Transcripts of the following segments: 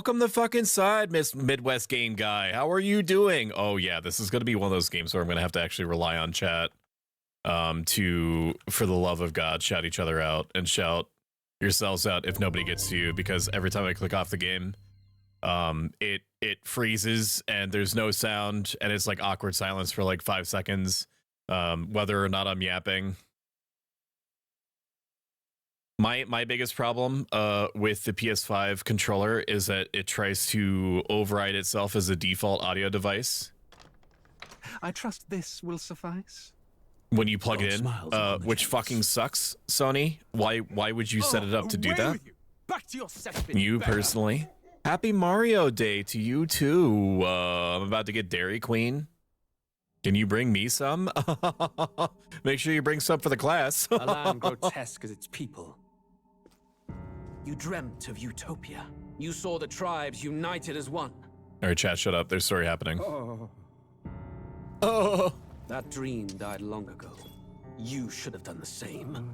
Welcome the fucking side, Miss Midwest Game Guy. How are you doing? Oh yeah, this is gonna be one of those games where I'm gonna have to actually rely on chat to, for the love of God, shout each other out and shout yourselves out if nobody gets to you, because every time I click off the game, it freezes and there's no sound and it's like awkward silence for like 5 seconds, whether or not I'm yapping. My biggest problem with the PS5 controller is that it tries to override itself as a default audio device. I trust this will suffice. When you plug it in, which fucking sucks, Sony. Why would you set it up to do that? Back to your You personally. Happy Mario Day to you too. I'm about to get Dairy Queen. Can you bring me some? Make sure you bring some for the class. A land grotesque as its people. You dreamt of utopia. You saw the tribes united as one. All right, chat, shut up. There's a story happening. Oh. That dream died long ago. You should have done the same.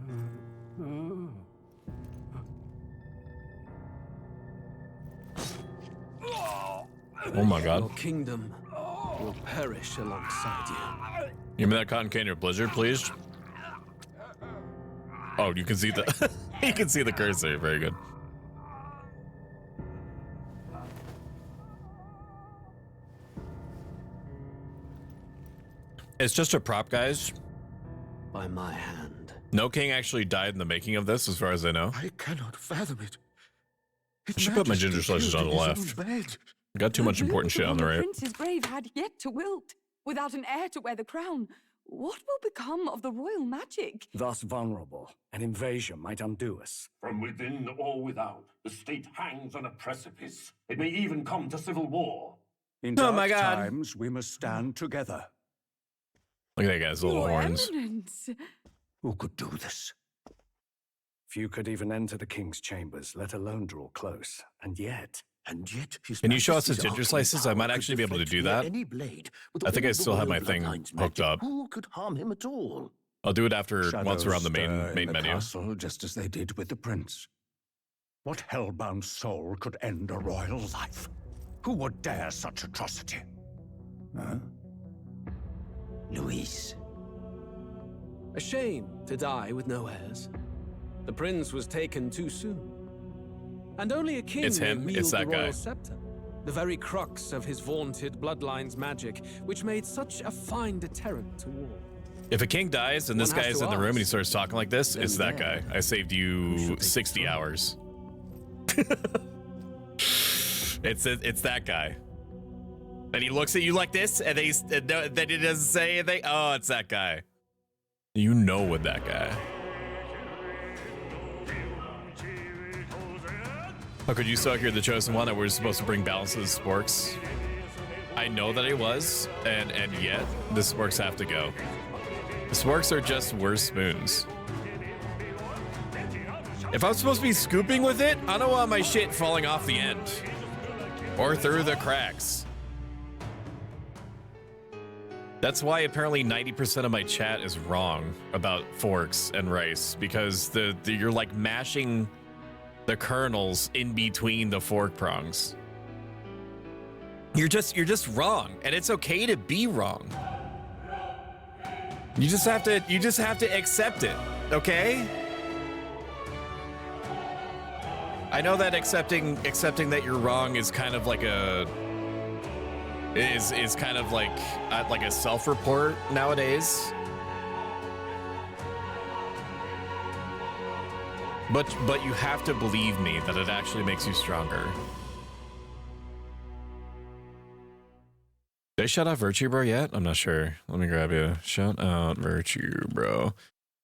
Oh my God. Your kingdom will perish alongside you. Give me that cotton candy or blizzard, please. Oh, you can see the you can see the cursor. Very good. It's just a prop, guys. By my hand. No king actually died in the making of this, as far as I know. I cannot fathom it. I should put my ginger slices on the left. Got too much important shit on the right. The prince's grave had yet to wilt. Without an heir to wear the crown, what will become of the royal magic? Thus vulnerable, an invasion might undo us. From within or without, the state hangs on a precipice. It may even come to civil war. In Oh dark my God. times, we must stand together. Look at that guy's little Your horns. Eminence. Who could do this? Few could even enter the king's chambers, let alone draw close. And yet, Can you show us the ginger slices? I might actually be able to do that. I think I still have my thing hooked up. Who could harm him at all? I'll do it after once we're on the stir main in the menu. castle, just as they did with the prince. What hellbound soul could end a royal life? Who would dare such atrocity? Huh? Luis. A shame to die with no heirs. The prince was taken too soon. And only a king It's him. may It's wield that the royal guy. scepter. The very crux of his vaunted bloodline's magic, which made such a fine deterrent to war. If a king dies and this One guy has is to in the room and he ask. starts talking like this, Then it's that guy. there, I saved you 60 hours. It's that guy. And he looks at you like this, and then he doesn't say anything. Oh, it's that guy. You know what that guy. How could you suck? You're the chosen one that we're supposed to bring balance to the sporks? I know that it was, and yet the sporks have to go. The sporks are just worse spoons. If I'm supposed to be scooping with it, I don't want my shit falling off the end. Or through the cracks. That's why apparently 90% of my chat is wrong about forks and rice, because you're like mashing the kernels in between the fork prongs. You're just wrong, and it's okay to be wrong. You just have to accept it, okay? I know that accepting that you're wrong is kind of like a is kind of like a self-report nowadays. But you have to believe me that it actually makes you stronger. Did I shout out Virtue Bro yet? I'm not sure. Let me grab you. Shout out Virtue Bro.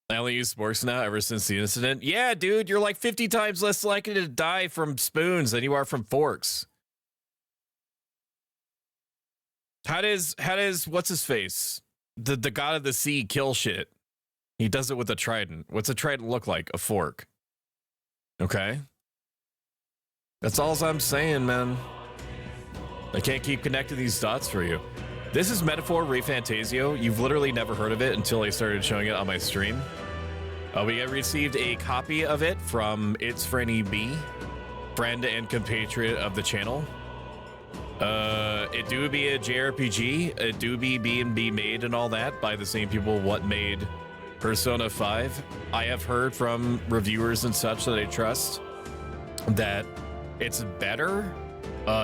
I only use sporks now ever since the incident. Yeah, dude, you're like 50 times less likely to die from spoons than you are from forks. How does what's his face? The god of the sea kill shit? He does it with a trident. What's a trident look like? A fork. Okay. That's all I'm saying, man. I can't keep connecting these dots for you. This is Metaphor ReFantazio. You've literally never heard of it until I started showing it on my stream. We received a copy of it from It's Franny B. friend and compatriot of the channel. It do be a JRPG. It do be made and all that by the same people what made Persona 5. I have heard from reviewers and such that I trust that it's better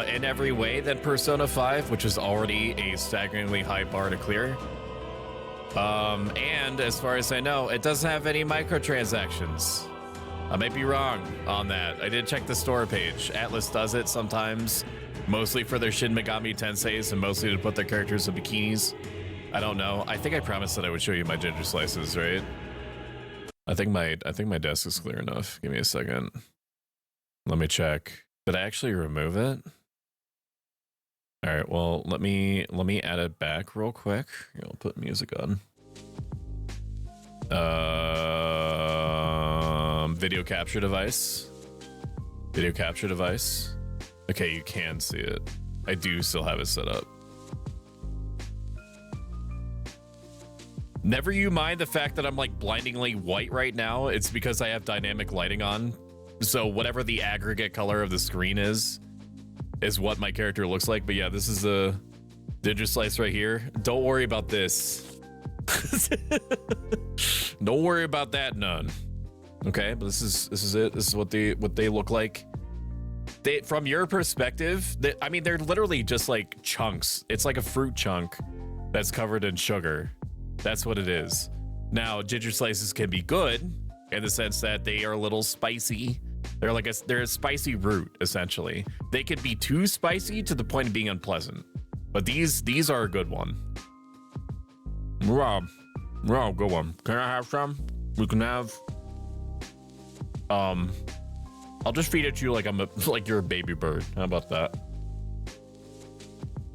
in every way than Persona 5, which is already a staggeringly high bar to clear. And as far as I know, it doesn't have any microtransactions. I might be wrong on that. I did check the store page. Atlas does it sometimes, mostly for their Shin Megami Tenseis and mostly to put their characters in bikinis. I don't know. I think I promised that I would show you my ginger slices, right? I think my desk is clear enough. Give me a second. Let me check. Did I actually remove it? All right, well, let me add it back real quick. Here, I'll put music on. Video capture device. Video capture device. Okay, you can see it. I do still have it set up. Never you mind the fact that I'm like blindingly white right now. It's because I have dynamic lighting on. So whatever the aggregate color of the screen is what my character looks like. But yeah, this is the ginger slice right here. Don't worry about this. Don't worry about that none. Okay, but this is it. This is what they look like. They, from your perspective, I mean, they're literally just like chunks. It's like a fruit chunk that's covered in sugar. That's what it is. Now, ginger slices can be good in the sense that they are a little spicy. They're a spicy root, essentially. They could be too spicy to the point of being unpleasant. But these are a good one. Rob, good one. Can I have some? We can have. I'll just feed it to you like you're a baby bird. How about that?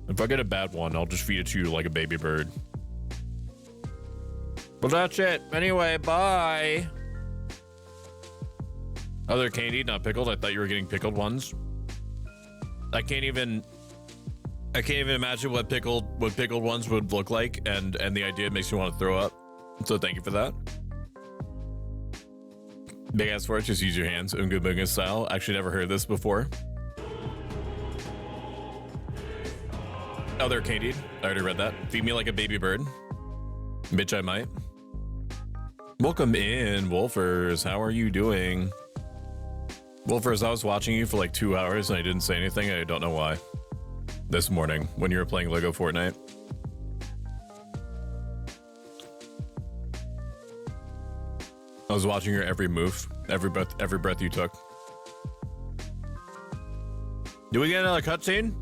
If I get a bad one, I'll just feed it to you like a baby bird. But that's it. Anyway, bye. Other candy, not pickled. I thought you were getting pickled ones. I can't even imagine what pickled ones would look like, and the idea makes me want to throw up. So thank you for that. Big ass for it, just use your hands. Unga Bunga style. Actually never heard this before. Other candy. I already read that. Feed me like a baby bird. Bitch, I might. Welcome in, Wolfers. How are you doing? Wolfers, I was watching you for like 2 hours and I didn't say anything. I don't know why. This morning when you were playing Lego Fortnite. I was watching your every move, every breath you took. Do we get another cutscene?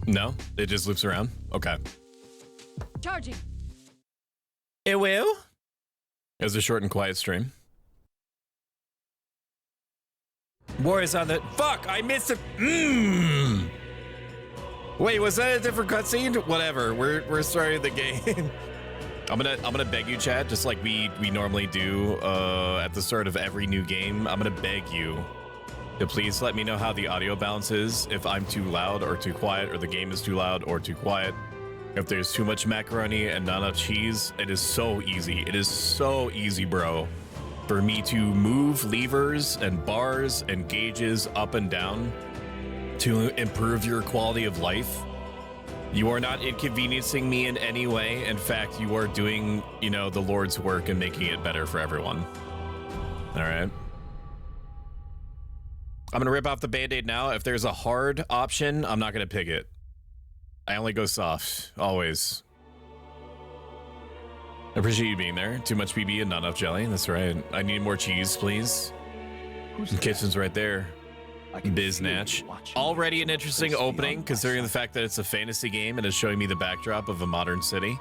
No, it just loops around. Okay. Charging. It will. It was a short and quiet stream. War is on the. Fuck! I missed it. Wait, was that a different cutscene? Whatever. We're starting the game. I'm gonna beg you, chat, just like we normally do at the start of every new game. I'm gonna beg you to please let me know how the audio balance is, if I'm too loud or too quiet, or the game is too loud or too quiet. If there's too much macaroni and not enough cheese, it is so easy. It is so easy, bro, for me to move levers and bars and gauges up and down to improve your quality of life. You are not inconveniencing me in any way. In fact, you are doing, the Lord's work and making it better for everyone. All right. I'm gonna rip off the Band-Aid now. If there's a hard option, I'm not gonna pick it. I only go soft, always. I appreciate you being there. Too much PB and not enough jelly. That's right. I need more cheese, please. The kitchen's right there. Biznatch. Already an interesting opening, considering the fact that it's a fantasy game and is showing me the backdrop of a modern city.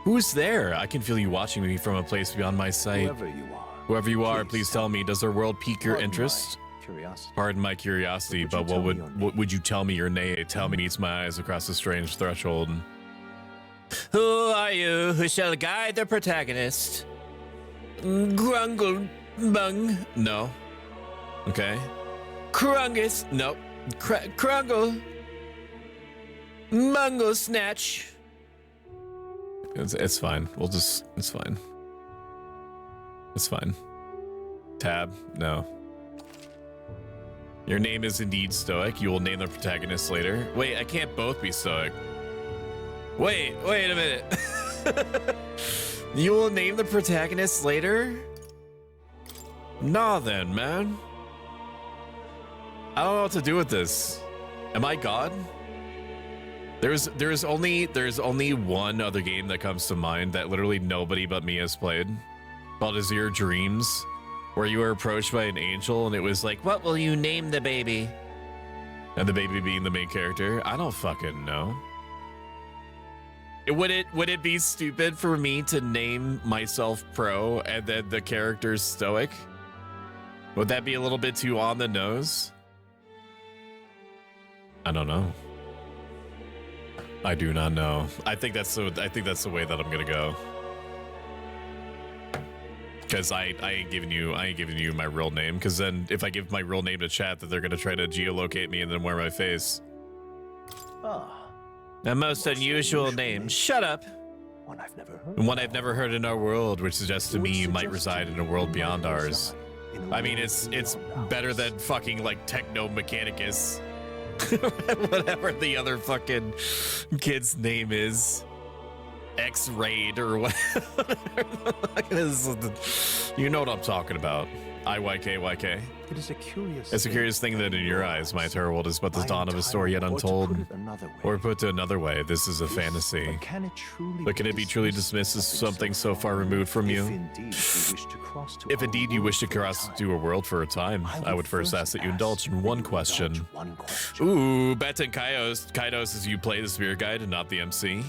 Who's there? I can feel you watching me from a place beyond my sight. Whoever you are, please tell me, does our world pique your interest? Pardon my curiosity, but what would you tell me your name? Tell me meets my eyes across a strange threshold. Who are you? Who shall guide the protagonist? Grungle Bung. No. Okay. Krungus. Nope. Krungle. Mungo Snatch. It's fine. It's fine. It's fine. Tab, no. Your name is indeed Stoic. You will name the protagonist later. Wait, I can't both be Stoic. Wait a minute. You will name the protagonist later? Nah then, man. I don't know what to do with this. Am I God? There's only one other game that comes to mind that literally nobody but me has played, called Azure Dreams, where you were approached by an angel and it was like, what will you name the baby? And the baby being the main character. I don't fucking know. Would it be stupid for me to name myself Pro and then the character Stoic? Would that be a little bit too on the nose? I don't know. I do not know. I think that's the way that I'm gonna go. Because I ain't giving you my real name. Because then if I give my real name to chat, that they're gonna try to geolocate me and then wear my face. A most unusual name. Shut up. One I've never heard in our world, which suggests to me you might reside in a world beyond ours. I mean, it's better than fucking like Techno Mechanicus. Whatever the other fucking kid's name is. X-Raid or whatever. You know what I'm talking about. IYK. It's a curious thing that in your eyes, my entire world is but the dawn of a story yet untold. Or put it another way, this is a fantasy. But can it be truly dismissed as something so far removed from you? If indeed you wish to cross to a world for a time, I would first ask that you indulge in one question. Ooh, Betten Kaidos as you play the spirit guide and not the MC.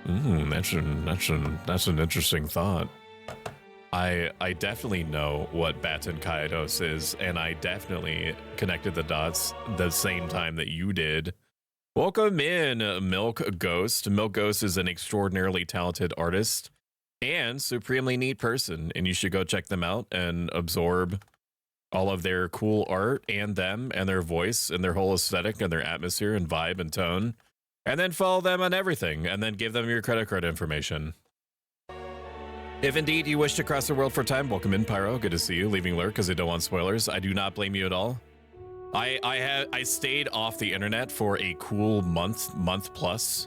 That's an interesting thought. I definitely know what Batten Kaidos is, and I definitely connected the dots the same time that you did. Welcome in, Milk Ghost. Milk Ghost is an extraordinarily talented artist and supremely neat person, and you should go check them out and absorb all of their cool art and them and their voice and their whole aesthetic and their atmosphere and vibe and tone, and then follow them on everything and then give them your credit card information. If indeed you wish to cross the world for time, welcome in, Pyro. Good to see you. Leaving lurk because I don't want spoilers. I do not blame you at all. I stayed off the internet for a cool month plus,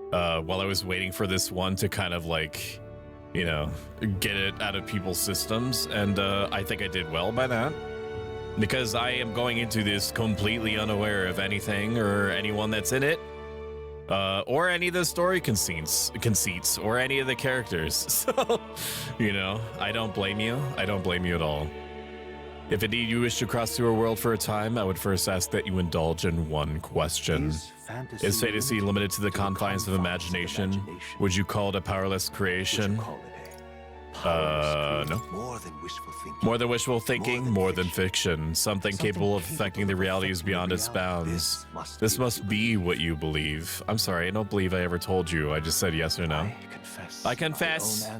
while I was waiting for this one to kind of like, you know, get it out of people's systems, and I think I did well by that, because I am going into this completely unaware of anything or anyone that's in it. Or any of the story conceits, or any of the characters. So, you know, I don't blame you. I don't blame you at all. If indeed you wish to cross to a world for a time, I would first ask that you indulge in one question. Is fantasy limited to the confines of imagination? Would you call it a powerless creation? No. More than wishful thinking, more than fiction. Something capable of affecting the realities beyond its bounds. This must be what you believe. I'm sorry, I don't believe I ever told you. I just said yes or no. I confess.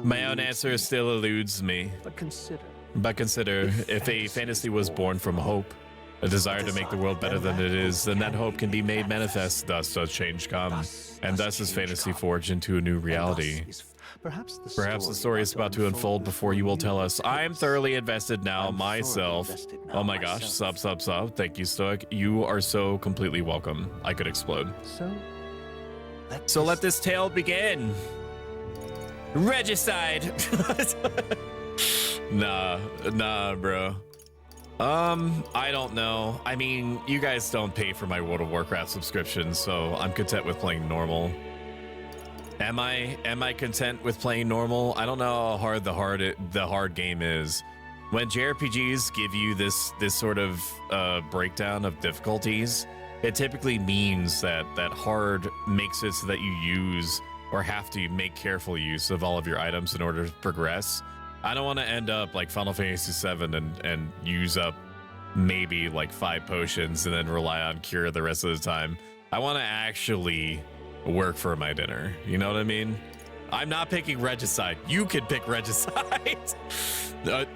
My own answer still eludes me. But consider, if a fantasy was born from hope, a desire to make the world better than it is, then that hope can be made manifest. Thus does change come. And thus is fantasy forged into a new reality. Perhaps the story is about to unfold before you will tell us. I'm thoroughly invested now myself. Oh my gosh, sub. Thank you, Stoic. You are so completely welcome. I could explode. So let this tale begin. Regicide. Nah, bro. I don't know. I mean, you guys don't pay for my World of Warcraft subscription, so I'm content with playing normal. Am I content with playing normal? I don't know how hard the hard game is. When JRPGs give you this sort of breakdown of difficulties, it typically means that hard makes it so that you use or have to make careful use of all of your items in order to progress. I don't want to end up like Final Fantasy VII and use up maybe like 5 potions and then rely on cure the rest of the time. I want to actually work for my dinner. You know what I mean? I'm not picking Regicide. You could pick Regicide.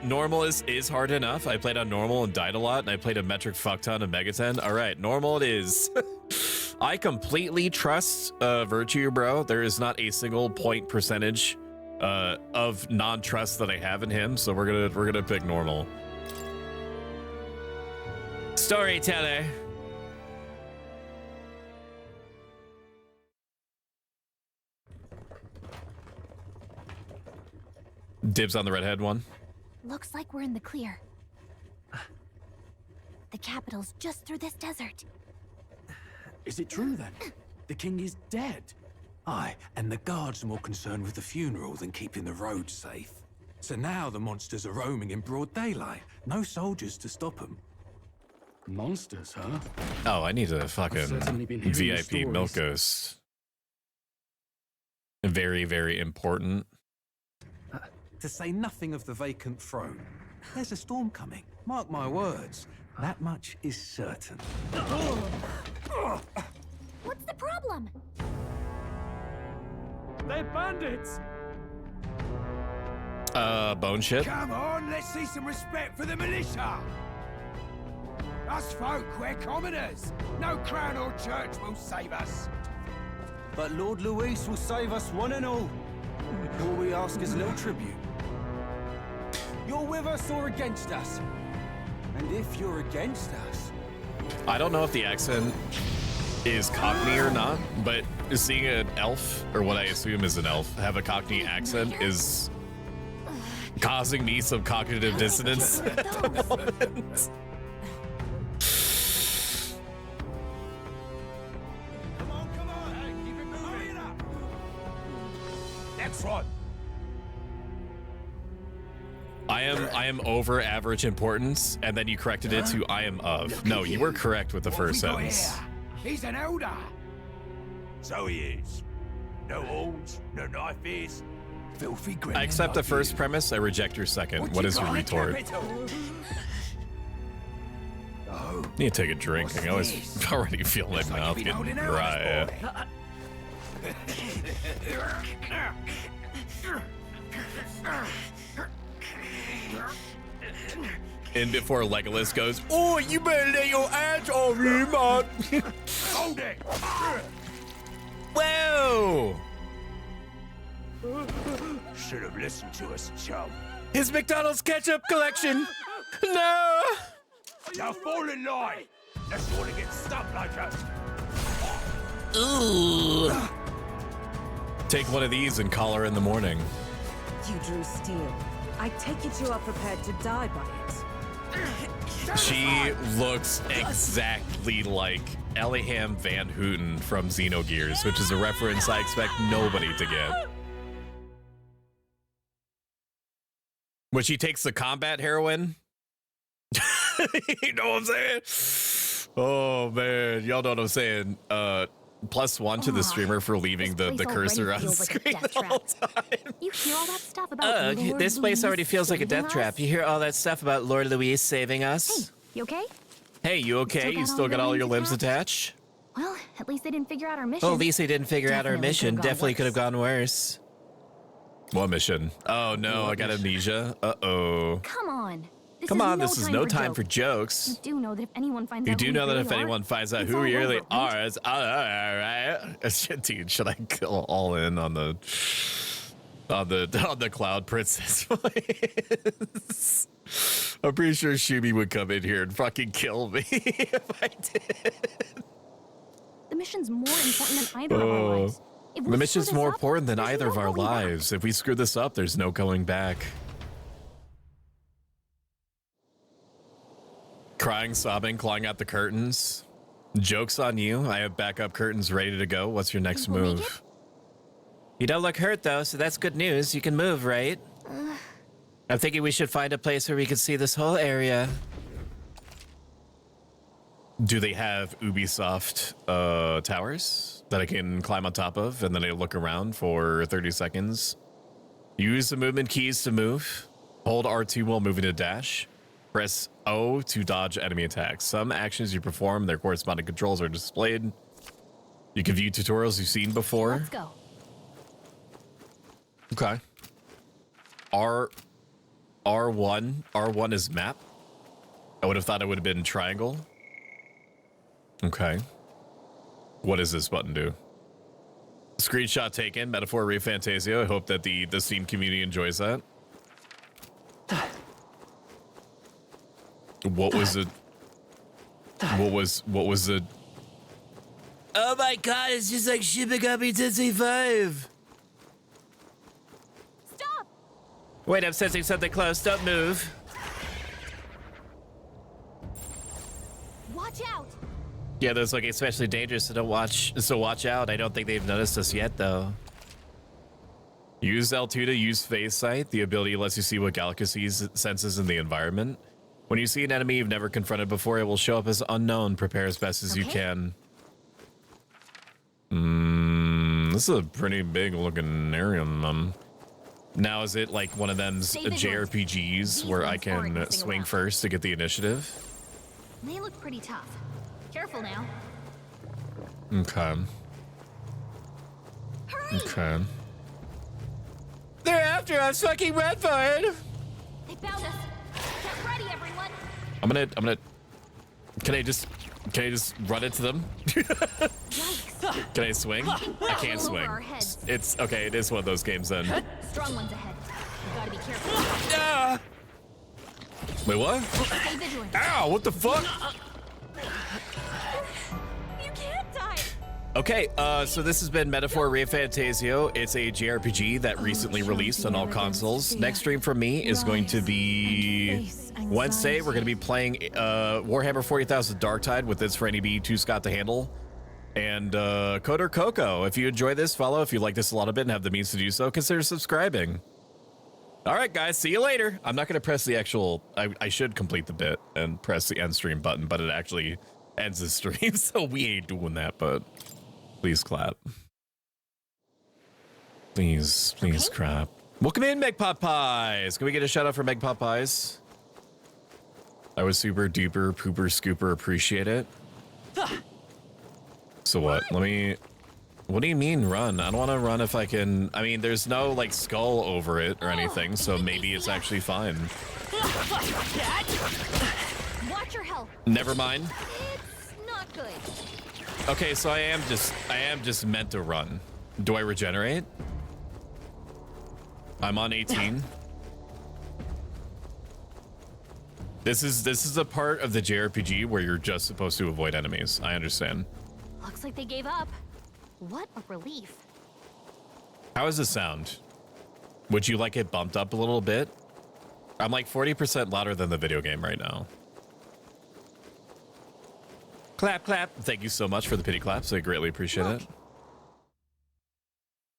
Normal is hard enough. I played on normal and died a lot, and I played a metric fuck ton of Megaton. All right, normal it is. I completely trust Virtue, bro. There is not a single point percentage of non-trust that I have in him, so we're gonna pick normal. Storyteller. Dibs on the redhead one. Looks like we're in the clear. The capital's just through this desert. Is it true then? The king is dead? Aye, and the guards are more concerned with the funeral than keeping the roads safe. So now the monsters are roaming in broad daylight. No soldiers to stop them. Monsters, huh? Oh, I need a fucking certainly been hearing the VIP milk stories. ghost. Very, very important. To say nothing of the vacant throne. There's a storm coming. Mark my words. That much is certain. What's the problem? They're bandits! Bone shit. Come on, let's see some respect for the militia! Us folk, we're commoners. No crown or church will save us. But Lord Luis will save us one and all. All we ask is little tribute. You're with us or against us? And if you're against us... I don't know if the accent is Cockney or not, but seeing an elf, or what I assume is an elf, have a Cockney accent is causing me some cognitive dissonance. Come on, hey, keep it moving up. Next one. I am over average importance, and then you corrected it to I am of. No, you were correct with the first What have we got sentence. here? He's an elder. So he is. No horns, no knife ears. Filthy grin. I accept the first premise, I reject your second. What is your retort? Oh, Need to take a drink. I always already feel my looks like mouth you've been getting holding out, dry. And before Legolas goes, oh, you better lay your hands on me, man. Hold it. Whoa! Should have listened to us, chum. His McDonald's ketchup collection. No. Now fall in line. Let's want to get stuck like us. Ugh. Take one of these and call her in the morning. You drew steel. I take it you are prepared to die by it. She looks exactly like Ellingham Van Houten from Xenogears, which is a reference I expect nobody to get. When she takes the combat heroin. You know what I'm saying? Oh man, y'all know what I'm saying. +1 to the streamer for leaving the cursor on screen the whole time. You hear all that stuff about Lord This place Louise already feels like a death saving trap. us? You hear all that stuff about Lord Louise saving us? You okay? Hey, you okay? You still got all your limbs attached? Well, at least they didn't figure out our mission. Oh, at least they didn't figure out our Definitely mission. could've gone Definitely could have worse. gone worse. What mission? Oh no, I got amnesia. Uh-oh. Come on. Come on, this is no time for jokes. You do know that if anyone finds You out do who know that really if are, anyone finds out it's who all we really over, right? are, it's all right. Dude, should I go all in on the Cloud Princess voice? I'm pretty sure Shumi would come in here and fucking kill me if I did. The mission's more important than either of our lives. If we The screw mission's this more up, important than there's either no of our going back. lives. If we screw this up, there's no going back. Crying, sobbing, clawing out the curtains. Joke's on you. I have backup curtains ready to go. What's your next We'll make move? You don't look hurt, though, so that's good news. You can move, right? I'm thinking we should find a place where we can see this whole area. Do they have Ubisoft towers that I can climb on top of, and then I look around for 30 seconds? Use the movement keys to move. Hold R2 while moving to dash. Press O to dodge enemy attacks. Some actions you perform, their corresponding controls are displayed. You can view tutorials you've seen before. Let's go. Okay. R1 is map. I would have thought it would have been triangle. Okay. What does this button do? Screenshot taken, metaphor ReFantazio. I hope that the Steam community enjoys that. What was it? What was it? Oh my god, it's just like Shibagami Tensei 5. Stop! Wait, I'm sensing something close. Don't move. Watch out! Yeah, those look especially dangerous, so watch out. I don't think they've noticed us yet, though. Use L2 to use phase sight. The ability lets you see what Gallica senses in the environment. When you see an enemy you've never confronted before, it will show up as unknown. Prepare as best as you can. This is a pretty big looking area. Now, is it like one of them's JRPGs where I can swing first to get the initiative? They look pretty tough. Careful now. Okay. Hurry! Okay. They're after us, fucking Redford! They found us. Get ready, everyone. I'm gonna. Can I just run into them? Can I swing? I can't swing. It's okay. It is one of those games then. Strong ones ahead. You gotta be careful. Ah! Wait, what? Stay vigilant. Ow! What the fuck? You can't die. Okay, so this has been Metaphor ReFantazio. It's a JRPG that recently released on all consoles. Next stream from me is going to be Wednesday. We're going to be playing Warhammer 40,000 Darktide with this for any B2 Scott to handle. And Coder Coco. If you enjoy this, follow. If you like this a lot of it and have the means to do so, consider subscribing. All right, guys, see you later. I'm not going to press the actual... I should complete the bit and press the end stream button, but it actually ends the stream, so we ain't doing that, but... Please clap. Please clap. Welcome in, Meg Pot Pies. Can we get a shout out for Meg Pot Pies? I was super duper pooper scooper appreciate it. So what? Let me... What do you mean run? I don't want to run if I can... I mean, there's no like skull over it or anything, so maybe it's actually fine. Watch your health. Never mind. It's not good. Okay, so I am just meant to run. Do I regenerate? I'm on 18. This is a part of the JRPG where you're just supposed to avoid enemies. I understand. Looks like they gave up. What a relief. How does this sound? Would you like it bumped up a little bit? I'm like 40% louder than the video game right now. Clap, clap. Thank you so much for the pity claps. I greatly appreciate it.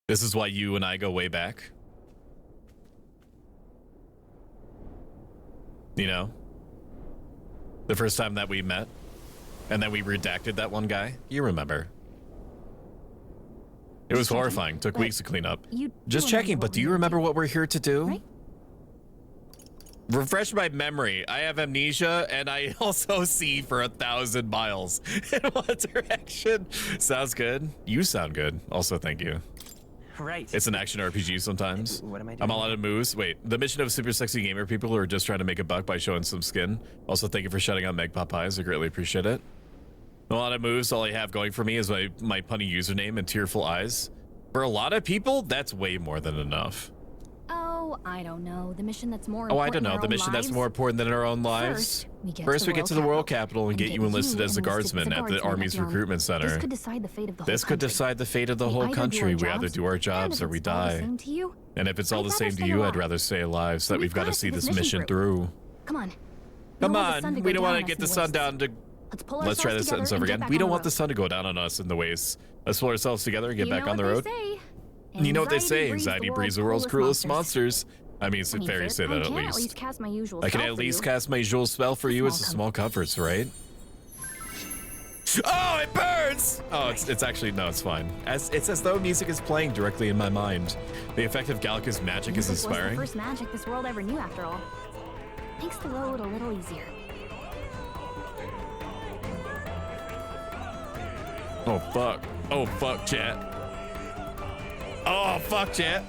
This is why you and I go way back. You know? The first time that we met. And then we redacted that one guy. You remember. It was horrifying. Took weeks to clean up. Just checking, but do you remember what we're here to do? Right? Refresh my memory. I have amnesia, and I also see for 1,000 miles in one direction. Sounds good. You sound good. Also, thank you. Right. It's an action RPG sometimes. What am I doing? I'm all out of moves. Wait, the mission of super sexy gamer people who are just trying to make a buck by showing some skin. Also, thank you for shutting out Meg Popeyes. I greatly appreciate it. A lot of moves. All I have going for me is my punny username and tearful eyes. For a lot of people, that's way more than enough. Oh, I don't know. The mission that's more Oh, important I don't know. The mission that's more important than our own lives. First, we get to the World Capital and get you enlisted as a guardsman at the Army's recruitment center. This could decide the fate of the whole This could decide the fate of the whole country. We either do our jobs or we die. And if it's all the same to you, I'd rather stay alive so that we've got to see this mission through. Come on. Come on. We don't want to get the sun down to... Let's try this sentence over again. We don't want the sun to go down on us in the ways. Let's pull ourselves together and get back on the road. You know what they say, anxiety breeds the world's cruelest monsters. I mean, it's fair to say that at least. I can at least cast my usual spell for you. It's a small comfort, right? Oh, it burns! Oh, it's actually, no, it's fine. It's as though music is playing directly in my mind. The effect of Gallica's magic is inspiring. Music was the first magic this world ever knew, after all. Makes the road a little easier. Oh, fuck. Oh, fuck, chat. Oh, fuck, chat.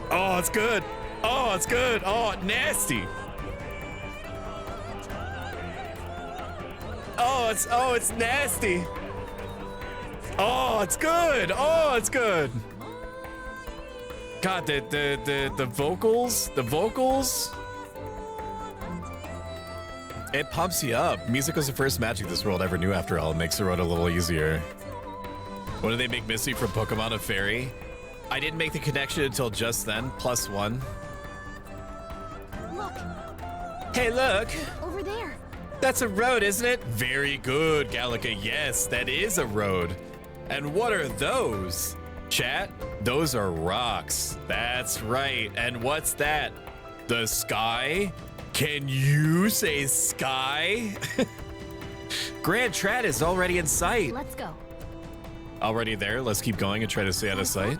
Oh, it's good. Oh, it's good. Oh, nasty. Oh, it's nasty. Oh, it's good. Oh, it's good. God, the vocals, it pumps you up. Music was the first magic this world ever knew, after all. It makes the road a little easier. When did they make Misty from Pokemon a fairy? I didn't make the connection until just then. +1. Look, Hey, look. over there. That's a road, isn't it? Very good, Gallica. Yes, that is a road. And what are those? Chat, those are rocks. That's right. And what's that? The sky? Can you say sky? Grand Trad is already in sight. Let's go. Already there. Let's keep going and try to stay out of sight.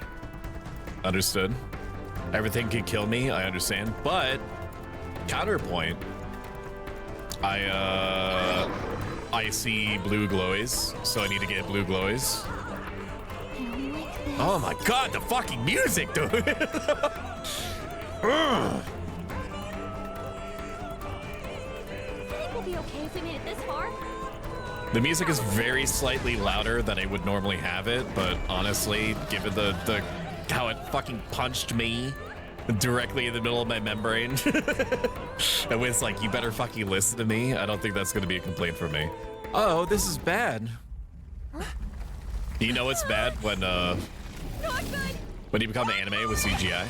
Understood. Everything can kill me, I understand. But counterpoint. I see blue glowies, so I need to get blue glowies. I don't like this. Oh my god, the fucking music, dude! I think we'll be okay if we made it this far. The music is very slightly louder than I would normally have it, but honestly, given the how it fucking punched me directly in the middle of my membrane, it was like, you better fucking listen to me. I don't think that's gonna be a complaint from me. Oh, this is bad. You know it's bad when you become anime with CGI.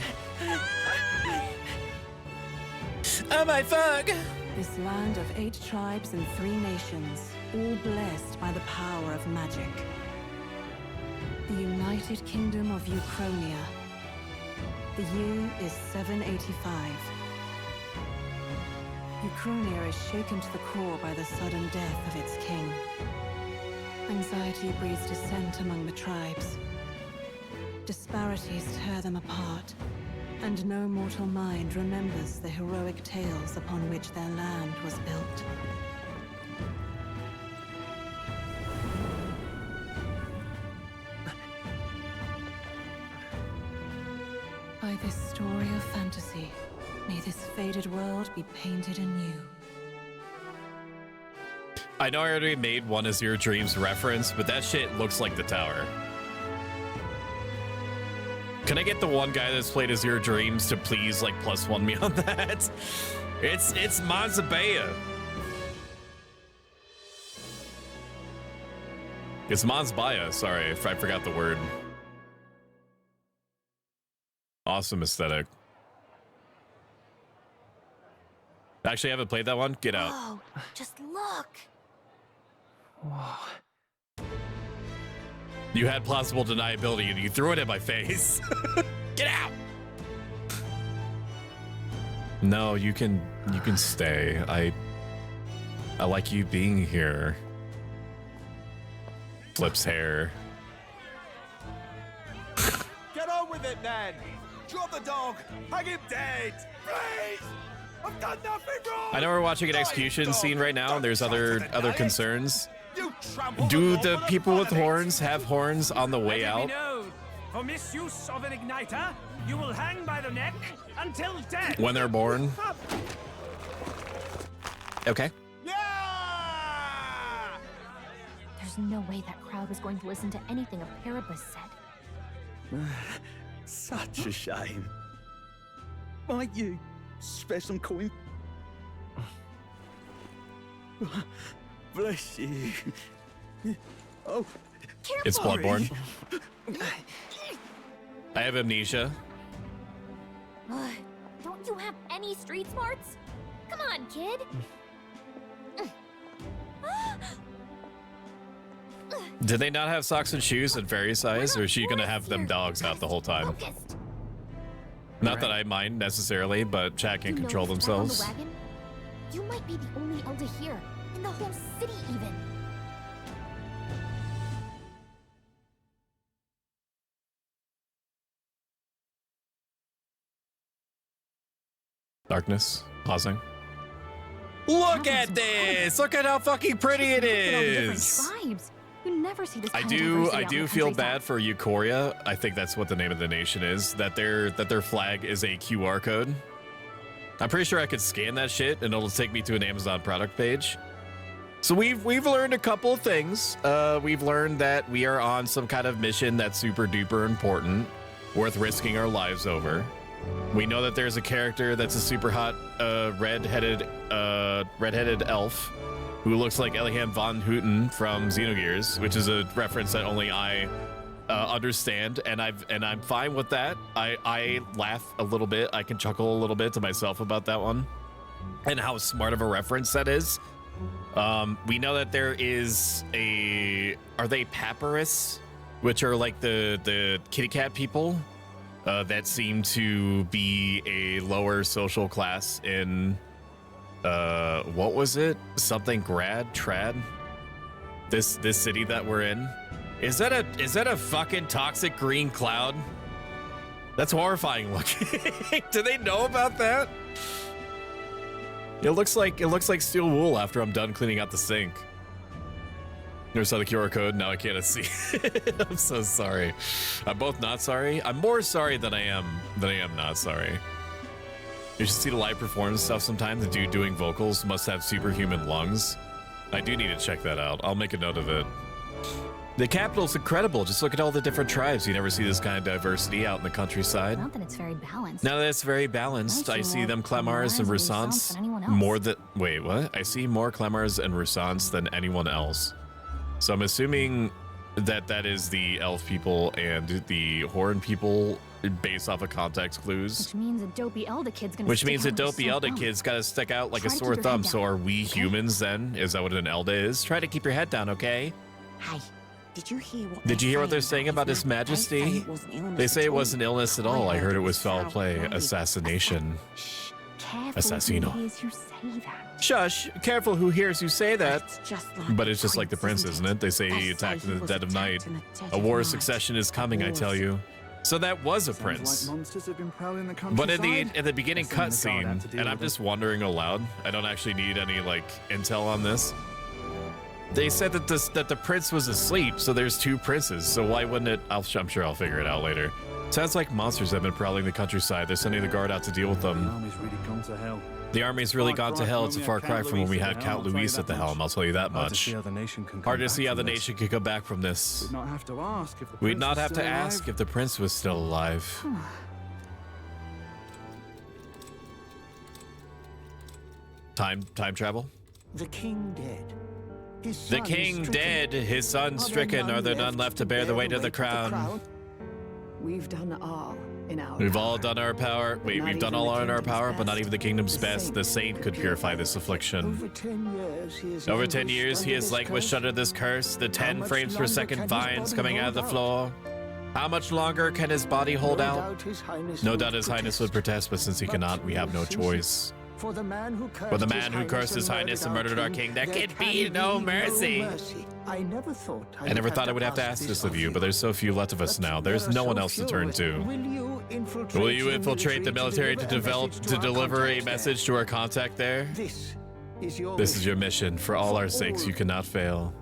Oh my fuck! This land of 8 tribes and 3 nations, all blessed by the power of magic. The United Kingdom of Uchronia. The year is 785. Uchronia is shaken to the core by the sudden death of its king. Anxiety breeds dissent among the tribes. Disparities tear them apart, and no mortal mind remembers the heroic tales upon which their land was built. By this story of fantasy, may this faded world be painted anew. I know I already made one of Zero Dreams reference, but that shit looks like the tower. Can I get the one guy that's played Zero Dreams to please like +1 me on that? It's Manzabaya. It's Manzbaya, sorry if I forgot the word. Awesome aesthetic. Actually, I haven't played that one. Get out. Oh, just look. You had plausible deniability and you threw it in my face. Get out. No, you can stay. I like you being here. Flips hair. Get on with it, then. Drop the dog. Hang him dead. Please. I've done nothing wrong. I know we're watching an execution scene right now, and there's other concerns. You trampled Do all the over people with planet. horns have horns on the way out? For misuse of an igniter, you will hang by the neck until death. When they're born? Okay. Yeah! There's no way that crowd was going to listen to anything a Paribus said. Such a shame. Might you spare some coin? Bless you. Oh, It's Bloodborne. I have amnesia. Don't you have any street smarts? Come on, kid. Did they not have socks and shoes in fairy size, or is she gonna have them dogs out the whole time? Focused. Not that I mind necessarily, but chat can control noticed that on the themselves. wagon? You might be the only elder here, in the whole city even. Darkness, pausing. Look at this! Look at how fucking pretty it is! Tribes. You never see this I kind of do diversity out in the feel countryside. bad for Euphoria. I think that's what the name of the nation is. That their flag is a QR code. I'm pretty sure I could scan that shit and it'll take me to an Amazon product page. So we've learned a couple of things. We've learned that we are on some kind of mission that's super duper important, worth risking our lives over. We know that there's a character that's a super hot red-headed elf who looks like Elihan von Houten from Xenogears, which is a reference that only I understand, and I'm fine with that. I laugh a little bit. I can chuckle a little bit to myself about that one and how smart of a reference that is. We know that there is are they papyrus, which are like the kitty cat people that seem to be a lower social class in what was it? Something trad? This city that we're in. Is that a fucking toxic green cloud? That's horrifying looking. Do they know about that? It looks like steel wool after I'm done cleaning out the sink. Never saw the QR code. Now I can't see. I'm so sorry. I'm both not sorry. I'm more sorry than I am not sorry. You should see the live performance stuff sometime. The dude doing vocals must have superhuman lungs. I do need to check that out. I'll make a note of it. The capital's incredible. Just look at all the different tribes. You never see this kind of diversity out in the countryside. Not that it's very balanced. Now that it's very balanced, I see them Clamars and Rusants more than... Wait, what? I see more Clamars and Rusants than anyone else. So I'm assuming that that is the elf people and the horn people based off of context clues. Which means a dopey Elder kid's gonna Which means a dopey Elder kid's gotta stick out like a sore thumb. So are we humans then? Is that what an Elder is? Try to keep your head down, okay? Hi. Did you hear what they're saying about His Majesty? They say it wasn't illness at all. I heard it was foul play, assassination. Assassino. Shush! Careful who hears you say that. But it's just like the prince, isn't it? They say he attacked in the dead of night. A war of succession is coming, I tell you. So that was a prince. But in the beginning cutscene, and I'm just wondering aloud. I don't actually need any like intel on this. They said that the prince was asleep, so there's two princes. So why wouldn't it? I'm sure I'll figure it out later. Sounds like monsters have been prowling the countryside. They're sending the guard out to deal with them. The army's really gone to hell. It's a far cry from when we had Count Luis at the helm. I'll tell you that much. Hard to see how the nation could come back from this. We'd not have to ask if the prince was still alive. Time travel. The king dead. The king dead, his son stricken, are there none left to bear the weight of the crown? We've done all in our We've all done our power. Wait, we've done all in our power, but not even the kingdom's best. The saint could purify this affliction. Over 10 years, he has languished under this curse. The 10 frames per second vines coming out of the floor. How much longer can his body hold out? No doubt his highness would protest, but since he cannot, we have no choice. For the man who cursed his highness and murdered our king, there can be no mercy. I never thought I would have to ask this of you, but there's so few left of us now. There's no one else to turn to. Will you infiltrate the military to deliver a message to our contact there? This is your mission. For all our sakes, you cannot fail.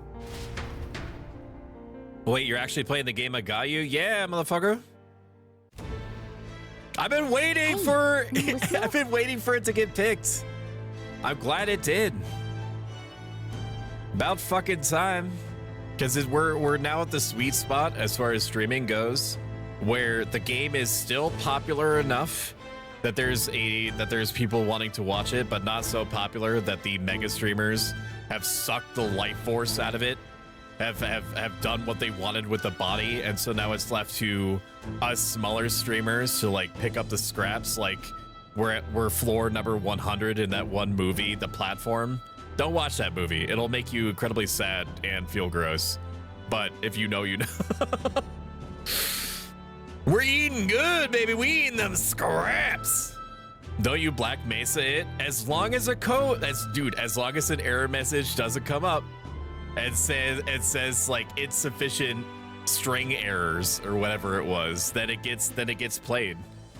Wait, you're actually playing the game I got you? Yeah, motherfucker. I've been waiting for it to get picked. I'm glad it did. About fucking time. Because we're now at the sweet spot as far as streaming goes, where the game is still popular enough that there's people wanting to watch it, but not so popular that the mega streamers have sucked the life force out of it, have done what they wanted with the body, and so now it's left to us smaller streamers to like pick up the scraps. Like we're floor number 100 in that one movie, The Platform. Don't watch that movie. It'll make you incredibly sad and feel gross. But if you know, you know. We're eating good, baby. We eating them scraps. Don't you Black Mesa it? As long as as long as an error message doesn't come up and says like insufficient string errors or whatever it was, then it gets played.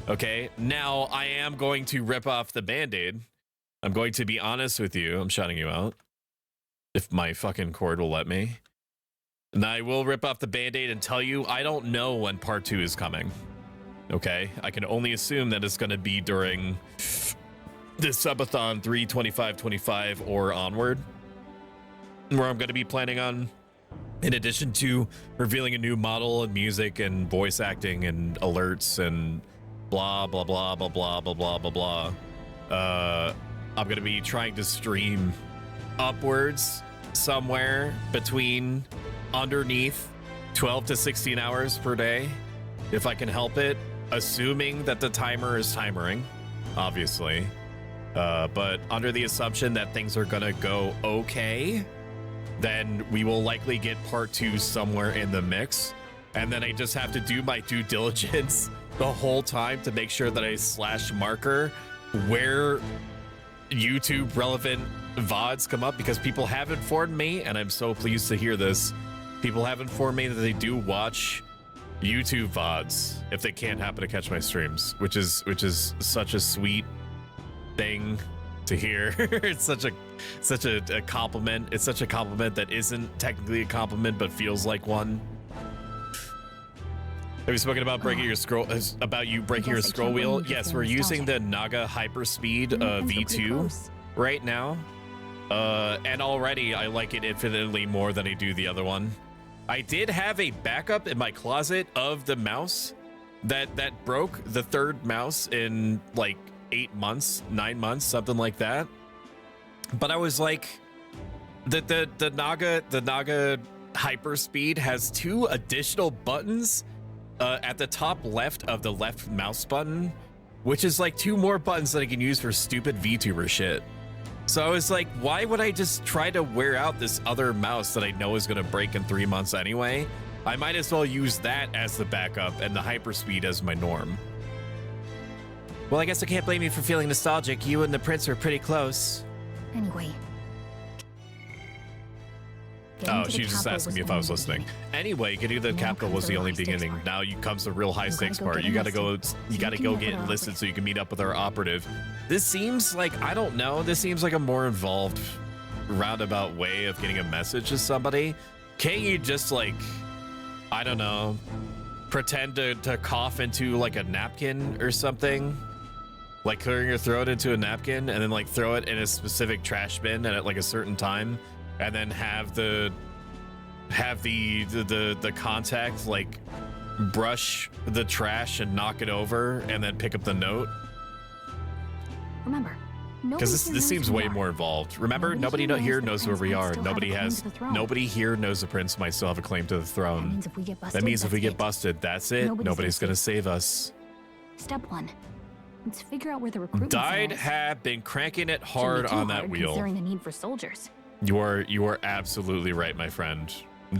Okay. Now I am going to rip off the Band-Aid. I'm going to be honest with you. I'm shouting you out. If my fucking cord will let me. And I will rip off the Band-Aid and tell you, I don't know when part 2 is coming. Okay? I can only assume that it's going to be during the subathon 3/25/25 or onward. where I'm going to be planning on, in addition to revealing a new model and music and voice acting and alerts and blah, blah, blah, blah, blah, blah, blah, blah, blah. I'm going to be trying to stream upwards somewhere between underneath 12 to 16 hours per day, if I can help it, assuming that the timer is timering, obviously. But under the assumption that things are going to go okay, then we will likely get part 2 somewhere in the mix. And then I just have to do my due diligence the whole time to make sure that I slash marker where YouTube relevant VODs come up, because people have informed me, and I'm so pleased to hear this, people have informed me that they do watch YouTube VODs if they can't happen to catch my streams, which is such a sweet thing to hear. It's such a compliment. It's such a compliment that isn't technically a compliment but feels like one. Have you spoken about breaking your scroll? About you breaking your scroll wheel? Yes, we're using the Naga Hyperspeed V2 right now, and already I like it infinitely more than I do the other one. I did have a backup in my closet of the mouse that broke, the third mouse in like 8 months, 9 months, something like that. But I was like, the Naga Hyperspeed has 2 additional buttons at the top left of the left mouse button, which is like 2 more buttons that I can use for stupid VTuber shit. So I was like, why would I just try to wear out this other mouse that I know is going to break in 3 months anyway? I might as well use that as the backup and the Hyperspeed as my norm. Well, I guess I can't blame you for feeling nostalgic. You and the prince are pretty close. Anyway. Oh, she was just asking me if I was listening. Anyway, getting to the capital was the only beginning. Now comes the real high stakes part. You gotta go get enlisted so you can meet up with our operative. This seems like, I don't know, this seems like a more involved roundabout way of getting a message to somebody. Can't you just like, I don't know, pretend to cough into like a napkin or something? Like clearing your throat into a napkin and then like throw it in a specific trash bin and at like a certain time, and then have the contact like brush the trash and knock it over and then pick up the note. Remember, because this seems way more involved. Remember, nobody here knows where we are. Nobody here knows the prince might still have a claim to the throne. That means if we get busted, that's it. Nobody's gonna save us. Step 1. Let's figure out where the recruitment Died have been cranking it hard on that wheel. Considering the need for soldiers. You are absolutely right, my friend.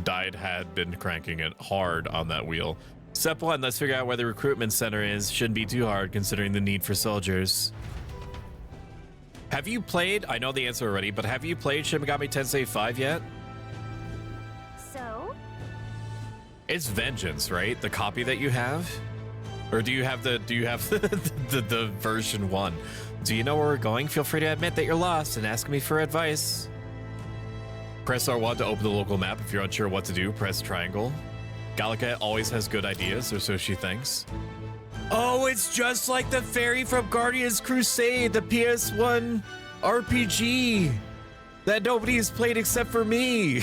Died had been cranking it hard on that wheel. Step 1, let's figure out where the recruitment center is. Shouldn't be too hard considering the need for soldiers. Have you played, I know the answer already, but have you played Shin Megami Tensei 5 yet? So? It's Vengeance, right? The copy that you have? Or do you have the version 1? Do you know where we're going? Feel free to admit that you're lost and ask me for advice. Press R1 to open the local map. If you're unsure what to do, press triangle. Gallica always has good ideas, or so she thinks. Oh, it's just like the fairy from Guardians Crusade, the PS1 RPG that nobody has played except for me.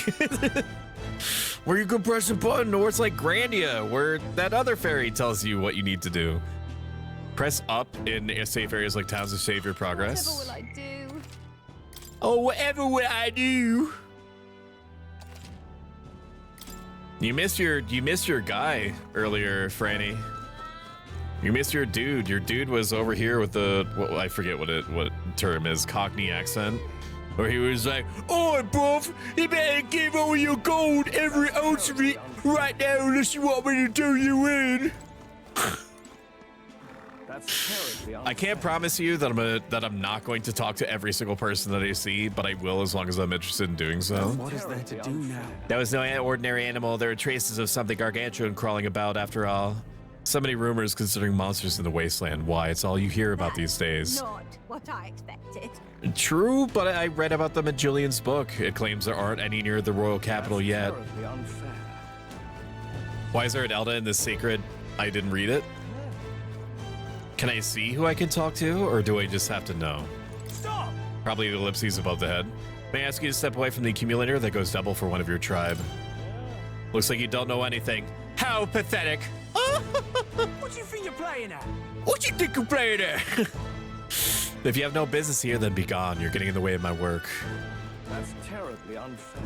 Where you can press a button, or it's like Grandia, where that other fairy tells you what you need to do. Press up in safe areas like towns to save your progress. Whatever will I do? Oh, whatever will I do? You missed your guy earlier, Franny. You missed your dude. Your dude was over here with the, well, I forget what term is, Cockney accent. Where he was like, "Oh, bruv, you better give all your gold, every ounce of it, right now, unless you want me to do you in." I can't promise you that I'm not going to talk to every single person that I see, but I will as long as I'm interested in doing so. What is there to do now? That was no ordinary animal. There are traces of something gargantuan crawling about after all. So many rumors considering monsters in the wasteland. Why? It's all you hear about these days. Not what I expected. True, but I read about them in Julian's book. It claims there aren't any near the royal capital yet. Why is there an Elda in this sacred? I didn't read it. Can I see who I can talk to, or do I just have to know? Stop! Probably the ellipses above the head. May I ask you to step away from the accumulator that goes double for one of your tribe? Looks like you don't know anything. How pathetic. What do you think you're playing at? What you think you're playing at? If you have no business here, then be gone. You're getting in the way of my work. That's terribly unfair.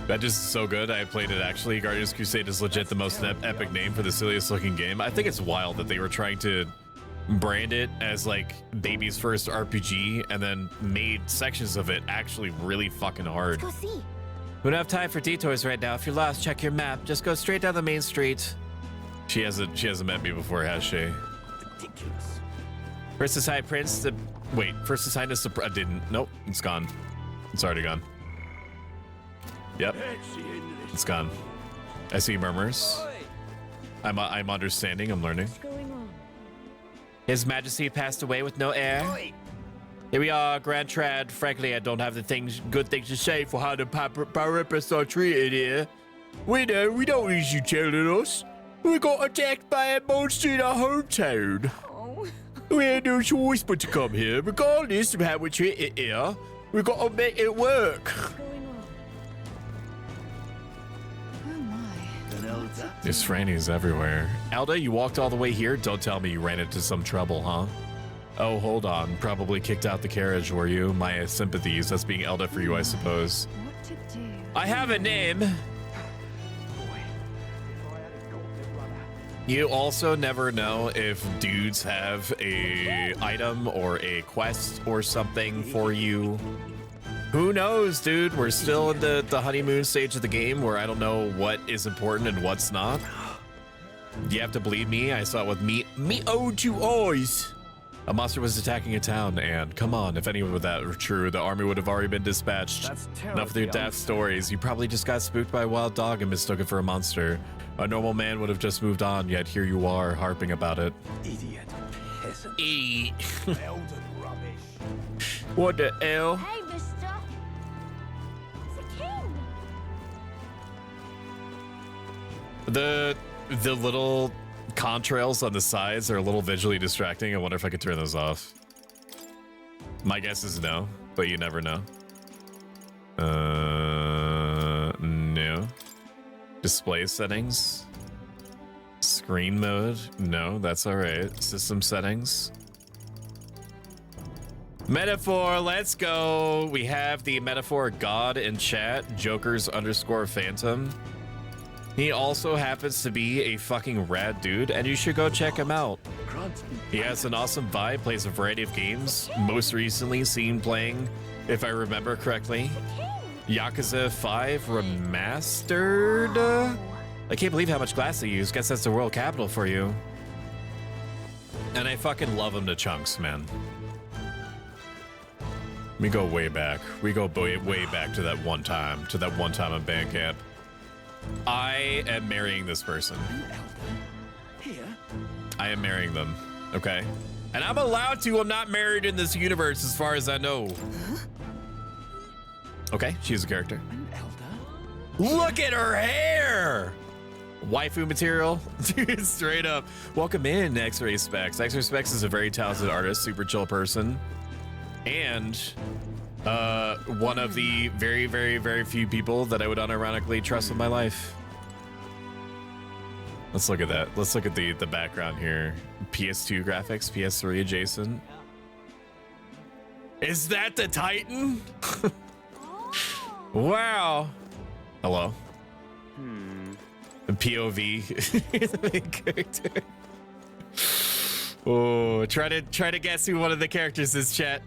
That is so good. I played it actually. Guardians Crusade is legit the most epic name for the silliest looking game. I think it's wild that they were trying to brand it as like baby's first RPG and then made sections of it actually really fucking hard. Let's go see. We don't have time for detours right now. If you're lost, check your map. Just go straight down the main street. She hasn't met me before, has she? Ridiculous. First assign Prince. First assigned is I didn't. Nope, it's gone. It's already gone. Yep, it's gone. I see murmurs. I'm understanding. I'm learning. What's going on? His Majesty passed away with no heir. Here we are, Grand Trad. Frankly, I don't have the good things to say for how the Paripus are treated here. We don't need you telling us. We got attacked by a monster in our hometown. Oh. We had no choice but to come here, regardless of how we treat it here. We got to make it work. What's going on? Oh my. There's Franny's everywhere. Elda, you walked all the way here? Don't tell me you ran into some trouble, huh? Oh, hold on. Probably kicked out the carriage, were you? My sympathies. That's being Elda for you, I suppose. What to do? I have a name. You also never know if dudes have a item or a quest or something for you. Who knows, dude? We're still in the honeymoon stage of the game where I don't know what is important and what's not. You have to believe me. I saw it with me own two eyes. A monster was attacking a town, and come on, if any of that were true, the army would have already been dispatched. Enough of your daft stories. You probably just got spooked by a wild dog and mistook it for a monster. A normal man would have just moved on, yet here you are, harping about it. Idiot. Peasant. Elden rubbish. What the hell? Hey, mister. It's a king. The little contrails on the sides are a little visually distracting. I wonder if I could turn those off. My guess is no, but you never know. No. Display settings. Screen mode. No, that's all right. System settings. Metaphor, let's go. We have the metaphor god in chat, Jokers_Phantom. He also happens to be a fucking rad dude, and you should go check him out. He has an awesome vibe, plays a variety of games, most recently seen playing, if I remember correctly, Yakuza 5 Remastered? Wow. I can't believe how much glass they use. Guess that's the world capital for you. And I fucking love him to chunks, man. We go way back. We go way back to that one time in band camp. I am marrying this person. Here? I am marrying them, okay? And I'm allowed to. I'm not married in this universe as far as I know. Huh? Okay, she's a character. An elder? Look at her hair! Waifu material? Dude, straight up. Welcome in, X-Ray Specs. X-Ray Specs is a very talented artist, super chill person. And one of the very, very, very few people that I would unironically trust with my life. Let's look at that. Let's look at the background here. PS2 graphics, PS3 adjacent. Is that the Titan? Wow. Hello. POV. The main character. Oh, try to guess who one of the characters is, chat.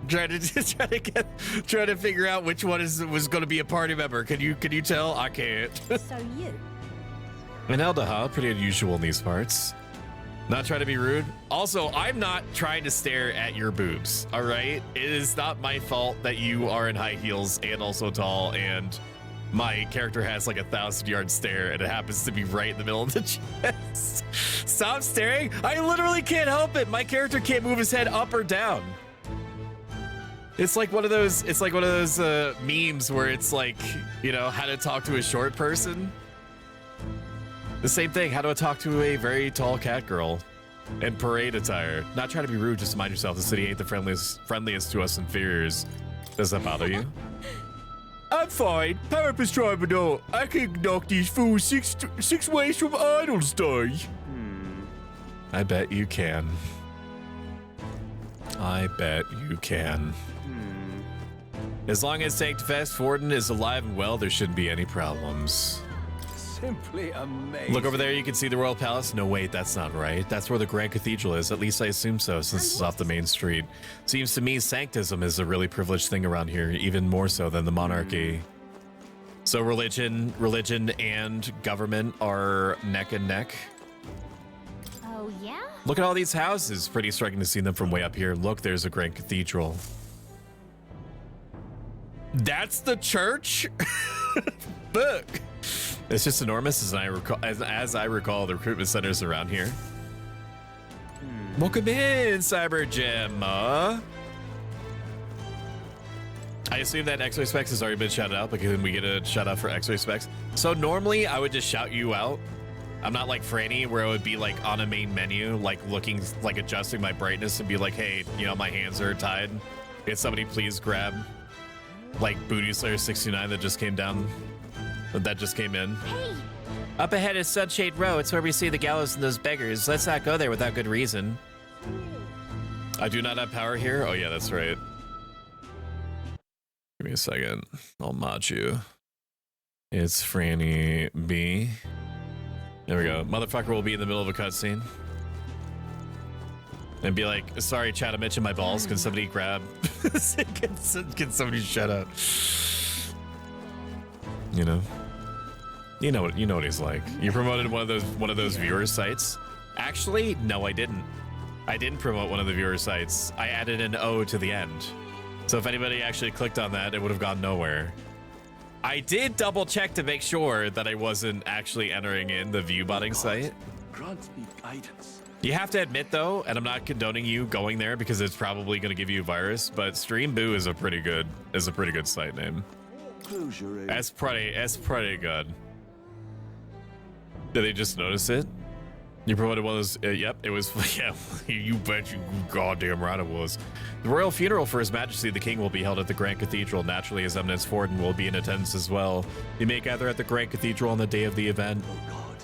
Try to figure out which one was going to be a party member. Can you tell? I can't. So you. An Eldaha, pretty unusual in these parts. Not trying to be rude. Also, I'm not trying to stare at your boobs, all right? It is not my fault that you are in high heels and also tall, and my character has like 1,000-yard stare, and it happens to be right in the middle of the chest. Stop staring. I literally can't help it. My character can't move his head up or down. It's like one of those memes where it's like, you know, how to talk to a short person. The same thing, how do I talk to a very tall cat girl? and parade attire. Not trying to be rude, just to mind yourself. The city ain't the friendliest to us inferiors. Does that bother you? I'm fine. Power patrolman, no. I can knock these fools six ways from Idlesday. I bet you can. I bet you can. As long as Sanctifest Forden is alive and well, there shouldn't be any problems. Simply amazing. Look over there, you can see the Royal Palace. No, wait, that's not right. That's where the Grand Cathedral is. At least I assume so, since it's off the main street. Seems to me sanctism is a really privileged thing around here, even more so than the monarchy. So religion and government are neck and neck. Oh, yeah? Look at all these houses. Pretty striking to see them from way up here. Look, there's a Grand Cathedral. That's the church? Look. It's just enormous as I recall the recruitment centers around here. Welcome in, Cyber Gemma. I assume that X-Ray Specs has already been shouted out, but can we get a shout out for X-Ray Specs? So normally I would just shout you out. I'm not like Franny where it would be like on a main menu, like looking, like adjusting my brightness and be like, hey, you know, my hands are tied. Can somebody please grab like Booty Slayer 69 that just came down? That just came in. Hey. Up ahead is Sunshade Row. It's where we see the gallows and those beggars. Let's not go there without good reason. I do not have power here? Oh yeah, that's right. Give me a second. I'll mod you. It's Franny B. There we go. Motherfucker will be in the middle of a cutscene. And be like, sorry, chat, I'm itching my balls. Can somebody grab? Can somebody shut up? You know? You know what he's like. You promoted one of those viewer sites. Actually, no, I didn't. I didn't promote one of the viewer sites. I added an O to the end. So if anybody actually clicked on that, it would have gone nowhere. I did double check to make sure that I wasn't actually entering in the viewbotting site. Grant me guidance. You have to admit though, and I'm not condoning you going there because it's probably going to give you a virus, but Streamboo is a pretty good site name. That's pretty good. Did they just notice it? You promoted one of those, yep, it was, yeah, you bet you goddamn right it was. The royal funeral for His Majesty the King will be held at the Grand Cathedral. Naturally, His Eminence Forden will be in attendance as well. You may gather at the Grand Cathedral on the day of the event. Oh God,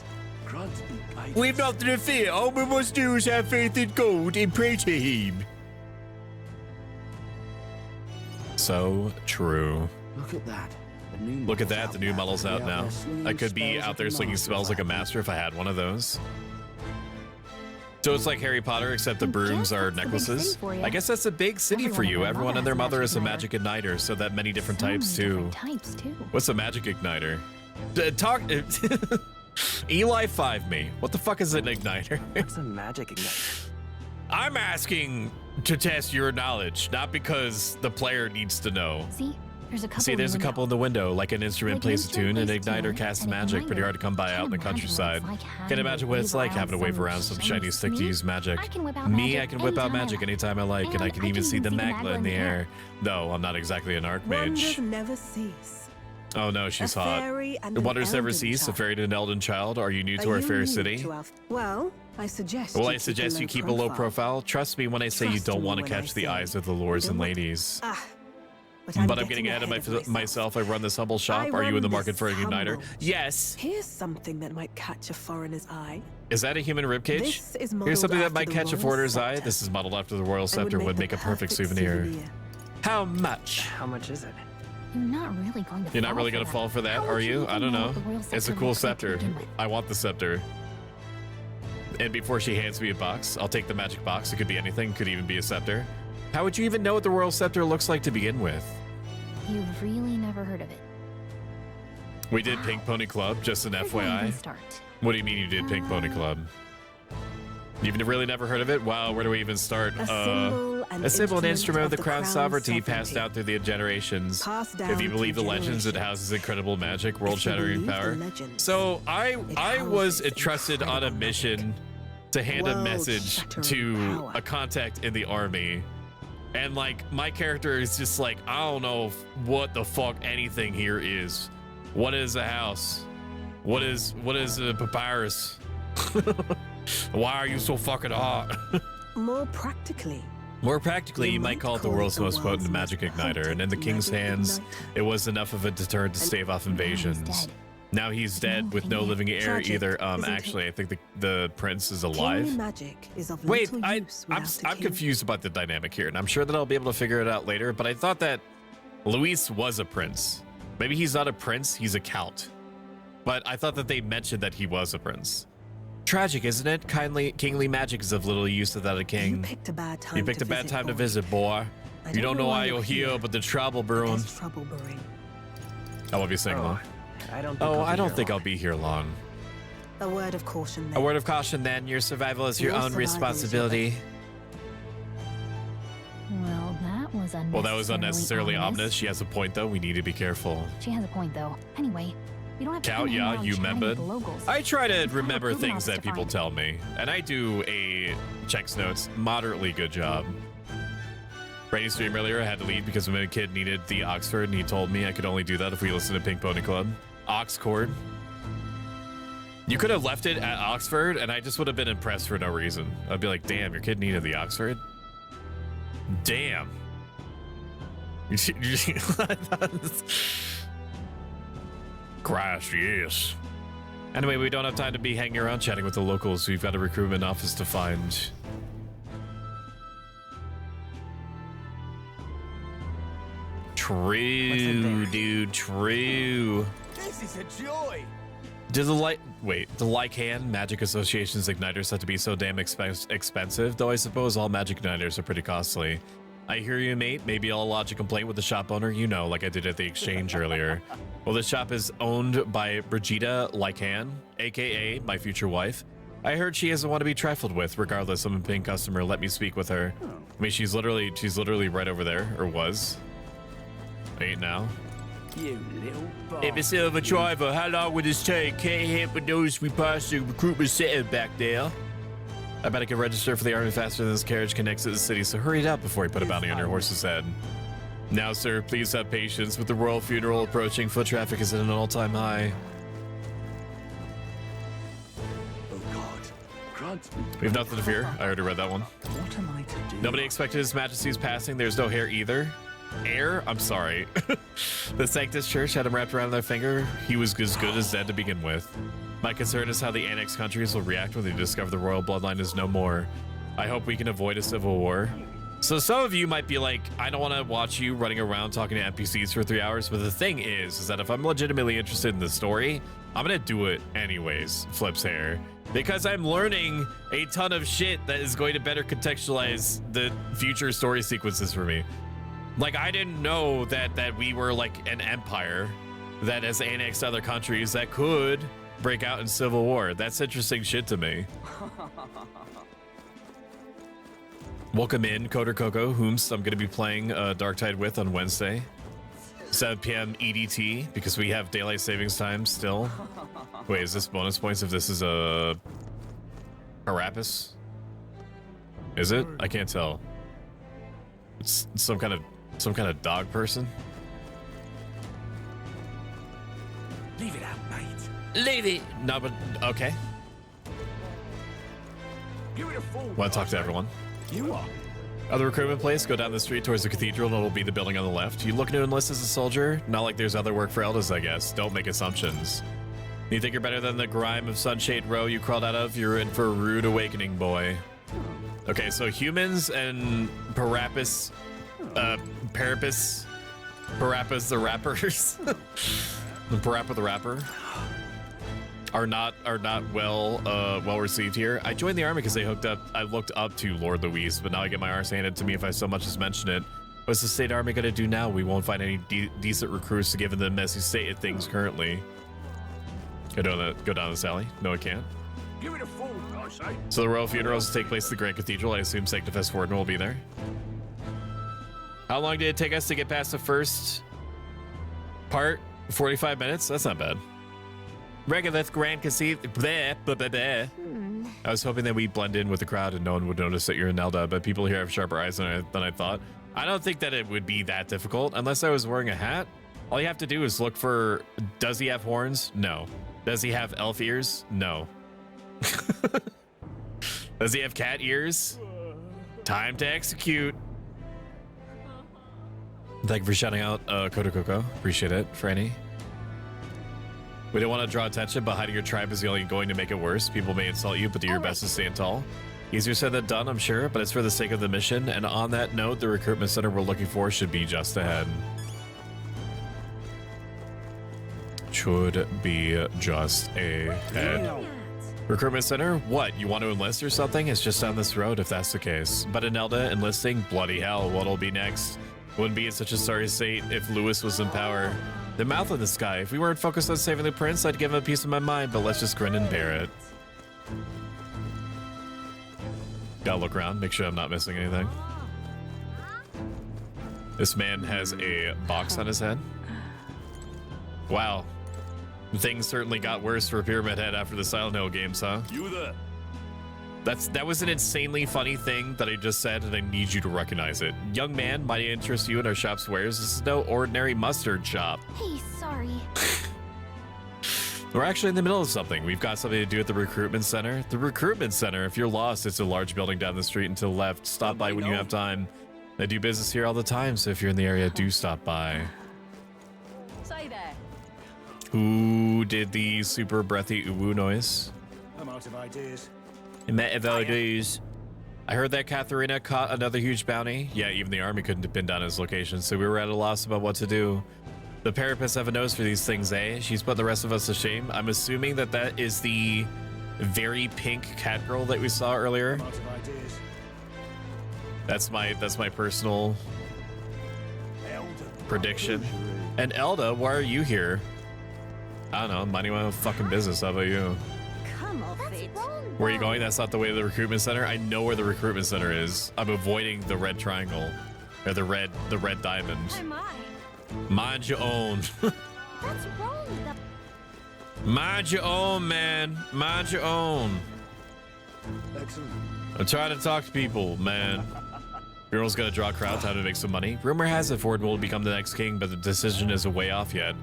grant me guidance. We've nothing to fear. All we must do is have faith in God and pray to Him. So true. Look at that. Look at that, the new model's out now. I could be out there slinging spells like a master if I had one of those. So it's like Harry Potter, except the brooms are necklaces. I guess that's a big city for you. Everyone and their mother is a magic igniter, so that many different types too. What's a magic igniter? Eli 5 me. What the fuck is an igniter? What's a magic igniter? I'm asking to test your knowledge, not because the player needs to know. See, there's a couple in the window. Like an instrument plays a tune, and an igniter casts magic. Pretty hard to come by out in the countryside. Can't imagine what it's like having to wave around some shiny stick to use magic. I can whip out magic anytime I like, and I can even see the magla in the air. Though I'm not exactly an archmage. Never cease. Oh no, she's hot. Wonders never cease. A fairy and an elden child. Are you new to our fair city? Well, I suggest you keep a low profile. Trust me when I say you don't want to catch the eyes of the lords and ladies. But I'm getting ahead of myself. I run this humble shop. Are you in the market for an igniter? Yes. Here's something that might catch a foreigner's eye. Is that a human ribcage? Here's something that might catch a foreigner's eye. This is modeled after the royal scepter. Would make a perfect souvenir. How much? How much is it? You're not really going to fall for that, are you? I don't know. It's a cool scepter. I want the scepter. And before she hands me a box, I'll take the magic box. It could be anything. Could even be a scepter. How would you even know what the royal scepter looks like to begin with? You've really never heard of it. We did Pink Pony Club, just an FYI. What do you mean you did Pink Pony Club? You've really never heard of it? Wow, where do we even start? A symbol and instrument of the crown's sovereignty passed down through the generations. If you believe the legends, it houses incredible magic, world-shattering power. So I was entrusted on a mission to hand a message to a contact in the army. And like my character is just like, I don't know what the fuck anything here is. What is a house? What is a papyrus? Why are you so fucking hot? More practically. More practically, you might call it the world's most potent magic igniter, and in the king's hands, it was enough of a deterrent to stave off invasions. Now he's dead with no living heir either. Actually, I think the prince is alive. Wait, I'm confused about the dynamic here, and I'm sure that I'll be able to figure it out later, but I thought that Luis was a prince. Maybe he's not a prince, he's a count. But I thought that they mentioned that he was a prince. Tragic, isn't it? Kingly magic is of little use without a king. You picked a bad time to visit, boy. You don't know why you're here, but the trouble brewing. I love you saying long. I don't think I'll be here long. A word of caution then. A word of caution then. Your survival is your own responsibility. Well, that was unnecessarily Well, that was unnecessarily ominous. She has a point, though. We need to be careful. She has a point, though. Anyway, you don't have to Count, hang yeah, around you chatting remembered. with the locals. I try to We've got remember proven things us that to people find. tell me, and I do a checks notes moderately good job. Brady's stream earlier, I had to leave because when a kid needed the Oxford, and he told me I could only do that if we listened to Pink Pony Club. Oxcord. You could have left it at Oxford, and I just would have been impressed for no reason. I'd be like, damn, your kid needed the Oxford? Damn. Christ, yes. Anyway, we don't have time to be hanging around chatting with the locals. We've got a recruitment office to find. True, dude, true. This is a joy. Do the Lycan Magic Association's igniters have to be so damn expensive? Though I suppose all magic igniters are pretty costly. I hear you, mate. Maybe I'll lodge a complaint with the shop owner, you know, like I did at the exchange earlier. Well, this shop is owned by Brigida Lycan, aka my future wife. I heard she doesn't want to be trifled with. Regardless, I'm a paying customer. Let me speak with her. I mean, she's literally right over there, or was. Ain't now. You little bastard. Hey, Mr. Silver Driver, how long will this take? Can't help but notice we passed the recruitment center back there. I bet I can register for the army faster than this carriage can exit the city, so hurry it up before you put a bounty on your horse's head. Now, sir, please have patience. With the royal funeral approaching, foot traffic is at an all-time high. Oh God, grant me. We have nothing to fear. I already read that one. What am I to do? Nobody expected His Majesty's passing. There's no hair either. Heir? I'm sorry. The Sanctus Church had him wrapped around their finger. He was as good as dead to begin with. My concern is how the annexed countries will react when they discover the royal bloodline is no more. I hope we can avoid a civil war. So some of you might be like, I don't want to watch you running around talking to NPCs for 3 hours, but the thing is that if I'm legitimately interested in the story, I'm gonna do it anyways, Flip's hair. Because I'm learning a ton of shit that is going to better contextualize the future story sequences for me. Like, I didn't know that we were like an empire that has annexed other countries that could break out in civil war. That's interesting shit to me. Welcome in, Coder Coco, whom I'm going to be playing Darktide with on Wednesday, 7 p.m. EDT, because we have daylight savings time still. Wait, is this bonus points if this is a Parapus? Is it? I can't tell. It's some kind of dog person. Leave it out, mate. Leave it. No, but okay. Give it a full. Want to talk to everyone? You are. Other recruitment place, go down the street towards the cathedral and it'll be the building on the left. You looking to enlist as a soldier? Not like there's other work for elders, I guess. Don't make assumptions. You think you're better than the grime of Sunshade Row you crawled out of? You're in for a rude awakening, boy. Okay, so humans and Parapus the rappers, the Parappa the rapper, are not well received here. I joined the army because I looked up to Lord Luis, but now I get my arse handed to me if I so much as mention it. What's the state army gonna do now? We won't find any decent recruits given the messy state of things currently. Go down this alley. No, I can't. Give it a full, I say. So the royal funerals take place at the Grand Cathedral. I assume Sanctifest Warden will be there. How long did it take us to get past the first part? 45 minutes? That's not bad. Regolith Grand Cathedral. I was hoping that we blend in with the crowd and no one would notice that you're Nelda, but people here have sharper eyes than I thought. I don't think that it would be that difficult unless I was wearing a hat. All you have to do is look for, does he have horns? No. Does he have elf ears? No. Does he have cat ears? Time to execute. Thank you for shouting out Koto Coco. Appreciate it, Franny. We don't want to draw attention, but hiding your tribe is only going to make it worse. People may insult you, but do your best to stand tall. Easier said than done, I'm sure, but it's for the sake of the mission. And on that note, the recruitment center we're looking for should be just ahead. Should be just ahead. Recruitment center? What? You want to enlist or something? It's just down this road if that's the case. But Inelda enlisting? Bloody hell, what'll be next? Wouldn't be in such a sorry state if Lewis was in power. The mouth in the sky. If we weren't focused on saving the prince, I'd give him a piece of my mind, but let's just grin and bear it. Gotta look around, make sure I'm not missing anything. This man has a box on his head. Wow. Things certainly got worse for Pyramid Head after the Silent Hill games, huh? You there? That was an insanely funny thing that I just said, and I need you to recognize it. Young man, might interest you in our shop's wares. This is no ordinary mustard shop. Hey, sorry. We're actually in the middle of something. We've got something to do at the recruitment center. The recruitment center, if you're lost, it's a large building down the street and to the left. Stop by when you have time. I do business here all the time, so if you're in the area, do stop by. Say there. Who did the super breathy uwu noise? I'm out of ideas. I heard that Katharina caught another huge bounty. Yeah, even the army couldn't pin down his location, so we were at a loss about what to do. The Parapists have a nose for these things, eh? She's put the rest of us to shame. I'm assuming that that is the very pink cat girl that we saw earlier. That's my personal prediction. And Elda, why are you here? I don't know, minding my own fucking business. How about you? Come off it. Where are you going? That's not the way to the recruitment center. I know where the recruitment center is. I'm avoiding the red triangle, or the red diamond. Oh my. Mind your own. That's wrong. Mind your own, man. Mind your own. Excellent. I'm trying to talk to people, man. Girl's gonna draw crowds, how to make some money. Rumor has it Ford will become the next king, but the decision is a way off yet.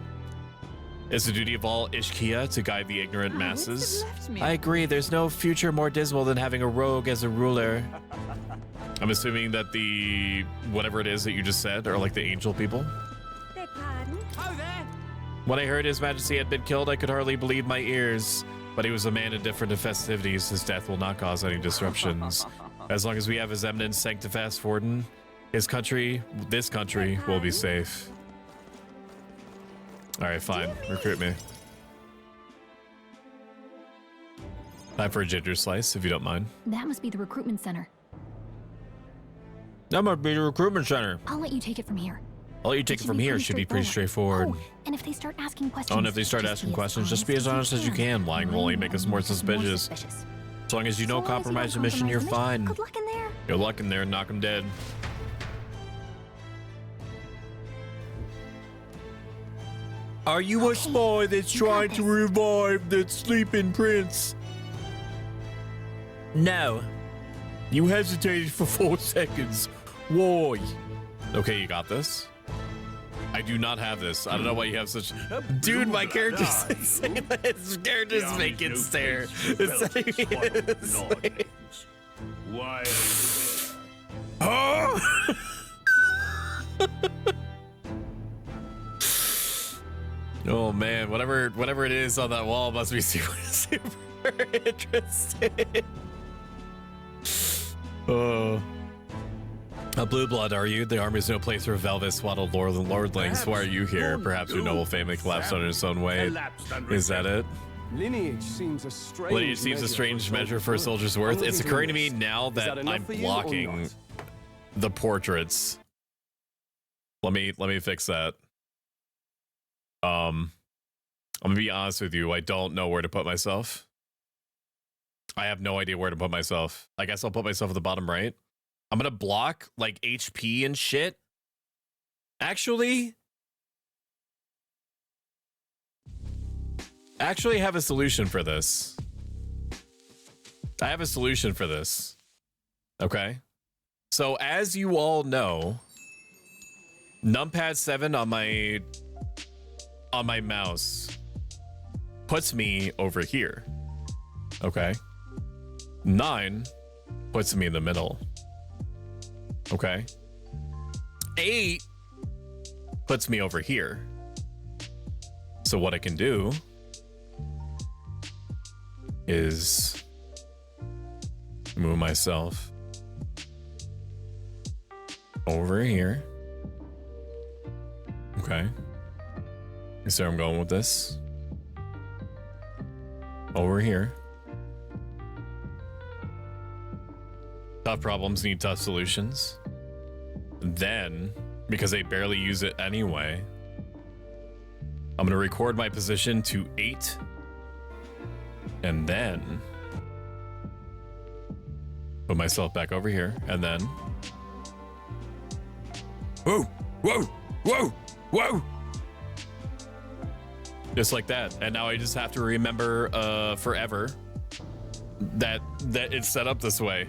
It's the duty of all Ishkia to guide the ignorant masses. I agree, there's no future more dismal than having a rogue as a ruler. I'm assuming that the whatever it is that you just said are like the angel people. Beg pardon? Oh, there. When I heard His Majesty had been killed, I could hardly believe my ears. But he was a man indifferent to festivities. His death will not cause any disruptions. As long as we have His Eminence Sanctifast Forden, his country, this country, will be safe. All right, fine. Recruit me. Time for a ginger slice, if you don't mind. That must be the recruitment center. That might be the recruitment center. I'll let you take it from here. I'll let you take it from here. Should be pretty straightforward. Oh, and if they start asking questions, Oh, and if they start asking questions, just be as honest as you can. Lying will only make us more suspicious. As long as you don't compromise the mission, you're fine. Good luck in there. Good luck in there. Knock him dead. Are you a spy that's trying to revive that sleeping prince? No. You hesitated for 4 seconds. Why? Okay, you got this. I do not have this. I don't know why you have such... Dude, my character's insane. His character's vacant stare. It's not even insane. Why? Oh! Oh man, whatever it is on that wall must be super interesting. Oh. A blue blood, are you? The army is no place for velvet swaddled lordlings. Why are you here? Perhaps your noble family collapsed under its own weight. Is that it? Lineage seems a strange measure for a soldier's worth. It's occurring to me now that I'm blocking the portraits. Let me fix that. I'm gonna be honest with you. I don't know where to put myself. I have no idea where to put myself. I guess I'll put myself at the bottom right. I'm gonna block like HP and shit. Actually, I have a solution for this. I have a solution for this. Okay. So as you all know, numpad 7 on my mouse puts me over here. Okay. 9 puts me in the middle. Okay. 8 puts me over here. So what I can do is move myself over here. Okay. So I'm going with this. Over here. Tough problems need tough solutions. Then, because they barely use it anyway, I'm gonna record my position to 8. And then put myself back over here. And then whoa, whoa, whoa, whoa. Just like that. And now I just have to remember forever that it's set up this way.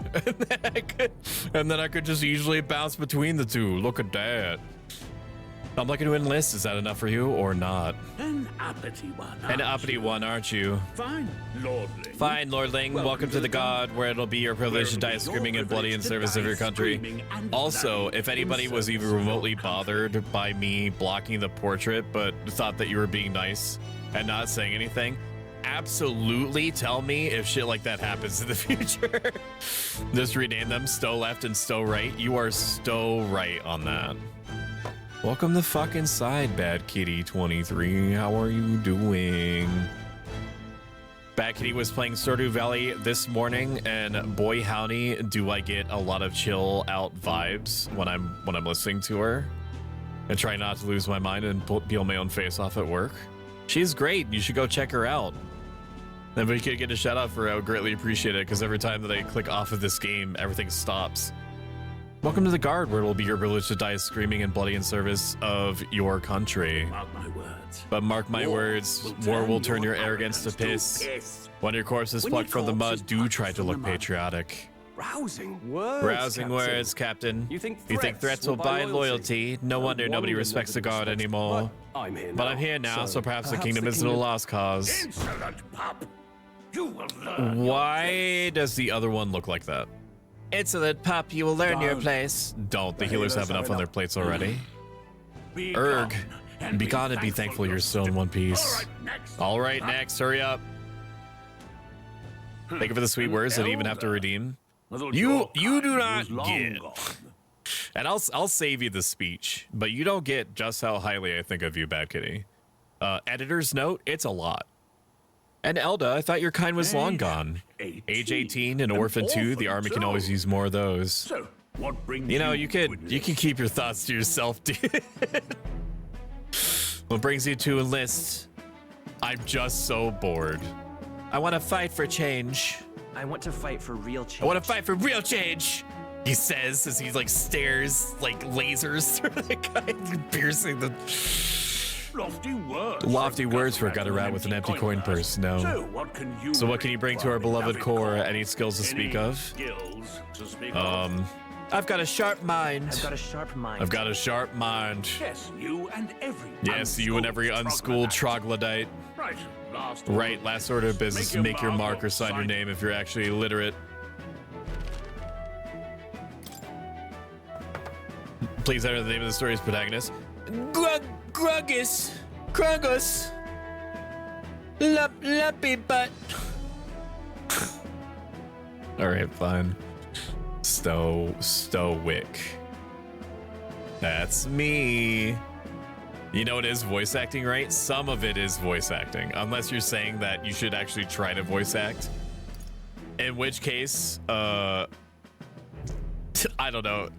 And then I could just easily bounce between the two. Look at that. I'm looking to enlist. Is that enough for you or not? An uppity one. An uppity one, aren't you? Fine, lordling. Fine, lordling. Welcome to the god, where it'll be your privilege to die screaming and bloody in service of your country. Also, if anybody was even remotely bothered by me blocking the portrait, but thought that you were being nice and not saying anything, absolutely tell me if shit like that happens in the future. Just rename them Stow Left and Stow Right. You are Stow Right on that. Welcome to fucking side, Bad Kitty 23. How are you doing? Bad Kitty was playing Stardew Valley this morning, and boy howdy, do I get a lot of chill out vibes when I'm listening to her. And try not to lose my mind and peel my own face off at work. She's great. You should go check her out. And if we could get a shout out for her, I would greatly appreciate it, because every time that I click off of this game, everything stops. Welcome to the Guard, where it will be your privilege to die screaming and bloody in service of your country. Mark my words. But mark my words, war will turn your arrogance to piss. When your corpse is plucked from the mud, do try to look patriotic. Rousing words. Rousing words, Captain. You think threats will buy loyalty? No wonder nobody respects the Guard anymore. But I'm here now, so perhaps the kingdom isn't a lost cause. Insolent pup. You will learn. Why does the other one look like that? Insolent pup, you will learn your place. Don't. The healers have enough on their plates already. Erg. Be gone and be thankful you're still in one piece. All right, next. Hurry up. Thank you for the sweet words that I even have to redeem. You do not get. And I'll save you the speech, but you don't get just how highly I think of you, Bad Kitty. Editor's note, it's a lot. And Elda, I thought your kind was long gone. Age 18, an orphan too. The army can always use more of those. So, what brings you know, you can keep your thoughts to yourself, dude. What brings you to enlist? I'm just so bored. I want to fight for change. I want to fight for real change. I want to fight for real change, he says as he like stares like lasers through the guy, piercing the... Lofty words for a gutter rat with an empty coin purse. No. So what can you bring to our beloved core? Any skills to speak of? I've got a sharp mind. I've got a sharp mind. I've got a sharp mind. Yes, you and every. Yes, you and every unschooled troglodyte. Right. Last order of business: make your mark or sign your name if you're actually illiterate. Please enter the name of the story's protagonist. Gruggus, Krungus, Lumpy butt. All right, fine. Stoic. That's me. You know it is voice acting, right? Some of it is voice acting, unless you're saying that you should actually try to voice act. In which case, I don't know,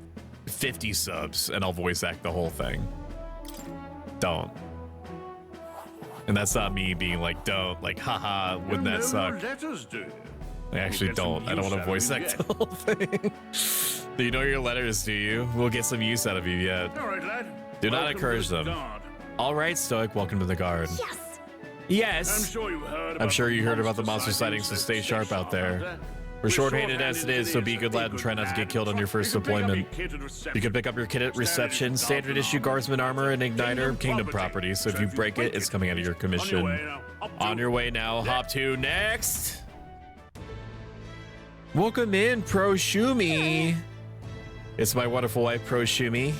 50 subs and I'll voice act the whole thing. Don't. And that's not me being like, don't, like, haha, wouldn't that suck? I actually don't. I don't want to voice act the whole thing. Do you know your letters, do you? We'll get some use out of you yet. All right, lad. Do not encourage them. All right, Stoic, welcome to the Guard. Yes. Yes. I'm sure you heard about the monster sightings, so stay sharp out there. We're short-handed as it is, so be a good lad and try not to get killed on your first deployment. You can pick up your kit at reception, standard issue guardsman armor, and igniter, kingdom property, so if you break it, it's coming out of your commission. On your way now, hop to next. Welcome in, Pro Shumi. It's my wonderful wife, Pro Shumi.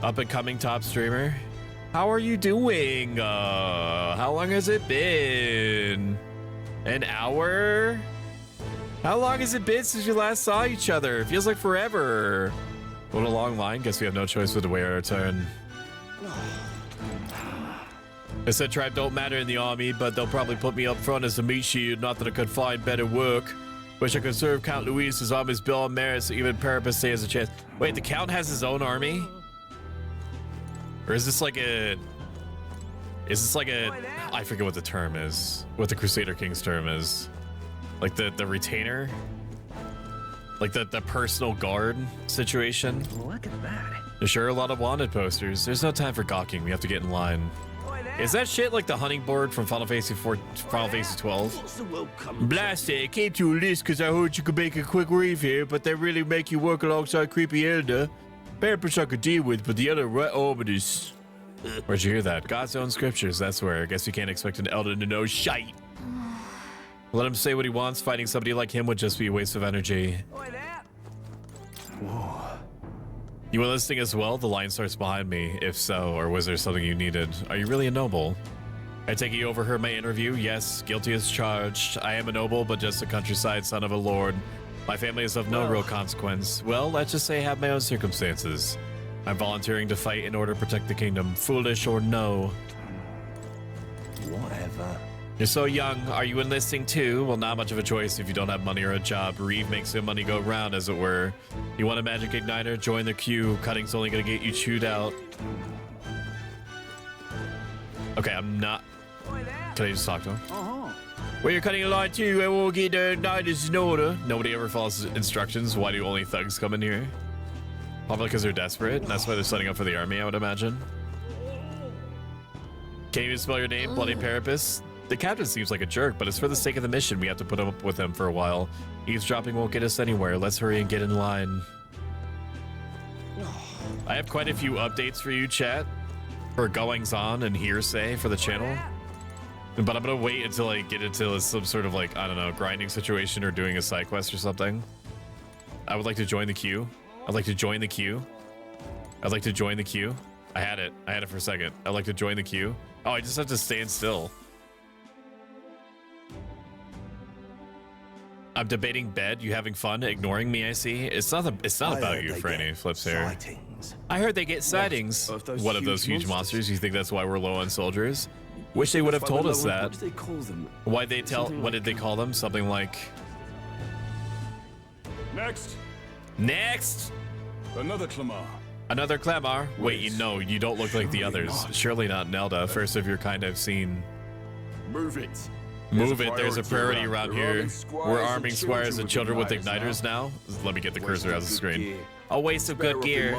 Up and coming top streamer. How are you doing? How long has it been? An hour? How long has it been since you last saw each other? It feels like forever. What a long line. Guess we have no choice but to wait our turn. I said tribe don't matter in the army, but they'll probably put me up front as a meat shield. Not that I could find better work. Wish I could serve Count Luis. His army's built on merit, so even Parapus has a chance. Wait, the Count has his own army? Or is this like a... I forget what the term is. What the Crusader King's term is. Like the retainer? Like the personal guard situation? Look at that. There's sure a lot of wanted posters. There's no time for gawking. We have to get in line. Is that shit like the hunting board from Final Fantasy 12? Blast it. I came to a list because I heard you could make a quick reef here, but they really make you work alongside Creepy Elder. Parapus I could deal with, but the other ominous. Where'd you hear that? God's own scriptures, that's where. I guess you can't expect an elder to know shite. Let him say what he wants. Fighting somebody like him would just be a waste of energy. Whoa. You were listening as well? The line starts behind me. If so, or was there something you needed? Are you really a noble? I take it you overheard my interview? Yes, guilty as charged. I am a noble, but just a countryside son of a lord. My family is of no real consequence. Well, let's just say I have my own circumstances. I'm volunteering to fight in order to protect the kingdom. Foolish or no? Whatever. You're so young. Are you enlisting too? Well, not much of a choice if you don't have money or a job. Reeve makes the money go round, as it were. You want a magic igniter? Join the queue. Cutting's only gonna get you chewed out. Okay, I'm not... Can I just talk to him? Well, you're cutting a line too, and we'll get the igniters in order. Nobody ever follows instructions. Why do only thugs come in here? Probably because they're desperate, and that's why they're setting up for the army, I would imagine. Can't even spell your name, Bloody Parapus? The captain seems like a jerk, but it's for the sake of the mission. We have to put up with him for a while. Eavesdropping won't get us anywhere. Let's hurry and get in line. I have quite a few updates for you, chat, for goings on and hearsay for the channel. But I'm gonna wait until I get into some sort of like, I don't know, grinding situation or doing a side quest or something. I would like to join the queue. I'd like to join the queue. I'd like to join the queue. I had it for a second. I'd like to join the queue. Oh, I just have to stand still. I'm debating bed. You having fun? Ignoring me, I see. It's not about you, Franny. Flips here. I heard they get sightings. What of those huge monsters? You think that's why we're low on soldiers? Wish they would have told us that. What did they call them? Why they tell? What did they call them? Something like. Next. Next. Another Clamar. Another Clamar. Wait, you know, you don't look like the others. Surely not Nelda. First of your kind I've seen. Move it. Move it. There's a priority around here. We're arming squires and children with igniters now. Let me get the cursor out of the screen. A waste of good gear.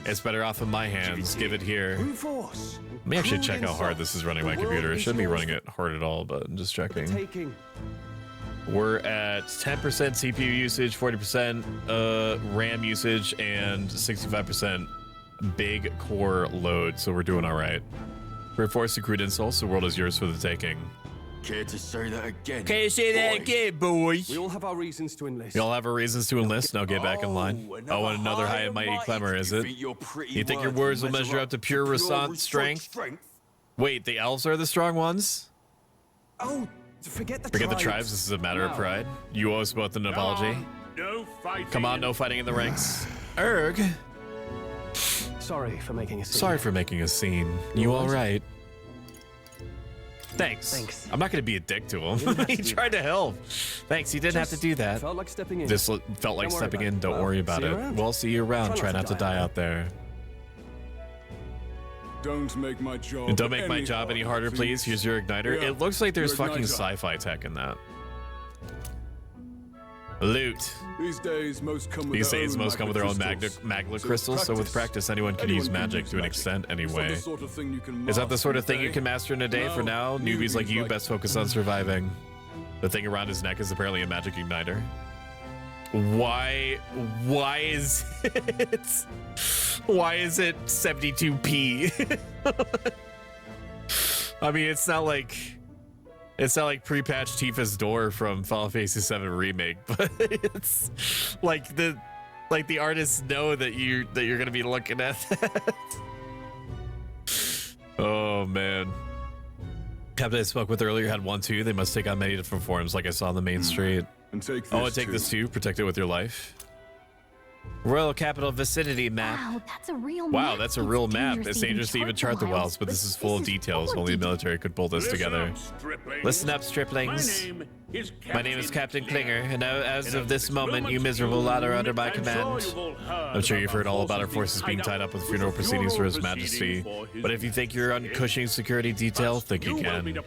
It's better off in my hands. Give it here. Let me actually check how hard this is running my computer. It shouldn't be running it hard at all, but I'm just checking. We're at 10% CPU usage, 40% RAM usage, and 65% big core load. So we're doing all right. Reinforce the crude insults. The world is yours for the taking. Care to say that again? Can you say that again, boy? We all have our reasons to enlist. You all have our reasons to enlist. Now get back in line. Oh, and another high and mighty clamor, is it? You think your words will measure up to pure Rassant strength? Wait, the elves are the strong ones? Oh, forget the tribes. This is a matter of pride. You owe us both an apology. No fighting. Come on, no fighting in the ranks. Erg. Sorry for making a scene. Sorry for making a scene. You all right? Thanks. I'm not going to be a dick to him. He tried to help. Thanks. You didn't have to do that. Felt like stepping in. This felt like stepping in. Don't worry about it. We'll see you around. Try not to die out there. Don't make my job. Don't make my job any harder, please. Here's your igniter. It looks like there's fucking sci-fi tech in that. Loot. These days, most come with their own magna crystals, so with practice, anyone can use magic to an extent anyway. Is that the sort of thing you can master in a day? For now, newbies like you best focus on surviving. The thing around his neck is apparently a magic igniter. Why is it 72p? I mean, it's not like It's not like pre-patched Tifa's door from Final Fantasy VII Remake, but it's like the artists know that you're gonna be looking at that. Oh man. Captain I spoke with earlier had one too. They must take on many different forms, like I saw on the main street. And take this oh, and take this too. Protect it with your life. Royal Capital Vicinity map. Wow, that's a real map. Wow, that's a real map. It's dangerous to even chart the wilds, but this is full of details. Only the military could pull this together. Listen up, striplings. My name is Captain Klinger, and as of this moment, you miserable lot are under my command. I'm sure you've heard all about our forces being tied up with funeral proceedings for His Majesty, but if you think you're on Cushing security detail, think again.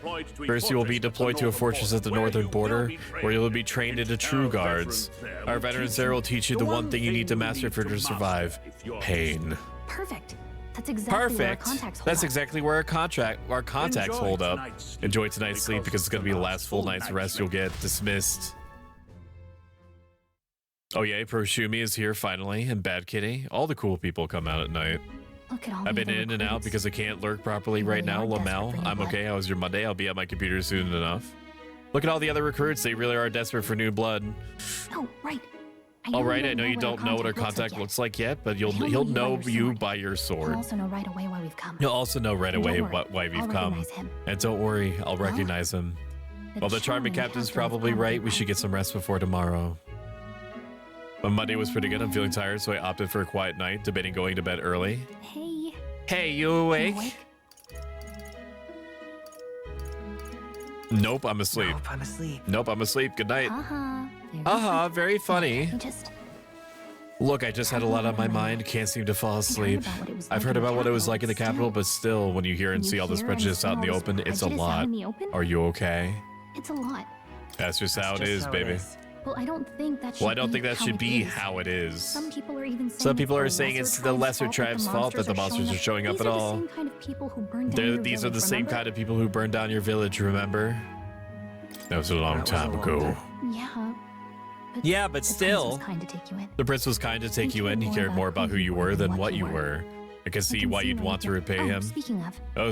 First, you will be deployed to a fortress at the northern border, where you will be trained into true guards. Our veterans there will teach you the one thing you need to master for to survive: pain. Perfect. That's exactly where our contacts hold That's exactly where our contacts hold up. Enjoy tonight's sleep because it's going to be the last full night's rest you'll get. Dismissed. Oh yeah, Proshumi is here finally, and Bad Kitty. All the cool people come out at night. Look at all I've been in and out because I can't lurk properly right now. Lamel, I'm okay. How was your Monday? I'll be at my computer soon enough. Look at all the other recruits. They really are desperate for new blood. Oh, right. All right, I know you don't know what our contact looks like yet, but he'll know you by your sword. He'll also know right away why we've come. He'll also know right away why we've come. And don't worry, I'll recognize him. Well, the charming captain's probably right. We should get some rest before tomorrow. But Monday was pretty good. I'm feeling tired, so I opted for a quiet night, debating going to bed early. Hey. Hey, you awake? Nope, I'm asleep. Nope, I'm asleep. Nope, I'm asleep. Good night. Very funny. Look, I just had a lot on my mind. Can't seem to fall asleep. I've heard about what it was like in the capital, but still, when you hear and see all this prejudice out in the open, it's a lot. Are you okay? It's a lot. That's just how it is, baby. Well, I don't think that should Well, I don't think that should be how it is. Some people are even saying Some people are saying it's the lesser tribe's fault that the monsters are showing up at all. These are the same kind of people who burned down your village, remember? That was a long time ago. Yeah. But still, the prince was kind to take you in. He cared more about who you were than what you were. I can see why you'd want to repay him.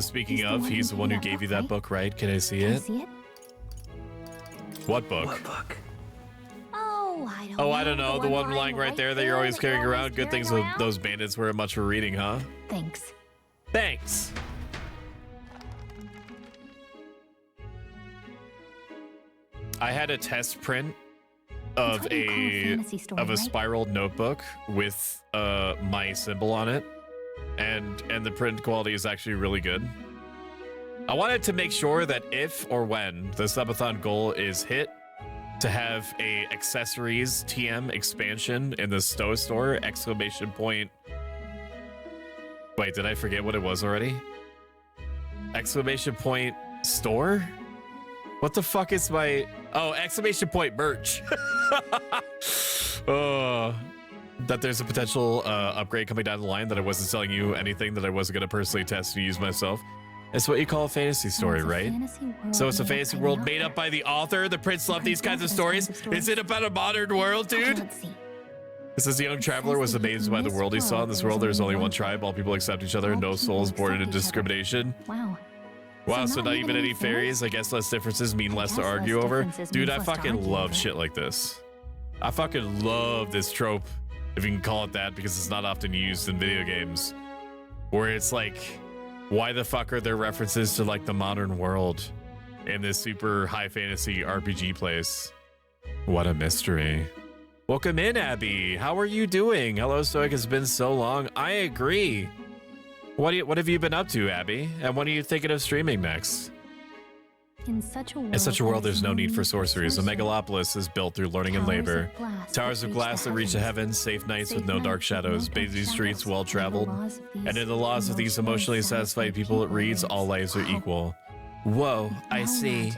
Speaking of, he's the one who gave you that book, right? Can I see it? What book? What book? Oh, I don't know. The one lying right there that you're always carrying around. Good things those bandits weren't much for reading, huh? Thanks. Thanks. I had a test print of a spiraled notebook with my symbol on it, and the print quality is actually really good. I wanted to make sure that if or when the subathon goal is hit, to have a accessories TM expansion in the Stoic store, ! Wait, did I forget what it was already? ! Store? What the fuck is my... Oh, ! Merch. Oh, that there's a potential upgrade coming down the line that I wasn't selling you anything that I wasn't going to personally test and use myself. It's what you call a fantasy story, right? So it's a fantasy world made up by the author. The prince loved these kinds of stories. Is it about a modern world, dude? It says the young traveler was amazed by the world he saw. In this world, there's only one tribe. All people accept each other. No souls born into discrimination. Wow, so not even any fairies? I guess less differences mean less to argue over. Dude, I fucking love shit like this. I fucking love this trope, if you can call it that, because it's not often used in video games. Where it's like, why the fuck are there references to like the modern world in this super high fantasy RPG place? What a mystery. Welcome in, Abby. How are you doing? Hello, Stoic. It's been so long. I agree. What have you been up to, Abby? And when are you thinking of streaming next? In such a world, there's no need for sorceries. A megalopolis is built through learning and labor. Towers of glass that reach the heavens, safe nights with no dark shadows, busy streets well traveled. And in the laws of these emotionally satisfied people, it reads all lives are equal. Whoa, I see.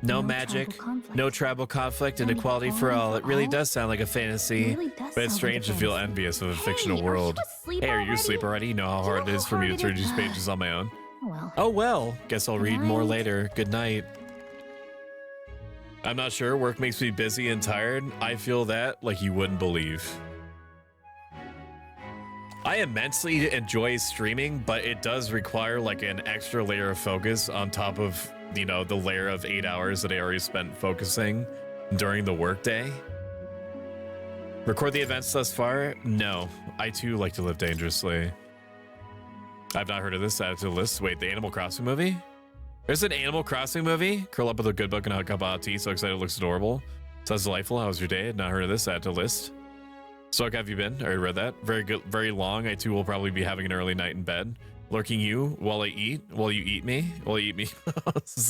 No magic, no tribal conflict, and equality for all. It really does sound like a fantasy, but it's strange to feel envious of a fictional world. Hey, are you asleep already? You know how hard it is for me to turn these pages on my own. Oh well, guess I'll read more later. Good night. I'm not sure. Work makes me busy and tired. I feel that like you wouldn't believe. I immensely enjoy streaming, but it does require like an extra layer of focus on top of, you know, the layer of 8 hours that I already spent focusing during the workday. Record the events thus far? No. I too like to live dangerously. I've not heard of this. Added to the list. Wait, the Animal Crossing movie? There's an Animal Crossing movie? Curl up with a good book and a cup of hot tea. So excited, it looks adorable. Sounds delightful. How was your day? Not heard of this. Add to the list. Stoic, have you been? I already read that. Very good, very long. I too will probably be having an early night in bed. Lurking you while I eat. While you eat me. While you eat me.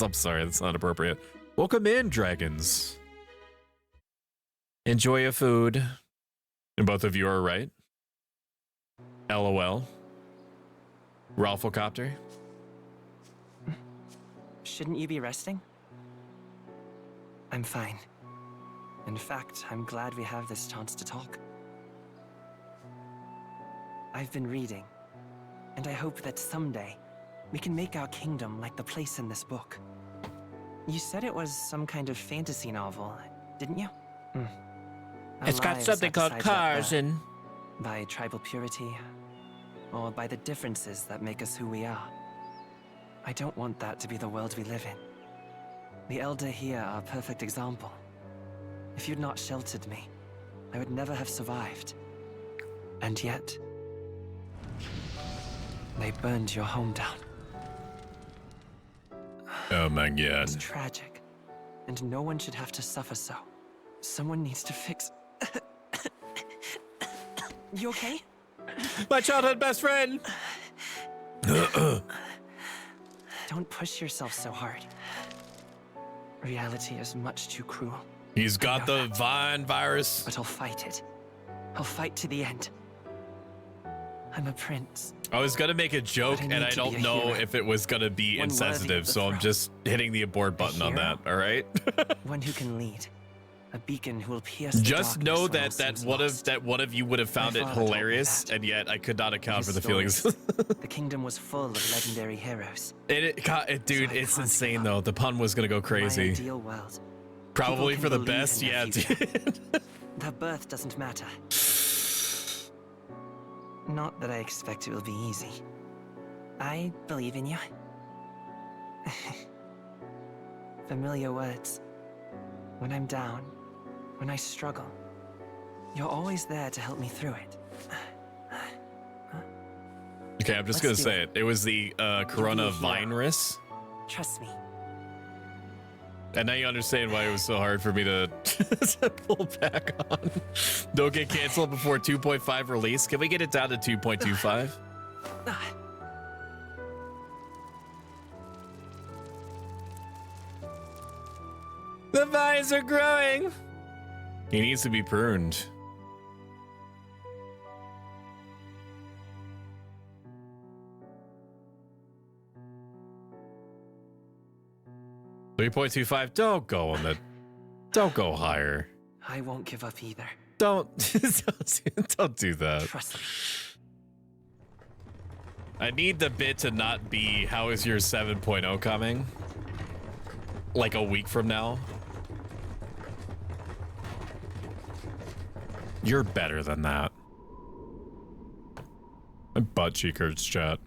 I'm sorry, that's not appropriate. Welcome in, dragons. Enjoy your food. And both of you are right. LOL. Ralphocopter. Shouldn't you be resting? I'm fine. In fact, I'm glad we have this chance to talk. I've been reading, and I hope that someday we can make our kingdom like the place in this book. You said it was some kind of fantasy novel, didn't you? It's got something called cars and... By tribal purity, or by the differences that make us who we are. I don't want that to be the world we live in. The Elder here are a perfect example. If you'd not sheltered me, I would never have survived. And yet, they burned your home down. Oh my god. It's tragic, and no one should have to suffer so. Someone needs to fix... You okay? My childhood best friend! Don't push yourself so hard. Reality is much too cruel. He's got the Vine virus. But I'll fight it. I'll fight to the end. I'm a prince. I was gonna make a joke, and I don't know if it was gonna be insensitive, so I'm just hitting the abort button on that, alright? One who can lead. A beacon who will pierce just know that one of you would have found it hilarious, and yet I could not account for the feelings. The kingdom was full of legendary heroes. Dude, it's insane though. The pun was gonna go crazy. My ideal world. Probably for the best, yeah, dude. Their birth doesn't matter. Not that I expect it will be easy. I believe in you. Familiar words. When I'm down, when I struggle, you're always there to help me through it. Okay, I'm just gonna say it. It was the coronavirus. Trust me. And now you understand why it was so hard for me to, to pull back on. Don't get canceled before 2.5 release. Can we get it down to 2.25? The vines are growing. He needs to be pruned. $3.25. Don't go on the. Don't go higher. I won't give up either. Don't do that. Trust me. I need the bit to not be how is your 7.0 coming? Like a week from now. You're better than that. My butt cheek hurts, chat.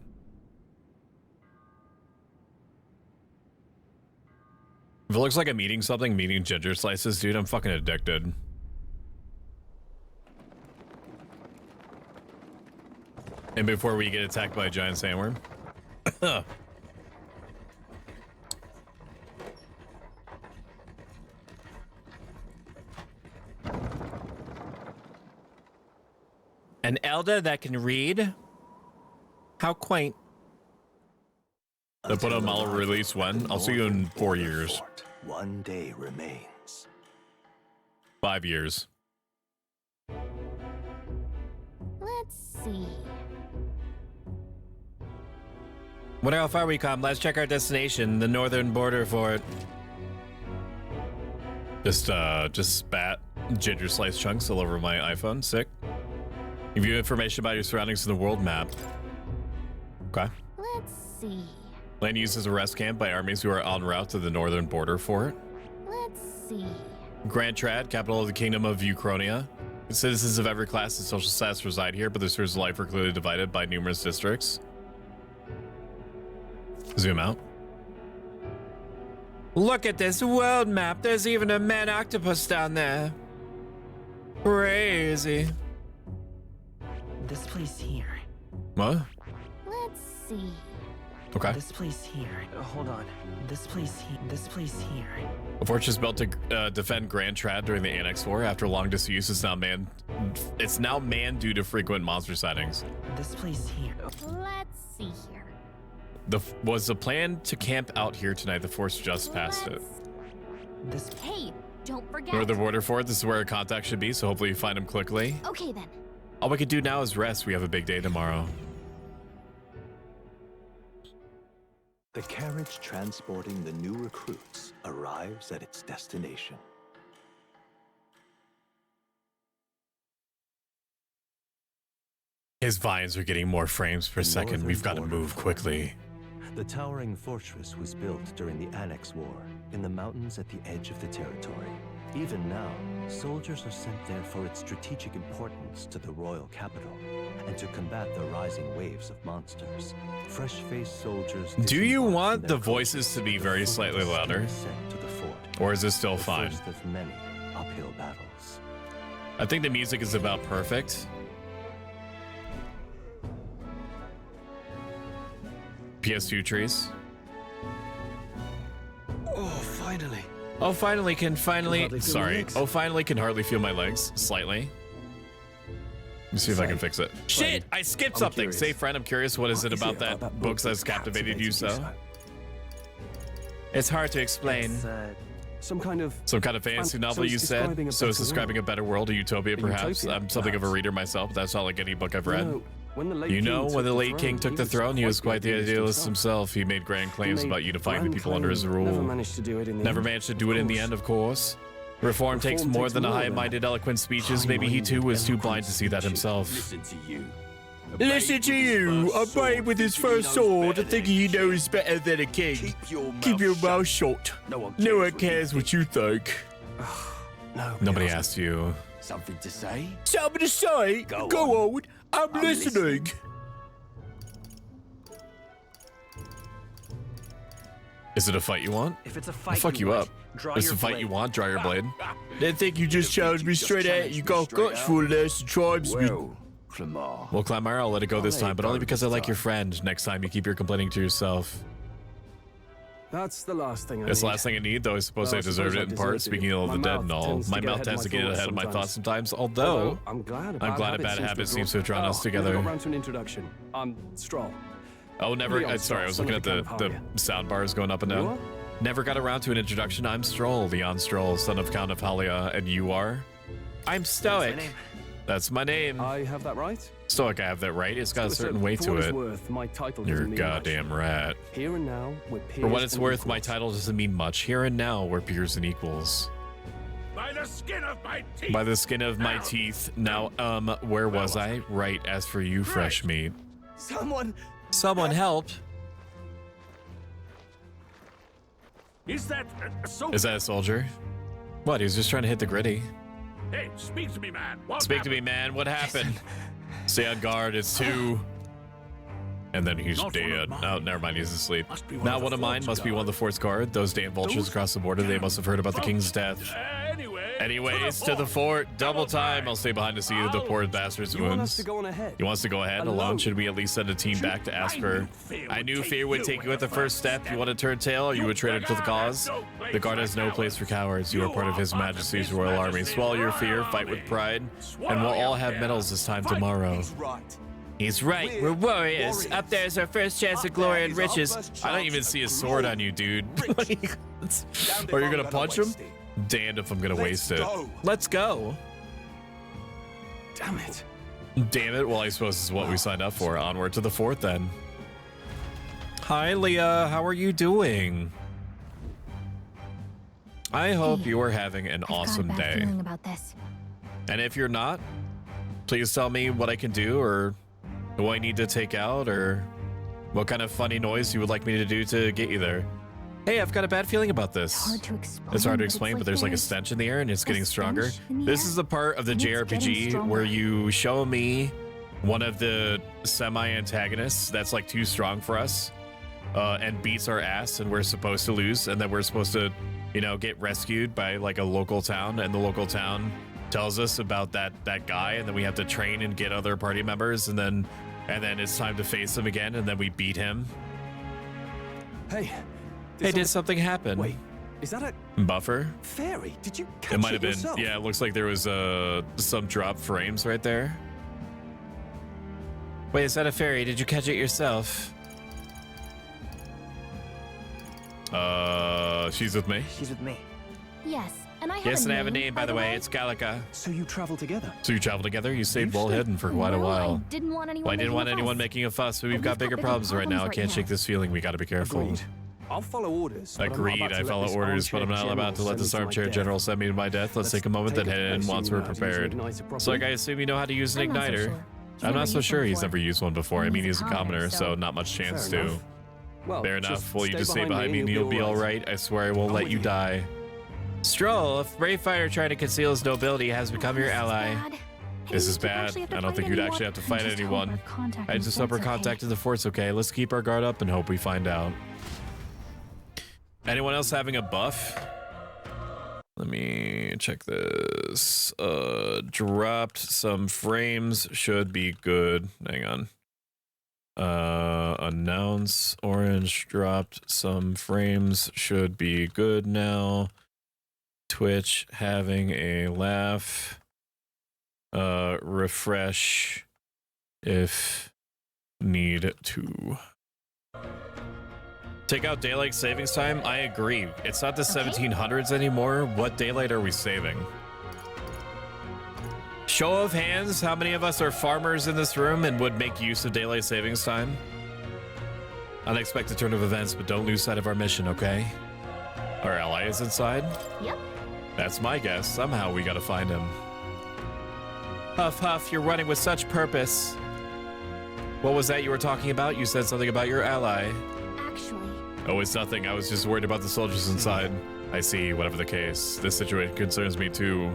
If it looks like I'm eating something, I'm eating ginger slices, dude, I'm fucking addicted. And before we get attacked by a giant sandworm. An elder that can read? How quaint. They put a model release when? I'll see you in 4 years. One day remains. 5 years. Let's see. Wonder how far we come. Let's check our destination, the northern border fort. Just spat ginger slice chunks all over my iPhone. Sick. Give you information about your surroundings in the world map. Okay. Let's see. Land used as a rest camp by armies who are en route to the northern border fort. Let's see. Grand Trad, capital of the kingdom of Ucronia. Citizens of every class and social status reside here, but their spheres of life are clearly divided by numerous districts. Zoom out. Look at this world map. There's even a man octopus down there. Crazy. This place here. What? Let's see. Okay. This place here. Hold on. This place here. This place here. A fortress built to defend Grand Trad during the Annex War. After long disuse, it's now manned due to frequent monster sightings. This place here. Let's see here. Was the plan to camp out here tonight? The force just passed it. This. Hey, don't forget. Northern border fort. This is where a contact should be, so hopefully you find him quickly. Okay then. All we can do now is rest. We have a big day tomorrow. The carriage transporting the new recruits arrives at its destination. His vines are getting more frames per second. We've got to move quickly. The towering fortress was built during the Annex War in the mountains at the edge of the territory. Even now, soldiers are sent there for its strategic importance to the royal capital and to combat the rising waves of monsters. Fresh-faced soldiers. Do you want the voices to be very slightly louder? Or is this still fine? First of many uphill battles. I think the music is about perfect. PS2 trees. Oh, finally. Oh, finally can hardly feel my legs. Slightly. Let me see if I can fix it. Shit! I skipped something. Say, friend, I'm curious. What is it about that book that's captivated you so? It's hard to explain. It's, some kind of fantasy novel, you said? So it's describing a better world, a utopia, perhaps? I'm something of a reader myself, but that's not like any book I've read. When the late king took the throne, he was quite the idealist himself. He made grand claims about unifying the people under his rule. Never managed to do it in the end, of course. Reform takes more than a high-minded, eloquent speeches. Maybe he too was too blind to see that himself. Listen to you, a brave with his first sword, thinking he knows better than a king. Keep your mouth shut. No one cares what you think. Nobody asked you. Something to say? Something to say? Go on. I'm listening. Is it a fight you want? If it's a fight, I'll fuck you up. Is it a fight you want? Draw your blade. Didn't think you just challenged me straight at. You got guts for this tribesman. Well, Clamar, I'll let it go this time, but only because I like your friend. Next time, you keep your complaining to yourself. That's the last thing I need. It's the last thing I need, though I suppose I deserved it in part, speaking of the dead and all. My mouth tends to get ahead of my thoughts sometimes, although I'm glad a bad habit seems to have drawn us together. Around to an introduction. I'm Stroll. Oh, never. Sorry, I was looking at the sound bars going up and down. Never got around to an introduction. I'm Stroll, Leon Stroll, son of Count of Halia, and you are? I'm Stoic. That's my name. I have that right? Stoic, I have that right. It's got a certain weight to it. You're a goddamn rat. Here and now, we're peers. For what it's worth, my title doesn't mean much. Here and now, we're peers and equals. By the skin of my teeth. By the skin of my teeth. Now, where was I? Right, as for you, fresh meat. Someone help. Is that a soldier? Is that a soldier? What, he was just trying to hit the gritty. Hey, speak to me, man. Speak to me, man. What happened? Stay on guard. It's 2. And then he's dead. No, never mind. He's asleep. Not one of mine. Must be one of the fort's guard. Those damn vultures across the border. They must have heard about the king's death. Anyways, to the fort. Double time. I'll stay behind to see the poor bastard's wounds. He wants to go ahead alone. Should we at least send a team back to ask her? I knew fear would take you at the first step. You want to turn tail? Are you a traitor to the cause? The guard has no place for cowards. You are part of His Majesty's royal army. Swallow your fear, fight with pride, and we'll all have medals this time tomorrow. He's right. We're warriors. Up there's our first chance at glory and riches. I don't even see a sword on you, dude. Are you gonna punch him? Damned if I'm gonna waste it. Let's go. Damn it. Damn it. Well, I suppose this is what we signed up for. Onward to the fort, then. Hi, Leah. How are you doing? I hope you are having an awesome day. About this. And if you're not, please tell me what I can do, or who I need to take out, or what kind of funny noise you would like me to do to get you there. Hey, I've got a bad feeling about this. It's hard to explain, but there's like a there's stench in the air and it's getting stronger. stench in the This air, is the part of the and it's getting JRPG stronger. where you show me one of the semi-antagonists that's like too strong for us and beats our ass, and we're supposed to lose, and then we're supposed to, you know, get rescued by like a local town, and the local town tells us about that guy, and then we have to train and get other party members, and then it's time to face him again, and then we beat him. Hey. Hey, did something happen? Wait, is that a buffer? fairy? Did you catch It might have been. yourself? Yeah, it looks like there was some drop frames right there. Wait, is that a fairy? Did you catch it yourself? She's with me. She's with me. Yes, and I have Yes, a and I have a name, name, by the way. It's Gallica. So you travel together? So you travel together? You stayed well hidden for quite a Well, while. I didn't want anyone Well, I didn't making want a anyone fuss. making a fuss, but we've But got bigger problems right now. I can't shake now. this feeling. We gotta be careful. Agreed. I'll follow orders. but I'm not Agreed. about to I let follow this orders, but I'm armchair not about to general let this send me to my armchair death. general send me to my death. Let's take a moment take then it. head I in assume once you we're know how to use an prepared. igniter So, properly. like, I assume you know how to use an I'm not so igniter. sure. I'm not Never so used sure one he's before. never used one before. I And mean, he's he's a a commoner, commoner, so so- not much chance Fair to. enough. Well, Fair enough. Will you just stay behind me and he'll you'll be all right? I swear I won't I'm let with you you. die. Stroll, a brave fighter trying to conceal his nobility has become your ally. This is bad. I don't think you'd actually have to fight anyone. I just hope our contact in the fort's okay. Let's keep our guard up and hope we find out. Anyone else having a buff? Let me check this. Dropped some frames. Should be good. Hang on. Announce orange dropped some frames. Should be good now. Twitch having a laugh. Refresh if need to. Take out daylight savings time? I agree. It's not the 1700s anymore. What daylight are we saving? Show of hands, how many of us are farmers in this room and would make use of daylight savings time? Unexpected turn of events, but don't lose sight of our mission, okay? Our ally is inside? Yep. That's my guess. Somehow we gotta find him. Huff, Huff, you're running with such purpose. What was that you were talking about? You said something about your ally. Actually, Oh, it's nothing. I was just worried about the soldiers inside. I see, whatever the case. This situation concerns me too.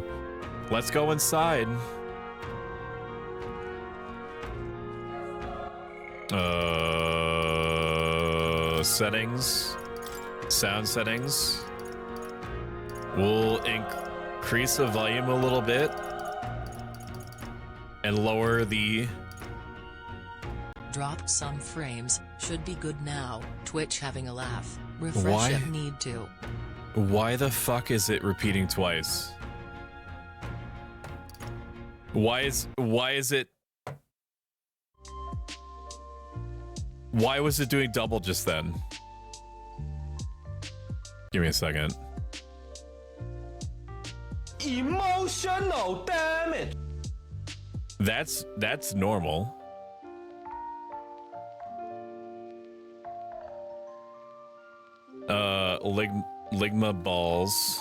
Let's go inside. Settings. Sound settings. We'll increase the volume a little bit and lower the... Dropped some frames, should be good now. Twitch having a laugh. Refresh Why? if need to. Why the fuck is it repeating twice? Why is it... Why was it doing double just then? Give me a second. Emotional damage. That's normal. Ligma balls.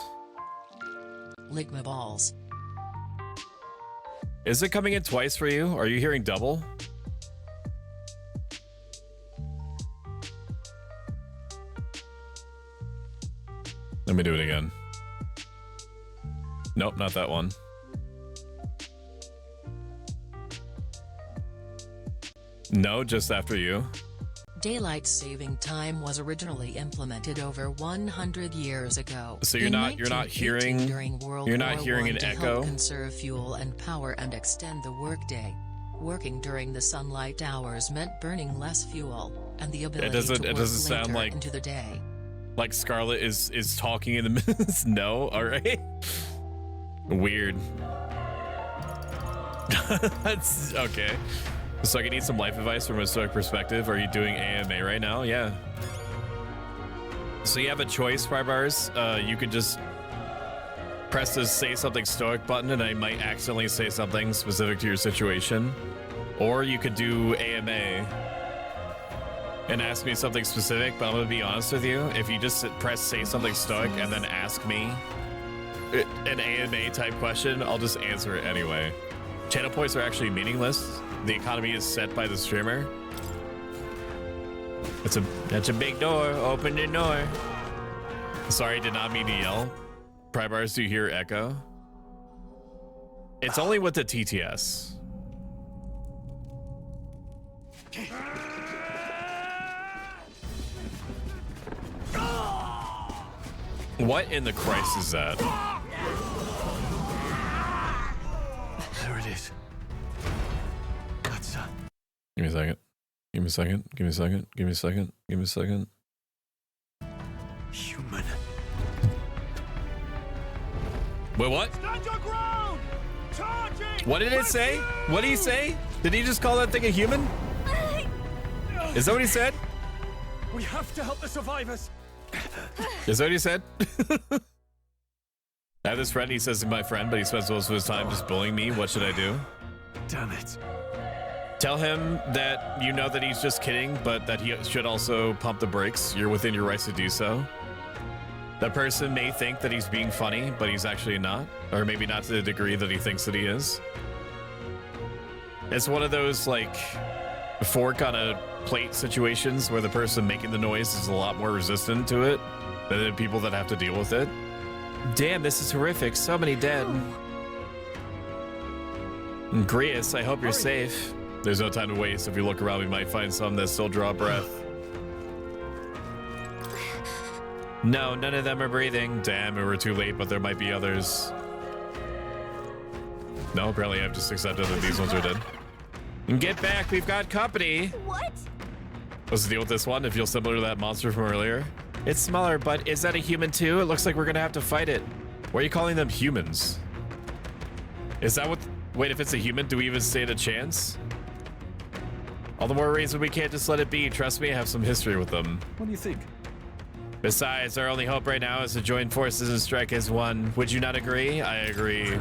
Ligma balls. Is it coming in twice for you? Are you hearing double? Let me do it again. Nope, not that one. No, just after you. Daylight saving time was originally implemented over 100 years ago. So you're In not 1918, hearing during World you're not War hearing I an to echo? help conserve fuel and power and extend the workday. Working during the sunlight hours meant burning less fuel and the ability to work doesn't sound later like into the day. Like Scarlet is talking in the minutes. No, all right. Weird. That's okay. So I can need some life advice from a Stoic perspective. Are you doing AMA right now? Yeah. So you have a choice, Frybars. You could just press the say something Stoic button and I might accidentally say something specific to your situation. Or you could do AMA and ask me something specific, but I'm gonna be honest with you. If you just press say something Stoic and then ask me an AMA type question, I'll just answer it anyway. Channel points are actually meaningless. The economy is set by the streamer. That's a big door. Open the door. Sorry, did not mean to yell. Prybars, do you hear echo? It's only with the TTS. What in the Christ is that? There it is. That's Give me a second. Give me a second. Give me a second. Give me a second. Give me a second. human. Wait, what? Stand your ground! Charging! What did it say? What did he say? Did he just call that thing a human? Is that what he said? We have to help the survivors. Is that what he said? I have this friend, he says he's my friend, but he spends most of his time just bullying me. What should I do? Damn it. Tell him that you know that he's just kidding, but that he should also pump the brakes. You're within your rights to do so. That person may think that he's being funny, but he's actually not. Or maybe not to the degree that he thinks that he is. It's one of those, like, fork on a plate situations where the person making the noise is a lot more resistant to it than the people that have to deal with it. Damn, this is horrific. So many dead. Grius, I hope you're safe. There's no time to waste. If you look around, we might find some that still draw breath. No, none of them are breathing. Damn, we were too late, but there might be others. No, apparently I've just accepted that these ones are dead. Get back, we've got company. What? What's the deal with this one? It feels similar to that monster from earlier. It's smaller, but is that a human too? It looks like we're gonna have to fight it. Why are you calling them humans? Is that what... Wait, if it's a human, do we even stand a chance? All the more reason we can't just let it be. Trust me, I have some history with them. What do you think? Besides, our only hope right now is to join forces and strike as one. Would you not agree? I agree.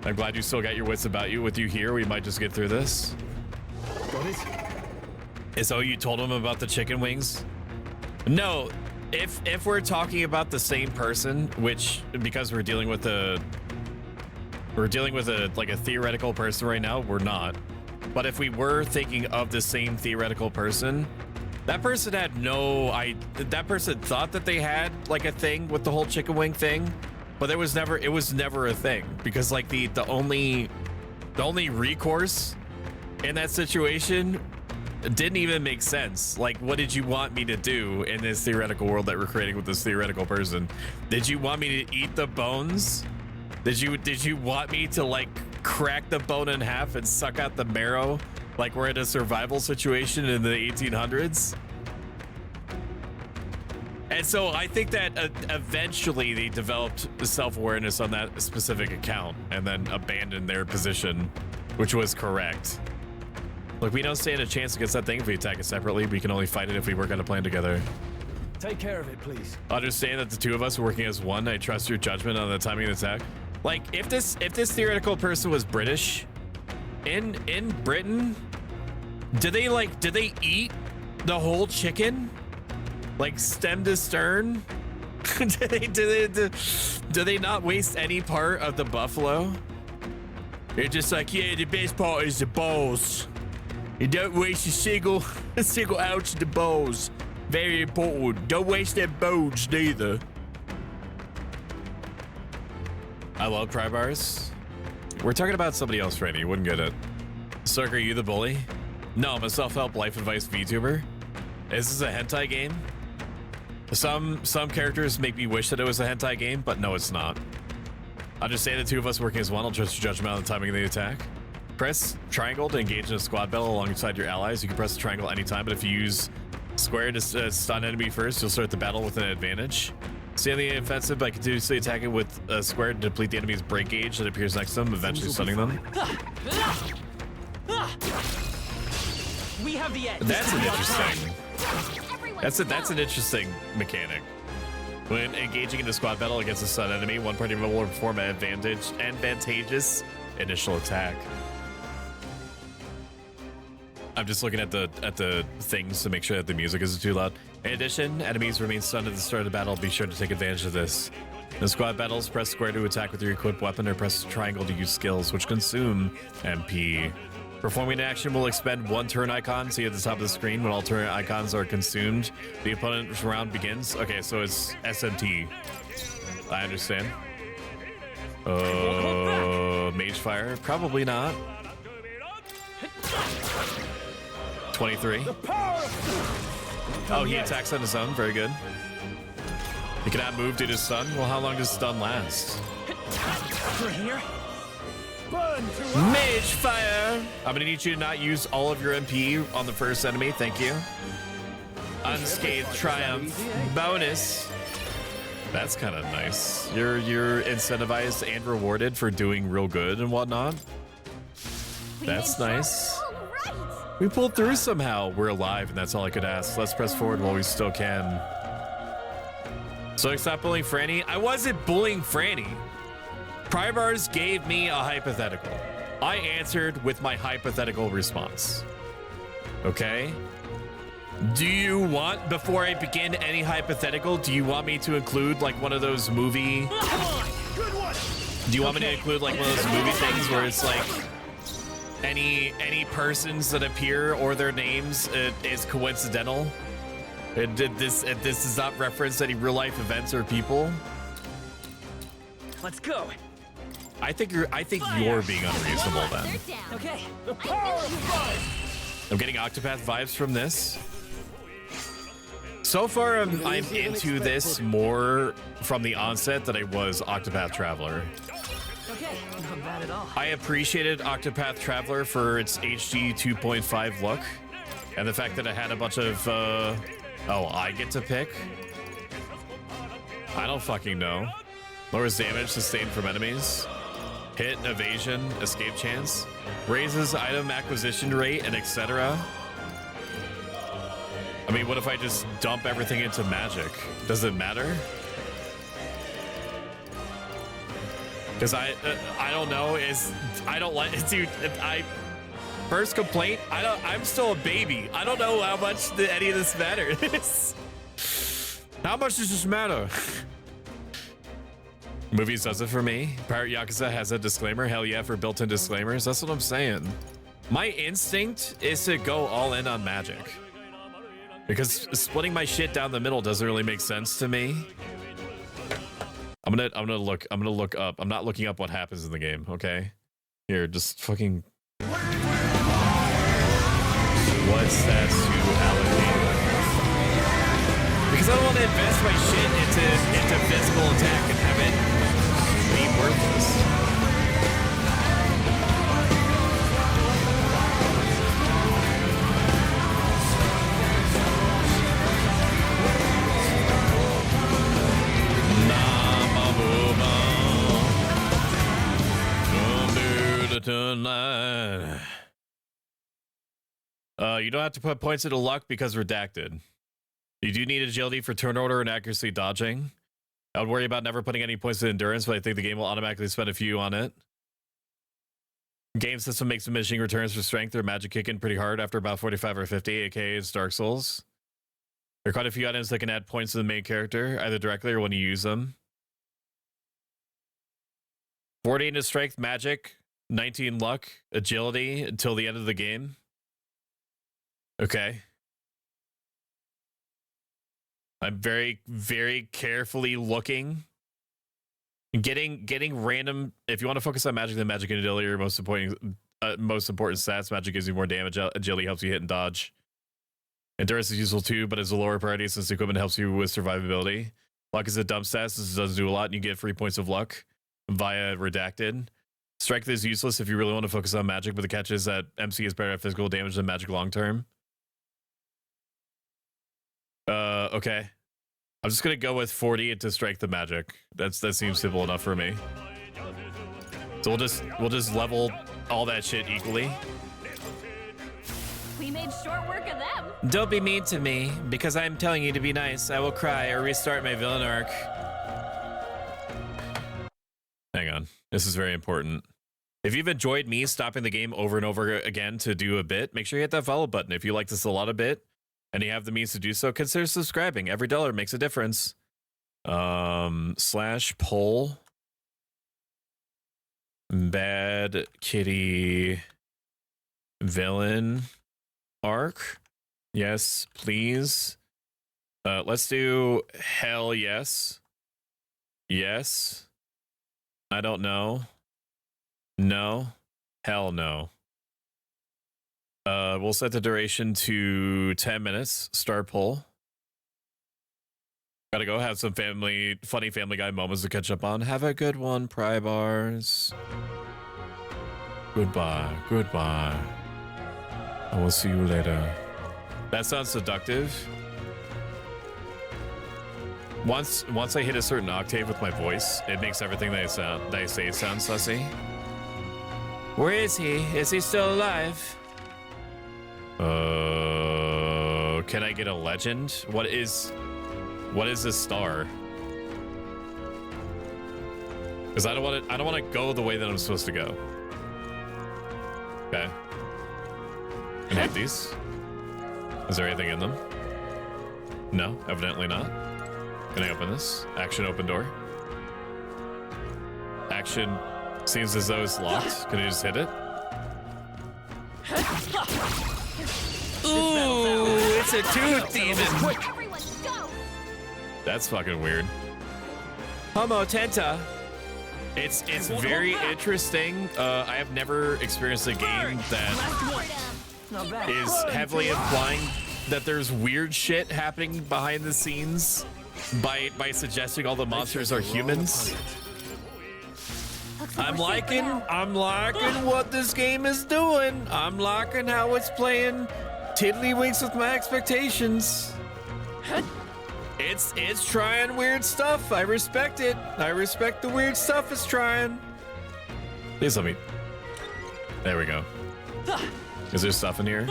I'm glad you still got your wits about you. With you here, we might just get through this. Got it? Is that what you told him about the chicken wings? No, if we're talking about the same person, which because we're dealing with a like a theoretical person right now, we're not. But if we were thinking of the same theoretical person, that person had that person thought that they had like a thing with the whole chicken wing thing, but it was never a thing, because like the only recourse in that situation didn't even make sense. Like, what did you want me to do in this theoretical world that we're creating with this theoretical person? Did you want me to eat the bones? Did you want me to like crack the bone in half and suck out the marrow like we're in a survival situation in the 1800s? And so I think that eventually they developed self-awareness on that specific account and then abandoned their position, which was correct. Look, we don't stand a chance against that thing if we attack it separately. We can only fight it if we work on a plan together. Take care of it, please. Understand that the two of us are working as one. I trust your judgment on the timing of the attack. Like, if this theoretical person was British, in Britain, do they eat the whole chicken? Like stem to stern? do they not waste any part of the buffalo? They're just like, yeah, the best part is the balls. You don't waste a single ounce of the balls. Very important. Don't waste their bones neither. I love pry bars. We're talking about somebody else, Randy. You wouldn't get it. Cirque, are you the bully? No, I'm a self-help life advice VTuber. Is this a hentai game? Some characters make me wish that it was a hentai game, but no, it's not. Understand the two of us working as one. I'll trust your judgment on the timing of the attack. Press triangle to engage in a squad battle alongside your allies. You can press triangle anytime, but if you use square to stun enemy first, you'll start the battle with an advantage. Stay on the offensive by continuously attacking with square to deplete the enemy's break gauge that appears next to them, eventually stunning them. We have the edge. That's an interesting. That's an interesting mechanic. When engaging in a squad battle against a stun enemy, one party member will perform an advantageous initial attack. I'm just looking at the things to make sure that the music isn't too loud. In addition, enemies remain stunned at the start of the battle. Be sure to take advantage of this. In squad battles, press square to attack with your equipped weapon, or press triangle to use skills, which consume MP. Performing an action will expend 1 turn icon. See at the top of the screen when all turn icons are consumed, the opponent's round begins. Okay, so it's SMT. I understand. Mage Fire? Probably not. 23. Oh, he attacks on his own. Very good. He cannot move due to stun. Well, how long does stun last? Here. Mage Fire! I'm gonna need you to not use all of your MP on the first enemy. Thank you. Unscathed Triumph. Bonus. That's kind of nice. You're incentivized and rewarded for doing real good and whatnot. That's nice. We pulled through somehow. We're alive, and that's all I could ask. Let's press forward while we still can. So stop bullying Franny. I wasn't bullying Franny. Primars gave me a hypothetical. I answered with my hypothetical response. Okay? Do you want, before I begin any hypothetical, do you want me to include like one of those movie... Do you want me to include like one of those movie things where it's like any persons that appear or their names is coincidental? This does not reference any real life events or people. Let's go. I think you're being unreasonable then. Okay. The power of fire. I'm getting Octopath vibes from this. So far, I'm into this more from the onset than I was Octopath Traveler. Okay, not bad at all. I appreciated Octopath Traveler for its HD 2.5 look, and the fact that it had a bunch of, oh, I get to pick? I don't fucking know. Lowers damage sustained from enemies. Hit, evasion, escape chance. Raises item acquisition rate, and etc. I mean, what if I just dump everything into magic? Does it matter? Because I don't know. I don't like it, dude. First complaint. I'm still a baby. I don't know how much any of this matters. How much does this matter? Movies does it for me. Pirate Yakuza has a disclaimer. Hell yeah, for built-in disclaimers. That's what I'm saying. My instinct is to go all in on magic, because splitting my shit down the middle doesn't really make sense to me. I'm gonna look up. I'm not looking up what happens in the game. Okay, here, just fucking. What stats to allocate? Because I don't want to invest my shit into physical attack and have it be worthless. You don't have to put points into luck because redacted. You do need agility for turn order and accuracy dodging. I would worry about never putting any points in endurance, but I think the game will automatically spend a few on it. Game system makes diminishing returns for strength or magic kick in pretty hard after about 45 or 50, aka it's Dark Souls. There are quite a few items that can add points to the main character, either directly or when you use them. 14 is strength, magic, 19 luck, agility until the end of the game. Okay. I'm very, very carefully looking. Getting random. If you want to focus on magic, then magic and agility are most important stats. Magic gives you more damage. Agility helps you hit and dodge. Endurance is useful too, but is a lower priority since equipment helps you with survivability. Luck is a dump stat. This doesn't do a lot, and you get free points of luck via redacted. Strength is useless if you really want to focus on magic, but the catch is that MC is better at physical damage than magic long term. Okay. I'm just gonna go with 40 to strike the magic. That seems simple enough for me. So we'll just level all that shit equally. We made short work of them. Don't be mean to me, because I'm telling you to be nice. I will cry or restart my villain arc. Hang on. This is very important. If you've enjoyed me stopping the game over and over again to do a bit, make sure you hit that follow button. If you like this a lot of bit, and you have the means to do so, consider subscribing. Every dollar makes a difference. /poll bad kitty Villain arc. Yes, please. Let's do hell yes. Yes. I don't know. No. Hell no. We'll set the duration to 10 minutes. Start poll. Gotta go have some funny Family Guy moments to catch up on. Have a good one, Pry Bars. Goodbye. Goodbye. I will see you later. That sounds seductive. Once I hit a certain octave with my voice, it makes everything that I say sound sussy. Where is he? Is he still alive? Can I get a legend? What is this star? Because I don't want to go the way that I'm supposed to go. Okay. Can I hit these? Is there anything in them? No, evidently not. Can I open this? Action open door. Action seems as though it's locked. Can I just hit it? Ooh, it's a tooth demon. That's fucking weird. Homo Tenta. It's very interesting. I have never experienced a game that is heavily implying that there's weird shit happening behind the scenes by suggesting all the monsters are humans. I'm liking what this game is doing. I'm liking how it's playing tiddlywinks with my expectations. It's trying weird stuff. I respect it. I respect the weird stuff it's trying. Please let me. There we go. Is there stuff in here?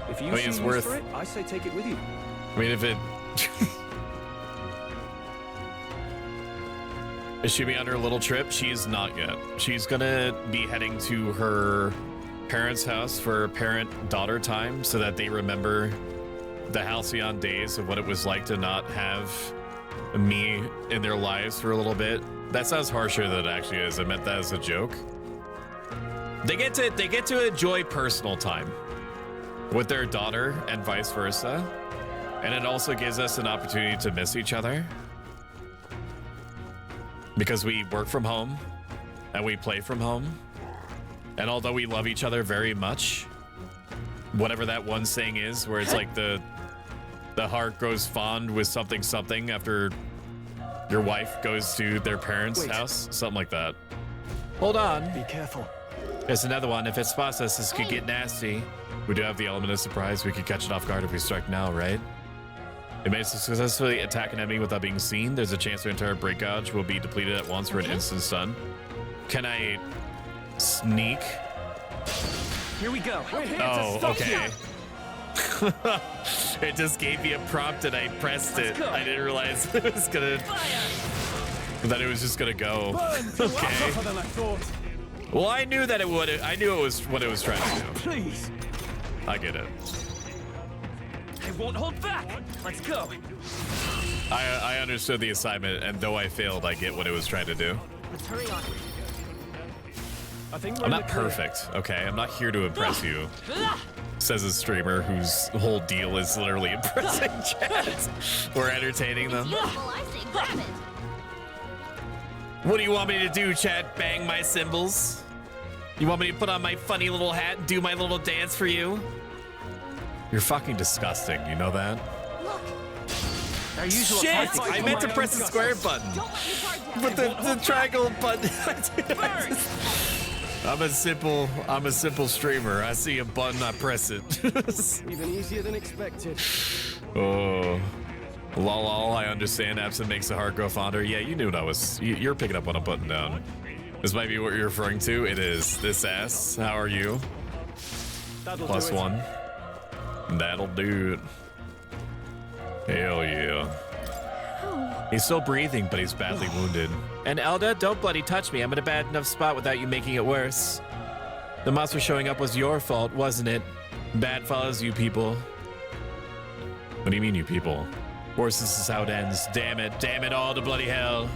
If you I mean, it's worth. For it, I say take it with you. I mean, if it. Is she be on her little trip? She's not yet. She's gonna be heading to her parents' house for parent-daughter time so that they remember the halcyon days of what it was like to not have me in their lives for a little bit. That sounds harsher than it actually is. I meant that as a joke. They get to enjoy personal time with their daughter and vice versa. And it also gives us an opportunity to miss each other. Because we work from home and we play from home. And although we love each other very much, whatever that one saying is, where it's like the heart grows fond with something after your wife goes to their parents' house, something like that. Hold on. Be careful. There's another one. If it spots us, this could get nasty. We do have the element of surprise. We could catch it off guard if we strike now, right? It may successfully attack an enemy without being seen. There's a chance their entire break gauge will be depleted at once for an instant stun. Can I sneak? Here we go. Oh, okay. It just gave me a prompt and I pressed it. I didn't realize it was gonna. That it was just gonna go. Okay. Well, I knew that it would. I knew it was what it was trying to do. Please. I get it. I won't hold back. Let's go. I understood the assignment, and though I failed, I get what it was trying to do. Let's hurry on. I'm not perfect, okay? I'm not here to impress you. Says a streamer whose whole deal is literally impressing chat or entertaining them. What do you want me to do, chat? Bang my cymbals? You want me to put on my funny little hat and do my little dance for you? You're fucking disgusting, you know that? Shit! I meant to press the square button. But the triangle button. I'm a simple streamer. I see a button, I press it. Even easier than expected. Oh. Lol, I understand. Absent makes the heart grow fonder. Yeah, you knew what I was. You're picking up what I'm putting down. This might be what you're referring to. It is. This ass. How are you? +1. That'll do it. Hell yeah. He's still breathing, but he's badly wounded. And Elda, don't bloody touch me. I'm in a bad enough spot without you making it worse. The monster showing up was your fault, wasn't it? Bad follows you people. What do you mean, you people? Worse, this is how it ends. Damn it all to bloody hell.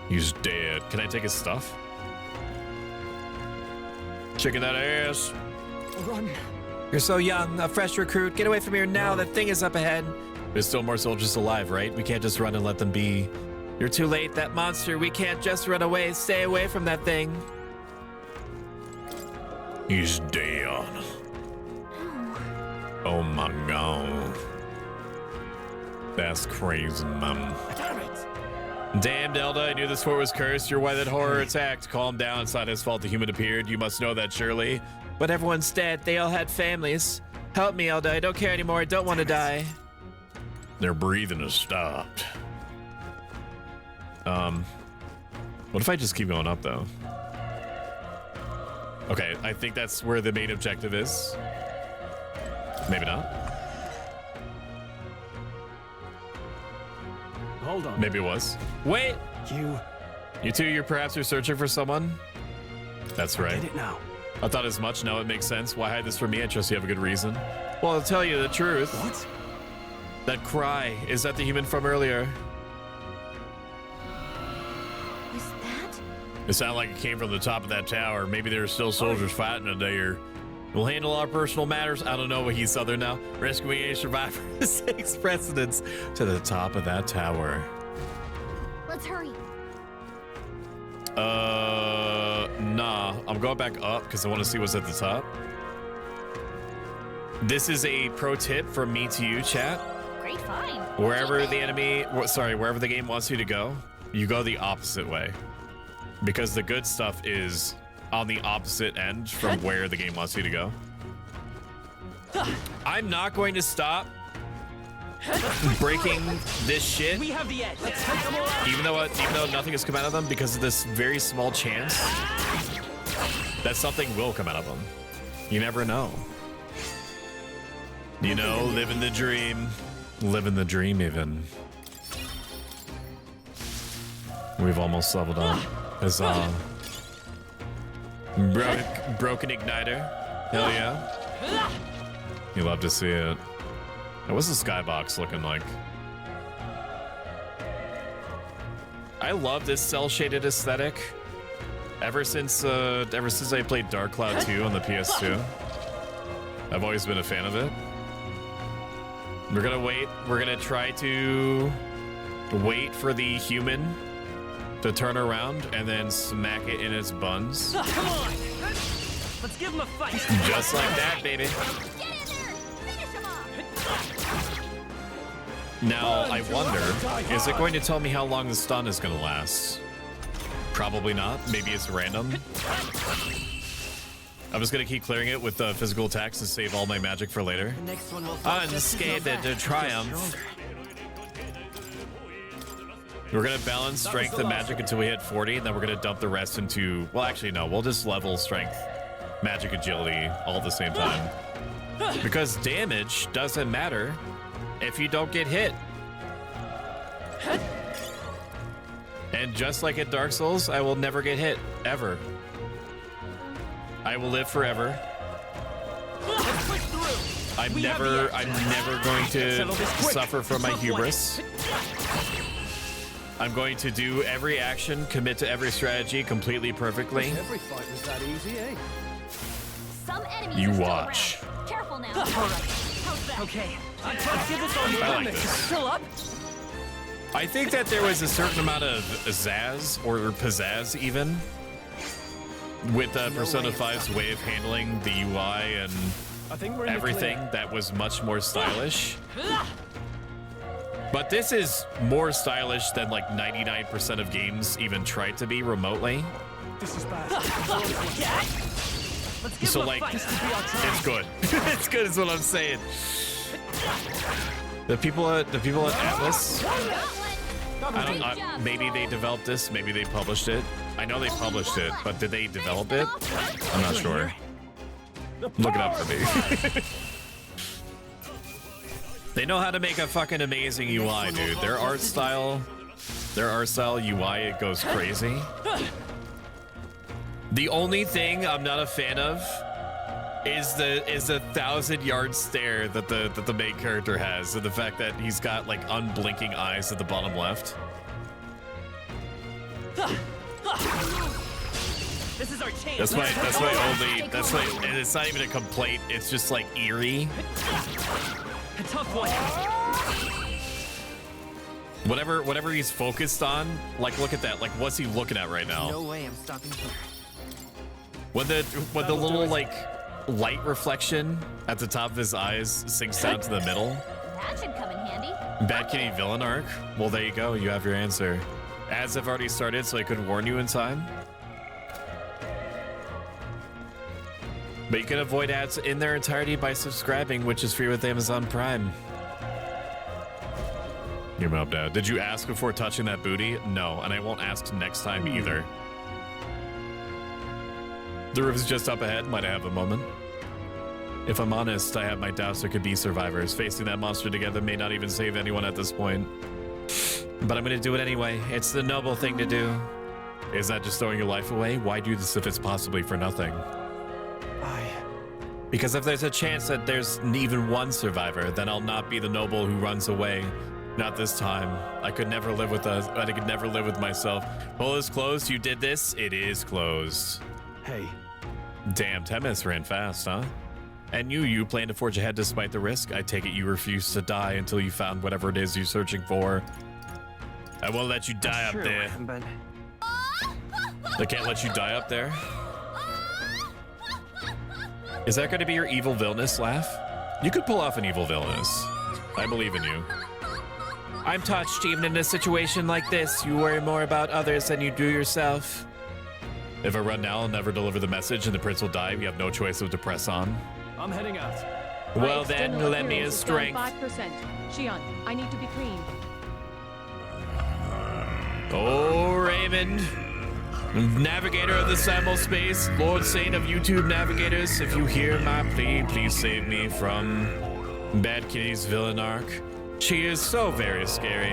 He's dead. Can I take his stuff? Chicken that ass. Run. You're so young, a fresh recruit. Get away from here now. That thing is up ahead. There's still more soldiers alive, right? We can't just run and let them be. You're too late. That monster. We can't just run away. Stay away from that thing. He's dead. Oh my god. That's crazy, man. Damn it. Damn, Delta, I knew this fort was cursed. You're why that horror attacked. Calm down. It's not his fault the human appeared. You must know that, surely. But everyone's dead. They all had families. Help me, Elda. I don't care anymore. I don't want to die. Their breathing has stopped. What if I just keep going up, though? Okay, I think that's where the main objective is. Maybe not. Hold on. Maybe it was. Wait! You two, you're searching for someone? That's right. Get it now. I thought as much. No, it makes sense. Why hide this from me? I trust you have a good reason. Well, I'll tell you the truth. What? That cry, is that the human from earlier? Is that? It sounded like it came from the top of that tower. Maybe there are still soldiers fighting today, or we'll handle our personal matters. I don't know, but he's Southern now. Rescuing a survivor takes precedence to the top of that tower. Let's hurry. Nah. I'm going back up because I want to see what's at the top. This is a pro tip from me to you, chat. Great find. Wherever the game wants you to go, you go the opposite way. Because the good stuff is on the opposite end from where the game wants you to go. I'm not going to stop breaking this shit. We have the edge. Even though nothing has come out of them, because of this very small chance that something will come out of them. You never know. You know, living the dream. Living the dream, even. We've almost leveled up. Huzzah. Broken igniter. Hell yeah. You love to see it. Now, what's the skybox looking like? I love this cel-shaded aesthetic. Ever since I played Dark Cloud 2 on the PS2, I've always been a fan of it. We're gonna wait. We're gonna try to wait for the human to turn around and then smack it in its buns. Come on. Let's give him a fight. Just like that, baby. Get in there. Finish him off. Now, I wonder, is it going to tell me how long the stun is going to last? Probably not. Maybe it's random. I'm just going to keep clearing it with physical attacks to save all my magic for later. Unscathed triumph. We're going to balance strength and magic until we hit 40, and then we're going to dump the rest into... Well, actually, no. We'll just level strength, magic, agility all at the same time. Because damage doesn't matter if you don't get hit. And just like at Dark Souls, I will never get hit, ever. I will live forever. I'm never going to suffer from my hubris. I'm going to do every action, commit to every strategy completely perfectly. Every fight was that easy, eh? Some enemies You are still watch. around. Careful now. All right. Okay. Let's give this all your I like this. Still up? I think that there was a certain amount of zazz, or pizzazz even, with Persona 5's way of handling the UI and everything that was much more stylish. But this is more stylish than like 99% of games even try to be remotely. This is bad. So like, it's good. It's good is what I'm saying. The people at Atlas, I don't know, maybe they developed this, maybe they published it. I know they published it, but did they develop it? I'm not sure. Look it up for me. They know how to make a fucking amazing UI, dude. Their art style UI, it goes crazy. The only thing I'm not a fan of is the 1,000-yard stare that the main character has, and the fact that he's got like unblinking eyes at the bottom left. This is our chance. That's my only. That's my. And it's not even a complaint. It's just like eerie. A tough one. Whatever he's focused on, like look at that. Like what's he looking at right now? No way I'm stopping here. When the little like light reflection at the top of his eyes sinks down to the middle. That should come in handy. Bad Kitty villain arc. Well, there you go. You have your answer. Ads have already started, so I could warn you in time. But you can avoid ads in their entirety by subscribing, which is free with Amazon Prime. Your mom, Dad. Did you ask before touching that booty? No, and I won't ask next time either. The roof is just up ahead. Might I have a moment? If I'm honest, I have my doubts there could be survivors. Facing that monster together may not even save anyone at this point. But I'm gonna do it anyway. It's the noble thing to do. Is that just throwing your life away? Why do this if it's possibly for nothing? Because if there's a chance that there's even one survivor, then I'll not be the noble who runs away. Not this time. I could never live with us. I could never live with myself. Poll is closed. You did this. It is closed. Hey. Damn, 10 minutes ran fast, huh? And you plan to forge ahead despite the risk? I take it you refuse to die until you found whatever it is you're searching for. I won't let you die up there. But I can't let you die up there. Is that going to be your evil villainous laugh? You could pull off an evil villainous. I believe in you. I'm touched. Even in a situation like this, you worry more about others than you do yourself. If I run now, I'll never deliver the message and the prince will die. We have no choice but to press on. I'm heading out. Well then, lend me his strength. 5%. Shion, I need to be clean. Oh, Raymond. Navigator of the Simulspace, Lord Saint of YouTube navigators, if you hear my plea, please save me from Bad Kitty's villain arc. She is so very scary,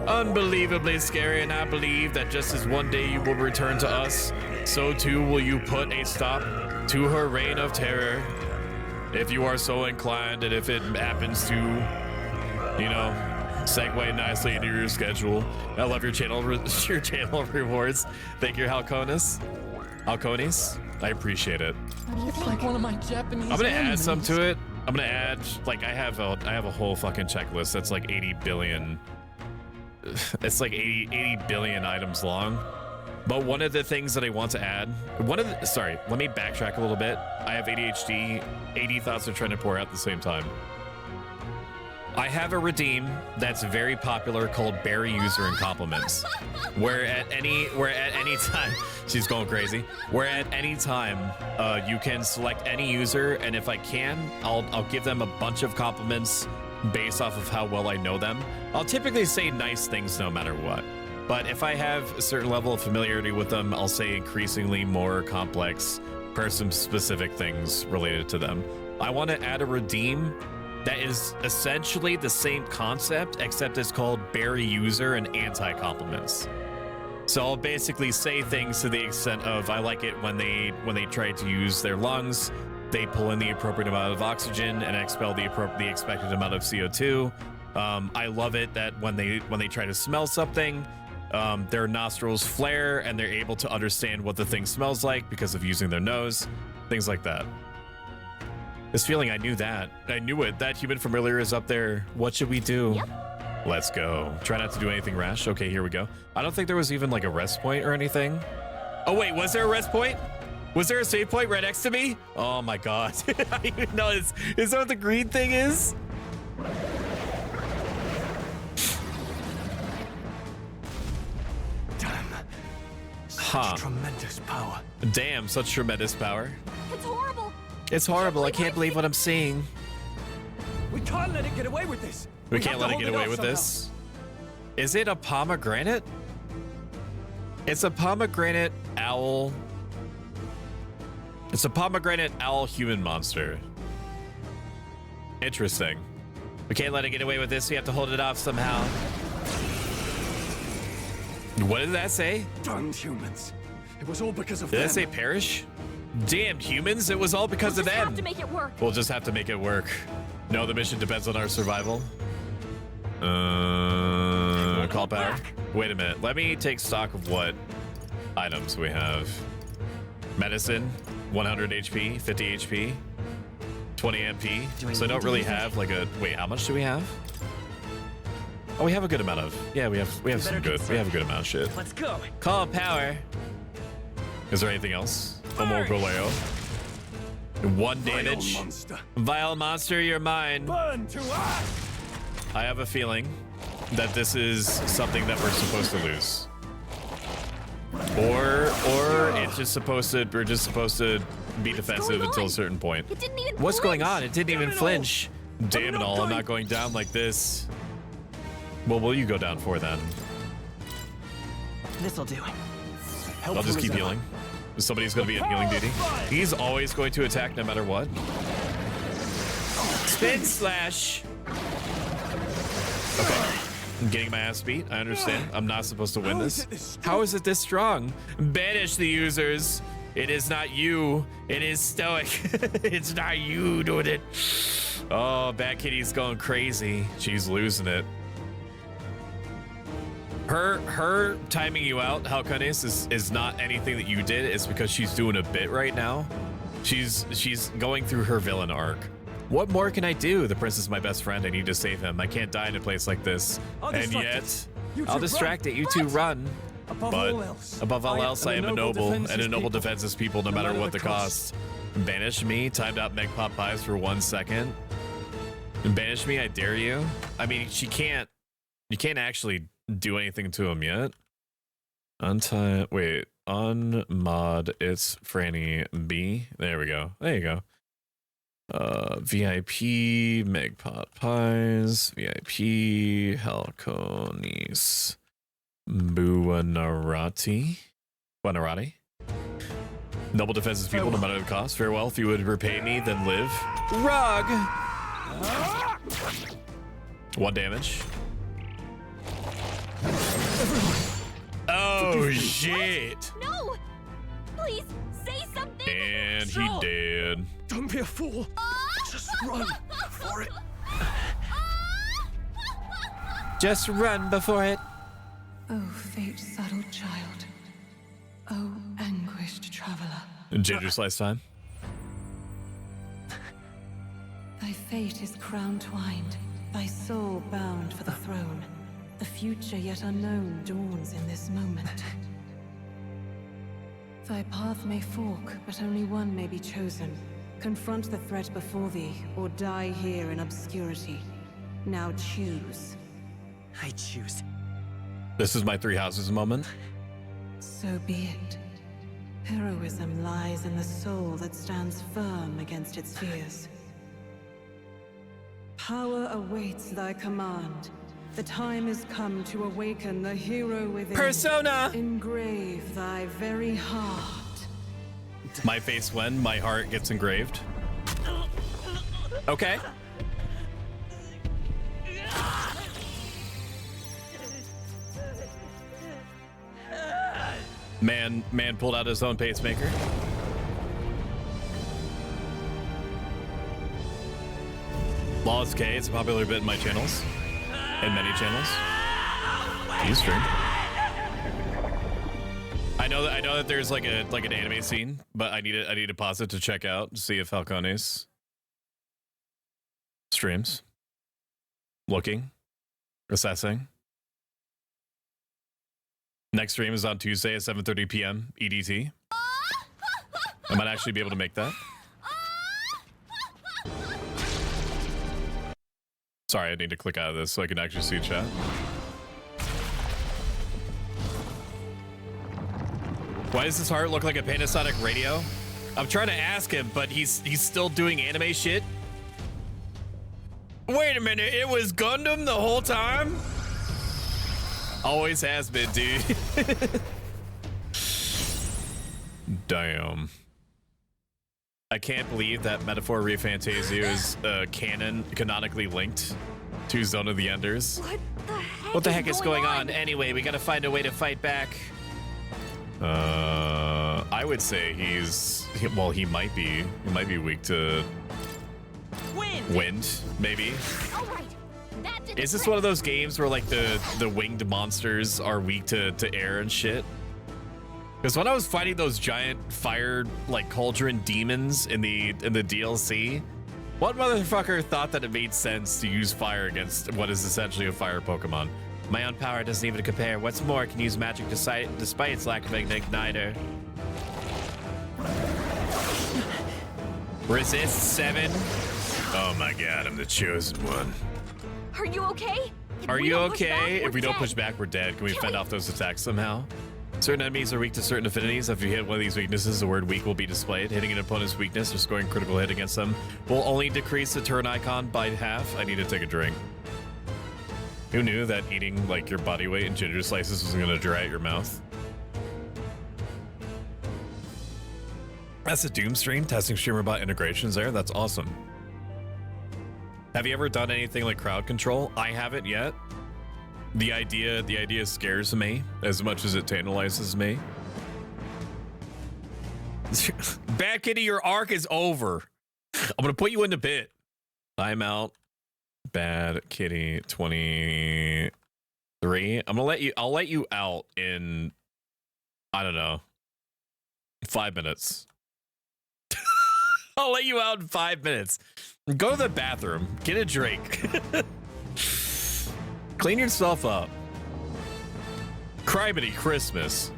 unbelievably scary, and I believe that just as one day you will return to us, so too will you put a stop to her reign of terror. If you are so inclined, and if it happens to, you know, segue nicely into your schedule. I love your channel rewards. Thank you, Halconis. I appreciate it. It's like one of my Japanese. I'm gonna add some to it. I'm gonna add, like, I have a whole fucking checklist that's like 80 billion. It's like 80 billion items long. But one of the things that I want to add, sorry, let me backtrack a little bit. I have ADHD. 80 thoughts are trying to pour out at the same time. I have a redeem that's very popular called Berry User and Compliments, where at any time, she's going crazy, where at any time you can select any user, and if I can, I'll give them a bunch of compliments based off of how well I know them. I'll typically say nice things no matter what, but if I have a certain level of familiarity with them, I'll say increasingly more complex person-specific things related to them. I want to add a redeem that is essentially the same concept, except it's called Berry User and Anti-Compliments. So I'll basically say things to the extent of, I like it when they try to use their lungs, they pull in the appropriate amount of oxygen and expel the expected amount of CO2. I love it that when they try to smell something, their nostrils flare and they're able to understand what the thing smells like because of using their nose, things like that. This feeling, I knew that. I knew it. That human from earlier is up there. What should we do? Yep. Let's go. Try not to do anything rash. Okay, here we go. I don't think there was even like a rest point or anything. Oh wait, was there a rest point? Was there a save point right next to me? Oh my god. I didn't even know. Is that what the green thing is? Damn. Such tremendous power. Damn, such tremendous power. It's horrible. It's horrible. I can't believe what I'm seeing. We can't let it get away with this. We can't let it get away with this. Is it a pomegranate? It's a pomegranate owl. It's a pomegranate owl human monster. Interesting. We can't let it get away with this. We have to hold it off somehow. What did that say? Damned humans. It was all because of them. Did them. that say perish? Damned humans, it was all because of them. We'll just have to make it work. We'll just have to make it work. No, the mission depends on our survival. Call power. Wait a minute. Let me take stock of what items we have. Medicine, 100 HP, 50 HP, 20 MP. So I don't really have like a, wait, how much do we have? Oh, we have a good amount of, yeah, we have some good, we have a good amount of shit. Let's go. Call of power. Is there anything else? Homo Goleo. 1 damage. Vile monster, you're mine. Burn to ash! I have a feeling that this is something that we're supposed to lose. Or it's just supposed to, we're just supposed to be defensive until a certain point. It didn't even What's flinch. going on? It didn't even flinch. Damn it all, I'm not going down like this. What will you go down for then? This'll do. I'll just keep healing. Somebody's going to be in healing duty. He's always going to attack no matter what. Spin slash. Okay. I'm getting my ass beat. I understand. I'm not supposed to win this. How is it this strong? Banish the users. It is not you. It is Stoic. It's not you doing it. Oh, Bad Kitty's going crazy. She's losing it. Her timing you out, Halcones, is not anything that you did. It's because she's doing a bit right now. She's going through her villain arc. What more can I do? The prince is my best friend. I need to save him. I can't die in a place like this. And yet, I'll distract it. You two run. But above all else, I am a noble, and a noble defends his people no matter what the cost. Banish me. Timed out Meg Pop Pies for 1 second. Banish me. I dare you. I mean, she can't. You can't actually do anything to him yet. Wait, unmod it's Franny B. There we go. There you go. VIP Meg Pot Pies, VIP Halcones, Buonarroti. Noble defenses people no matter the cost. Farewell. If you would repay me, then live. Rug. 1 damage. Oh shit! No! Please say something! And he dead. Don't be a fool! Just run for it! Just run before it. Oh, fate-saddled child. Oh, anguished traveler. Ginger slice time. Thy fate is crown-twined, thy soul bound for the throne. The future yet unknown dawns in this moment. Thy path may fork, but only one may be chosen. Confront the threat before thee, or die here in obscurity. Now choose. I choose. This is my 3 houses moment. So be it. Heroism lies in the soul that stands firm against its fears. Power awaits thy command. The time is come to awaken the hero within. Persona! Engrave thy very heart. My face when my heart gets engraved. Okay. Man pulled out his own pacemaker. Lawless K, it's a popular bit in my channels. In many channels. You stream. I know that there's like an anime scene, but I need to pause it to check out to see if Halcones streams. Looking. Assessing. Next stream is on Tuesday at 7:30 p.m. EDT. I might actually be able to make that. Sorry, I need to click out of this so I can actually see chat. Why does his heart look like a Panasonic radio? I'm trying to ask him, but he's still doing anime shit. Wait a minute, it was Gundam the whole time? Always has been, dude. Damn. I can't believe that Metaphor ReFantazio is canonically linked to Zone of the Enders. What the heck is going on? Anyway, we gotta find a way to fight back. I would say he might be weak to wind, maybe. Is this one of those games where like the winged monsters are weak to air and shit? Because when I was fighting those giant fire like cauldron demons in the DLC, what motherfucker thought that it made sense to use fire against what is essentially a fire Pokemon? My own power doesn't even compare. What's more, I can use magic despite its lack of an igniter. Resist 7. Oh my god, I'm the chosen one. Are you okay? Are you okay? If we don't push back, we're dead. Can we fend off those attacks somehow? Certain enemies are weak to certain affinities. If you hit one of these weaknesses, the word weak will be displayed. Hitting an opponent's weakness or scoring critical hit against them will only decrease the turn icon by half. I need to take a drink. Who knew that eating like your body weight in ginger slices was going to dry out your mouth? That's a Doom stream, testing streamer-bot integrations there. That's awesome. Have you ever done anything like crowd control? I haven't yet. The idea scares me as much as it tantalizes me. Bad Kitty, your arc is over. I'm gonna put you into bit. I'm out. Bad Kitty 23. I'll let you out in, I don't know, 5 minutes. I'll let you out in 5 minutes. Go to the bathroom, get a drink. Clean yourself up. Criminy Christmas.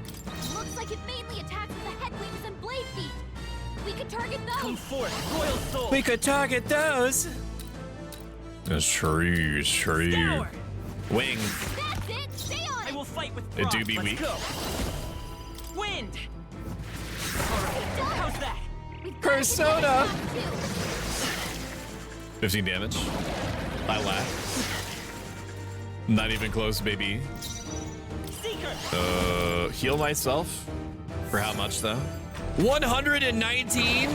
Looks like it mainly attacks with the head wings and blade feet. We could target those. Come forth, royal soul. We could target those. Shrew. Wing. That's it. Stay on it. I will fight with It pride. do be Let's weak. go. Wind. All right, how's that? Persona. 15 damage. I laugh. Not even close, baby. Seeker. Heal myself. For how much though? 119.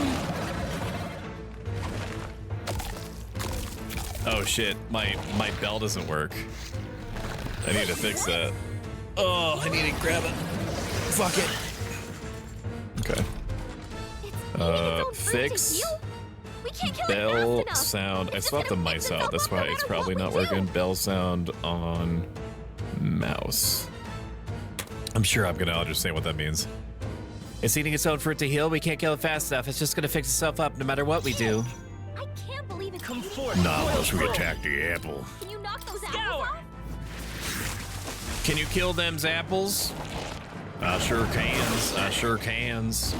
Oh shit, my bell doesn't work. I need to fix that. Oh, I need to grab it. Fuck it. Okay. Fix bell sound. I swapped the mice out. That's why it's probably not working. Bell sound on mouse. I'm sure I'm gonna understand what that means. It's eating its own fruit to heal. We can't kill it fast enough. It's just gonna fix itself up no matter what we do. I can't believe it. Come forth. Not unless we attack the apple. Can you knock those apples off? Can you kill them apples? I sure cans. I sure cans.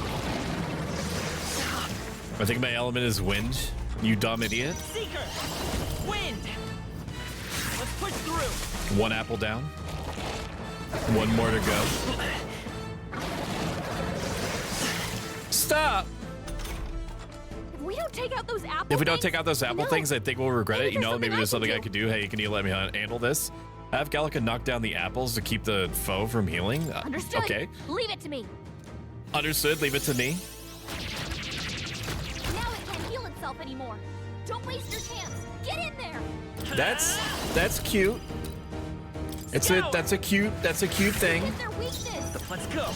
I think my element is wind. You dumb idiot. Seeker. Wind. Let's push through. One apple down. One more to go. Stop. If we don't take out those apple If we don't things, take out those apple things, I think we'll regret it. You know, maybe there's something I could do. Hey, can you let me handle this? Have Gallica knock down the apples to keep the foe from healing. Understood. Okay. Leave it to me. Understood. Leave it to me. Now it can't heal itself anymore. Don't waste your chance. Get in there. That's cute. That's a cute thing. It's their weakness. Let's go.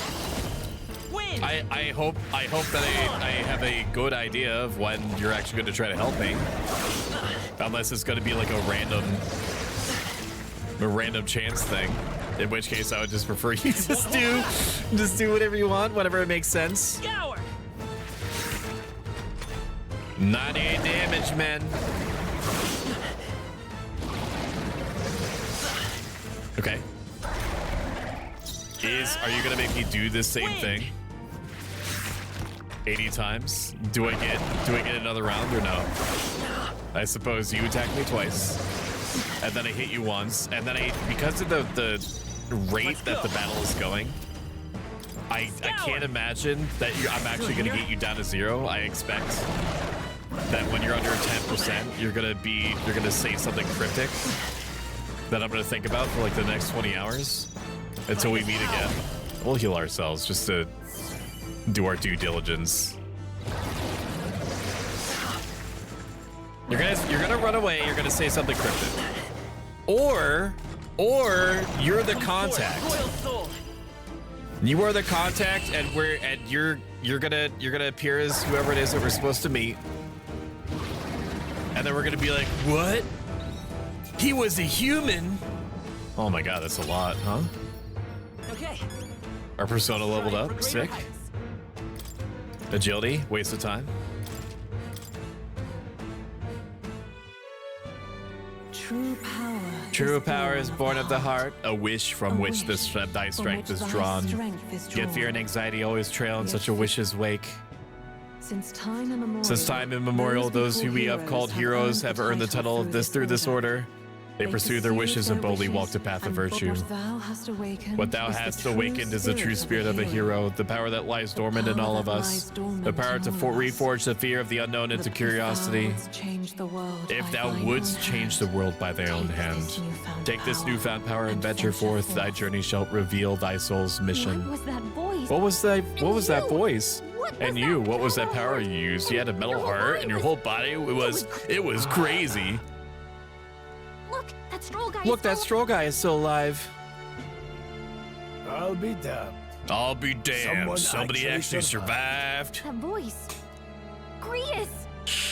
Win. I hope that I have a good idea of when you're actually going to try to help me. Unless it's going to be like a random chance thing. In which case I would just prefer you just do whatever you want, whatever it makes sense. Scour. 98 damage, man. Okay. Are you gonna make me do this same thing 80 times? Do I get another round or no? I suppose you attacked me twice, and then I hit you once, and then because of the rate that the battle is going, I can't imagine that I'm actually gonna get you down to 0. I expect that when you're under 10%, you're gonna say something cryptic that I'm gonna think about for like the next 20 hours until we meet again. We'll heal ourselves just to do our due diligence. You're gonna run away. You're gonna say something cryptic, or you're the contact. You are the contact, and you're gonna appear as whoever it is that we're supposed to meet, and then we're gonna be like, what? He was a human. Oh my god, that's a lot, huh? Okay. Our persona leveled up. Sick. Agility, waste of time. True power is born of the heart, a wish from which thy strength is drawn. Yet fear and anxiety always trail in such a wish's wake. Since time immemorial, those who we have called heroes have earned the title of this through this order. They pursue their wishes and boldly walk the path of virtue. What thou hast awakened is the true spirit of a hero, the power that lies dormant in all of us, the power to reforge the fear of the unknown into curiosity. If thou wouldst change the world by thy own hand, take this newfound power and venture forth. Thy journey shall reveal thy soul's mission. What was that voice? What was that voice? And you, what was that power you used? You had a metal heart and your whole body. It was crazy. Look, that stroll guy is still alive. I'll be damned. I'll be damned. Somebody actually survived. That voice. Grius.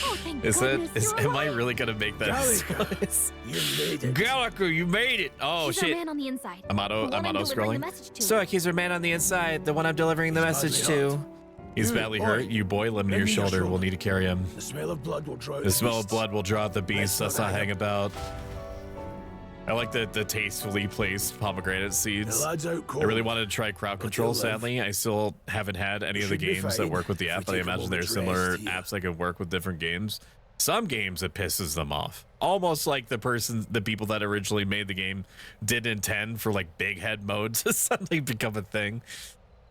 Oh, thank Is goodness am I really gonna make that voice? You made it. Gallica, you made it. Oh He's shit. Our man on the inside. I'm auto scrolling. Stoic, he's our man on the inside, the one I'm delivering the message to. He's badly hurt. You boy, lend me your shoulder. We'll need to carry him. The smell of blood will draw. The smell of blood will draw out the beast. Let's not hang about. I like the tastefully placed pomegranate seeds. I really wanted to try crowd control. Sadly, I still haven't had any of the games that work with the app, but I imagine there are similar apps that can work with different games. Some games it pisses them off, almost like the people that originally made the game did intend for like big head mode to suddenly become a thing.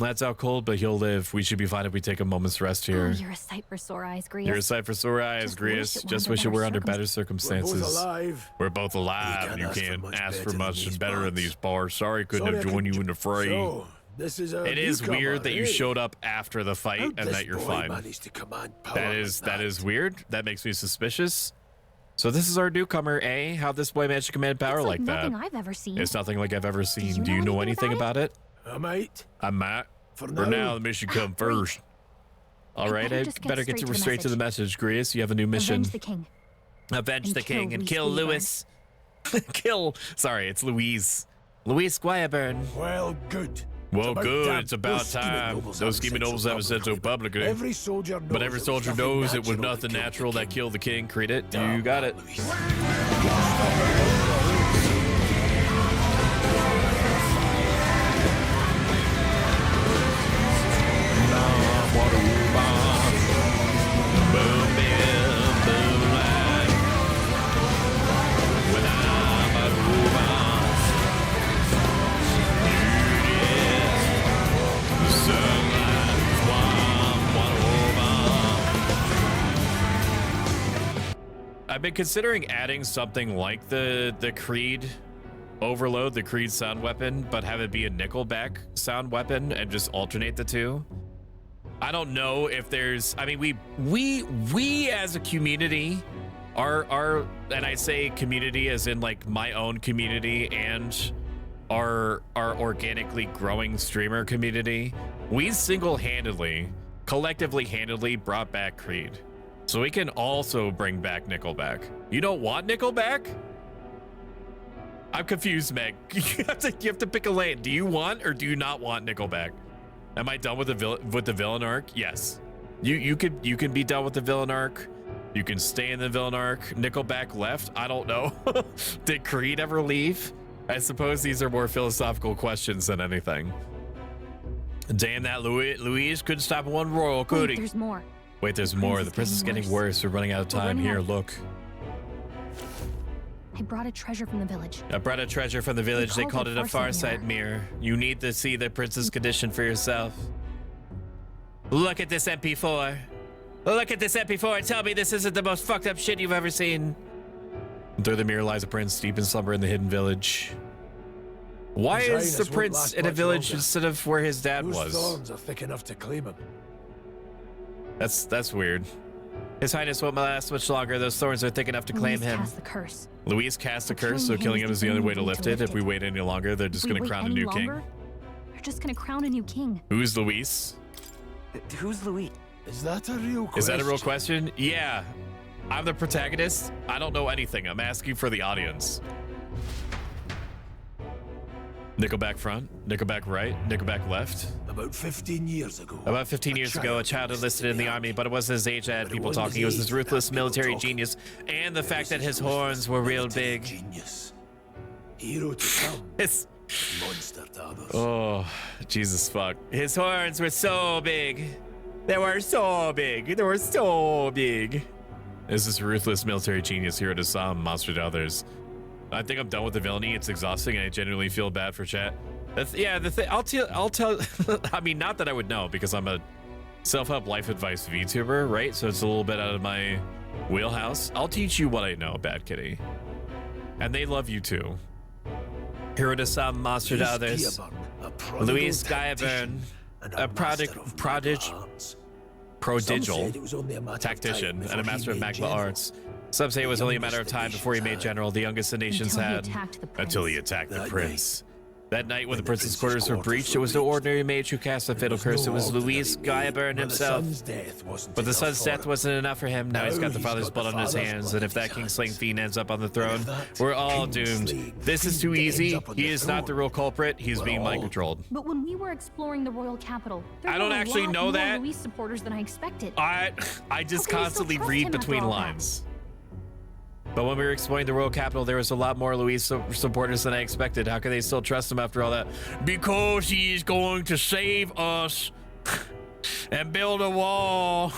That's out cold, but he'll live. We should be fine if we take a moment's rest here. Oh, you're a sight for sore eyes, Grius. You're a sight for sore eyes, Grius. Just wish it were under better circumstances. We're both alive, and you can't ask for much better in these bars. Sorry, couldn't have joined you in the fray. It is weird that you showed up after the fight and that you're fine. That is weird. That makes me suspicious. So this is our newcomer, eh? How'd this boy manage to command power like that? It's nothing I've ever seen. It's nothing like I've ever seen. Do you know anything about it? I might. For now, the mission come first. All right, I better get straight to the message, Grius. You have a new mission. Avenge the king. Avenge the king and kill Lewis. Sorry, it's Louise. Louise Squireburn. Well, good. Well, good. It's about time. Those scheming nobles haven't said so publicly. But every soldier knows it was nothing natural that killed the king. Creed it. You got it. I've been considering adding something like the Creed overload, the Creed sound weapon, but have it be a Nickelback sound weapon and just alternate the two. I don't know if there's, I mean, we as a community are, and I say community as in like my own community and our organically growing streamer community, we collectively brought back Creed. So we can also bring back Nickelback. You don't want Nickelback? I'm confused, Meg. You have to pick a lane. Do you want or do you not want Nickelback? Am I done with the villain arc? Yes. You can be done with the villain arc. You can stay in the villain arc. Nickelback left? I don't know. Did Creed ever leave? I suppose these are more philosophical questions than anything. Damn that Louise couldn't stop one royal, could he? There's more. Wait, there's more. The prince is getting worse. We're running out of time. Here, look. I brought a treasure from the village. They called it a Farsight mirror. You need to see the prince's condition for yourself. Look at this MP4. Look at this MP4. Tell me this isn't the most fucked up shit you've ever seen. Through the mirror lies a prince deep in slumber in the hidden village. Why is the prince in a village instead of where his dad was? Thorns are thick enough to claim him. That's weird. His Highness won't last much longer. Those thorns are thick enough to claim him. Louise cast a curse, so killing him is the only way to lift it. If we wait any longer, they're just going to crown a new king. They're just going to crown a new king. Who's Louise? Who's Louise? Is that a real question? Is that a real question? Yeah. I'm the protagonist. I don't know anything. I'm asking for the audience. Nickelback front, Nickelback right, Nickelback left. About 15 years ago. About 15 years ago, a child enlisted in the army, but it wasn't his age that had people talking. It was his ruthless military genius and the fact that his horns were real big. Genius. Hero to some. It's... Monster to others. Oh, Jesus fuck. His horns were so big. They were so big. They were so big. This is ruthless military genius, hero to some, monster to others. I think I'm done with the villainy. It's exhausting, and I genuinely feel bad for chat. Yeah, the thing I'll tell. I mean, not that I would know because I'm a self-help life advice VTuber, right? So it's a little bit out of my wheelhouse. I'll teach you what I know, Bad Kitty, and they love you too. Hero to some, monster to others. Louise Guyburn, a prodigal tactician and a master of magma arts. Some say it was only a matter of time before he made general, the youngest the nations had, until he attacked the prince. That night when the prince's quarters were breached, it was no ordinary mage who cast the fatal curse. It was Louise Guyburn himself. But the son's death wasn't enough for him. Now he's got the father's blood on his hands, and if that king-slaying fiend ends up on the throne, we're all doomed. This is too easy. He is not the real culprit. He's being mind-controlled. But when we were exploring the royal capital, there I don't were a actually lot know more that. Louise supporters than I expected. I just constantly read between lines. But when we were exploring the royal capital, there was a lot more Louise supporters than I expected. How could they still trust him after all that? Because he is going to save us and build a wall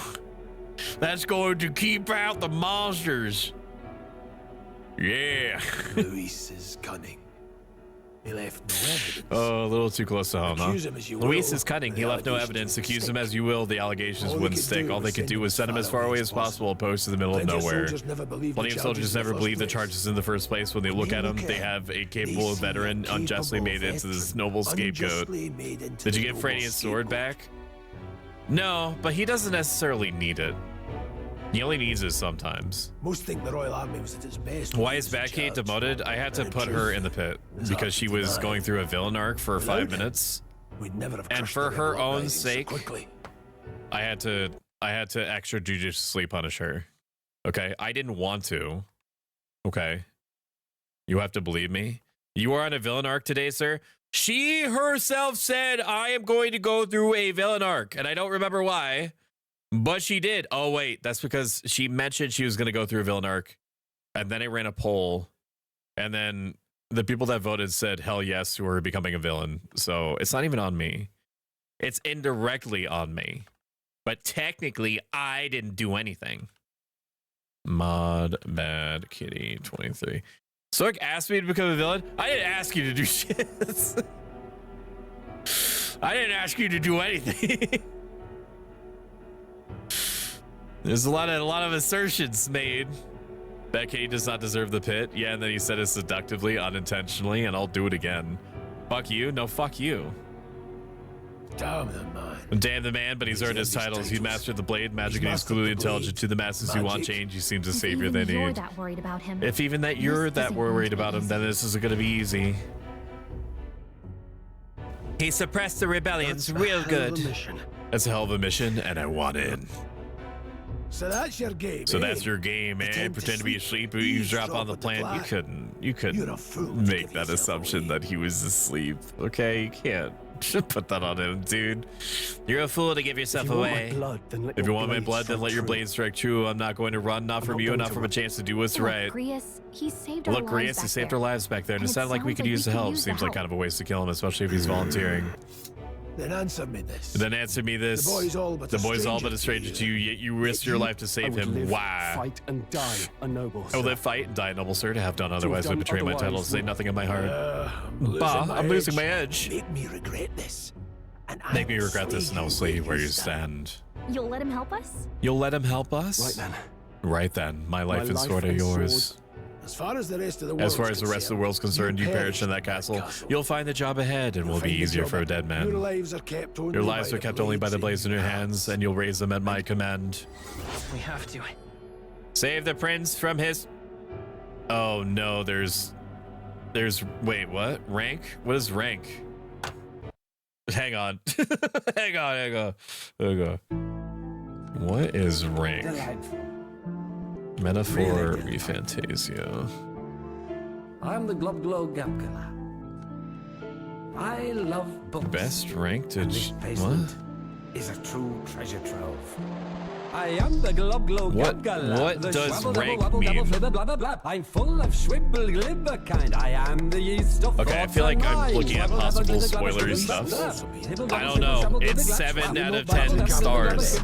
that's going to keep out the monsters. Yeah. Louise is cunning. He left no evidence. Oh, a little too close to home, huh? Accuse him as you Luis will, is cunning. He the left no allegations evidence. would Accuse him stick. as you will, the allegations All they wouldn't could stick. do All they was could send do you was send him as far far away away as as possible, opposed to the middle of Plenty of nowhere. soldiers never believed the Plenty of soldiers charges in the never first believe the place. charges in the first place. When they look at him, they have a capable veteran unjustly made into this noble scapegoat. Did you get Frania's sword back? No, but he doesn't necessarily need it. He only needs it sometimes. Most think the Royal Army was at its best. Why is Batkate demoted? I had to put her in the pit because she was going through a villain arc for 5 minutes. We'd never have And crushed for the her rebel own uprising so sake, quickly. I had to extrajudiciously punish her. Okay, I didn't want to. Okay, you have to believe me. You are on a villain arc today, sir. She herself said, I am going to go through a villain arc, and I don't remember why, but she did. Oh, wait, that's because she mentioned she was going to go through a villain arc, and then I ran a poll, and then the people that voted said, hell yes, to her becoming a villain. So it's not even on me. It's indirectly on me. But technically, I didn't do anything. Mod Bad Kitty 23. Stoic asked me to become a villain. I didn't ask you to do shit. I didn't ask you to do anything. There's a lot of assertions made. Bad Kitty does not deserve the pit. Yeah, and then he said it seductively, unintentionally, and I'll do it again. Fuck you? No, fuck you. Damn the man. Damn the man, but he's earned his titles. He mastered the blade magic, and he's clearly intelligent to the masses who want change. He seems a savior they You're need. that worried about him. If even that you're that worried about him, then this isn't gonna be easy. He suppressed the rebellions real good. That's a hell of a mission, and I want in. So that's your game. So that's your game, eh? Pretend to be asleep, eavesdrop on the plan. You couldn't make that assumption that he was asleep. Okay, you can't put that on him, dude. You're a fool to give yourself away. If you want my blood, then let your blade strike true. I'm not going to run, not from you, not from a chance to do what's right. Grius, he saved our Look, lives Grius, back he saved there. our lives back there, and it And it sounded like we sounds could like use the help. use the Seems like help. kind of a waste to kill him, especially if he's volunteering. Then answer me this. Then answer me this. The boy's all but a stranger to you, yet you risked your life to save him. Why? Fight and die a noble. I will live, fight, and die, noble sir, to have done otherwise would betray my title, say nothing in my heart. I'm losing my edge. Make me regret this. Make me regret this, and I'll see where you stand. You'll let him help us? You'll let him help us? Right then. Right then. My life and sword are yours. As far as the rest of the world As far as the rest of the world's concerned, you perished in that castle. You'll find the job ahead, and will be easier for a dead man. Your lives are kept only Your lives by are the kept only by the blades in your hands, and you'll raise them at my command. We have to. Save the prince from his... Oh, no, there's... Wait, what? Rank? What is rank? Hang on. Hang on. What is rank? Metaphor ReFantazio. I'm the Glub Glow Gapkala. I love books. Best ranked to This what? basement is a true treasure trove. I am the glub glub What does rank mean? I'm full of swibble glibber kind. I am the yeast of Okay, I feel like I'm looking at possible spoilery stuff. I don't know. It's 7 out of 10 stars.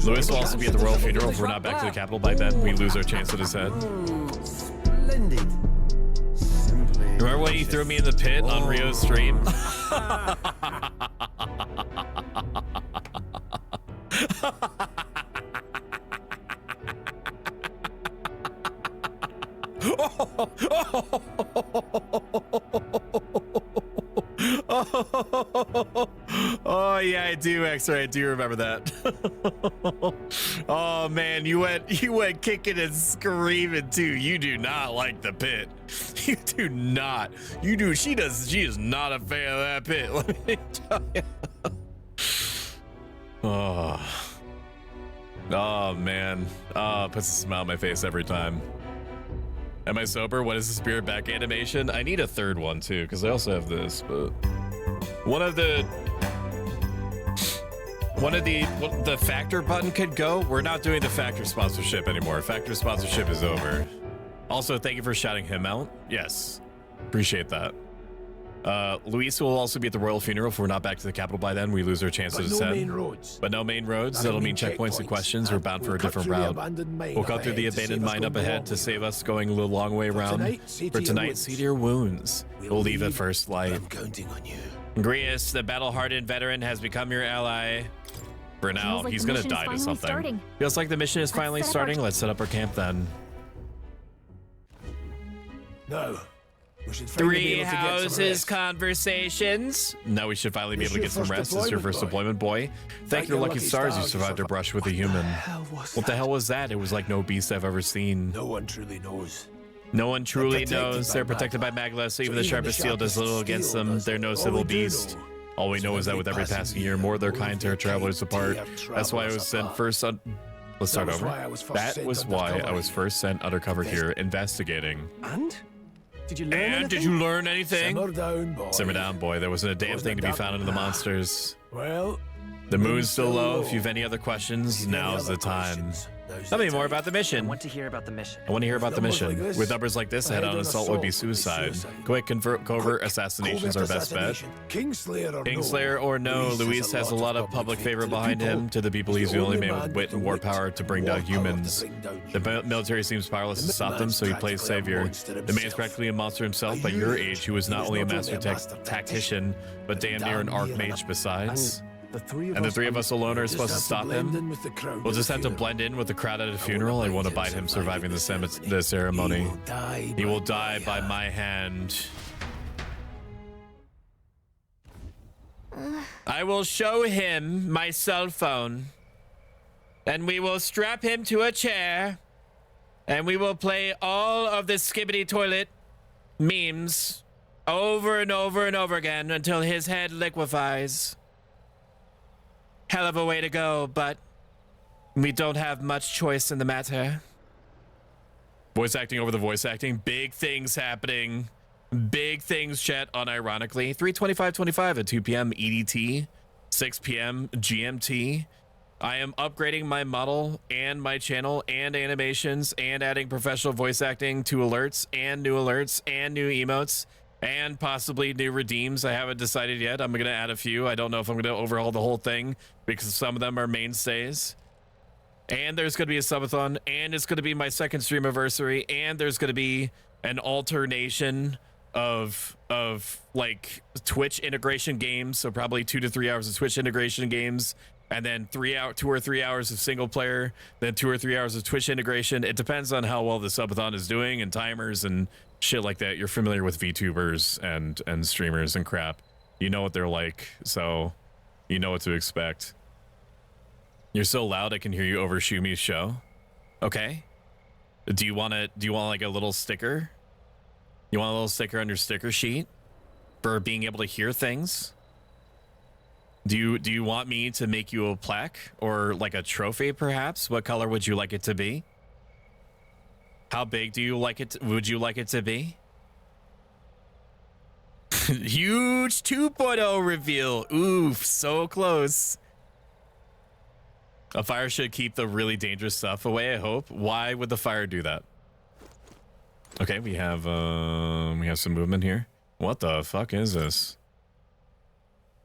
Lewis will also be at the royal funeral. If we're not back to the capital by then, we lose our chance at his head. Splendid. Remember when you threw me in the pit on Rio's stream? Oh yeah, I do, X-Ray. I do remember that. Oh man, you went kicking and screaming too. You do not like the pit. You do not. You do. She is not a fan of that pit. Let me tell you. Oh man. Puts a smile on my face every time. Am I sober? What is the spirit back animation? I need a third one too, because I also have this, but the Factor button could go. We're not doing the Factor sponsorship anymore. Factor sponsorship is over. Also, thank you for shouting him out. Yes, appreciate that. Luis will also be at the royal funeral. If we're not back to the capital by then, we lose our chance to descend. But no main roads. That'll mean checkpoints and questions. We're bound for a different route. We'll cut through the abandoned mine up ahead to save us going a little long way around. For tonight, see to your wounds. We'll leave at first light. I'm counting on you. Grius, the battle-hardened veteran, has become your ally. For now, like he's gonna die to something. Starting. Feels like the mission is finally starting. Let's set up our camp then. No. 3 houses conversations. No, we should finally be able to get some rest. This is your first deployment, boy. Thank your lucky stars you survived a brush with a human. What the hell was that? It was like no beast I've ever seen. No one truly knows. No one truly knows. They're protected by Magla, so even the sharpest steel does little against them. They're no civil beast. All we know is that with every passing year, more of their kind tear travelers apart. That's why I was sent first on... Let's start over. That was why I was first sent undercover here, investigating. And? Did you learn anything? Did you learn anything? Simmer down, boy. Simmer down, boy. There wasn't a damn thing to be found in the monsters. Well, the moon's still low. If you have any other questions, now's the time. Tell me more about the mission. I want to hear about the mission. I want to hear about the mission. With numbers like this, a head-on assault would be suicide. Quick, covert assassinations are best bet. Kingslayer or no, Luis has a lot of public favor behind him. To the people, he's the only man with wit and war power to bring down humans. The military seems powerless to stop them, so he plays savior. The man's practically a monster himself. By your age, who is not only a master tactician, but damn near an archmage besides. And the three of us alone are supposed to stop him? We'll just have to blend in with the crowd at a funeral. I won't abide him surviving the ceremony. He will die by my hand. I will show him my cell phone. And we will strap him to a chair. And we will play all of the Skibbity Toilet memes over and over and over again until his head liquefies. Hell of a way to go, but we don't have much choice in the matter. Voice acting over the voice acting. Big things happening. Big things, chat, unironically. 3:25:25 at 2 p.m. EDT, 6 p.m. GMT. I am upgrading my model and my channel and animations and adding professional voice acting to alerts and new emotes. And possibly new redeems. I haven't decided yet. I'm going to add a few. I don't know if I'm going to overhaul the whole thing because some of them are mainstays. And there's going to be a subathon. And it's going to be my second stream anniversary. And there's going to be an alternation of like Twitch integration games. So probably 2 to 3 hours of Twitch integration games. And then 2 or 3 hours of single player. Then 2 or 3 hours of Twitch integration. It depends on how well the subathon is doing and timers and shit like that. You're familiar with VTubers and streamers and crap. You know what they're like, so you know what to expect. You're so loud I can hear you over Shumi's show. Okay. Do you want like a little sticker? You want a little sticker on your sticker sheet for being able to hear things? Do you want me to make you a plaque or like a trophy perhaps? What color would you like it to be? How big do you like it? Would you like it to be? Huge 2.0 reveal. Oof, so close. A fire should keep the really dangerous stuff away, I hope. Why would the fire do that? Okay, we have some movement here. What the fuck is this?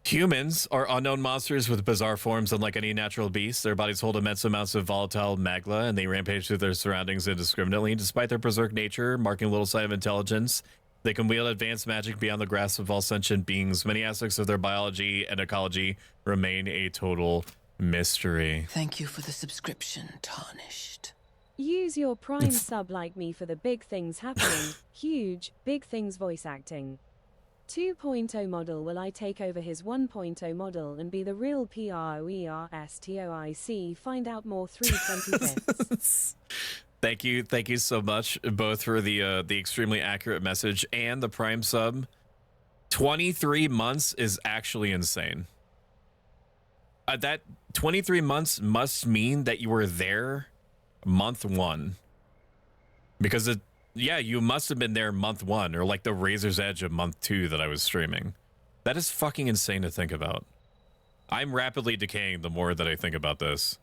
Humans are unknown monsters with bizarre forms unlike any natural beast. Their bodies hold immense amounts of volatile magma, and they rampage through their surroundings indiscriminately. Despite their berserk nature, marking little sign of intelligence, they can wield advanced magic beyond the grasp of all sentient beings. Many aspects of their biology and ecology remain a total mystery. Thank you for the subscription, Tarnished. Use your Prime sub like me for the big things happening. Huge, big things voice acting. 2.0 model will I take over his 1.0 model and be the real PROERSTOIC. Find out more 3/25. Thank you so much both for the extremely accurate message and the Prime sub. 23 months is actually insane. That 23 months must mean that you were there month 1, because you must have been there month 1, or like the razor's edge of month 2 that I was streaming. That is fucking insane to think about. I'm rapidly decaying the more that I think about this.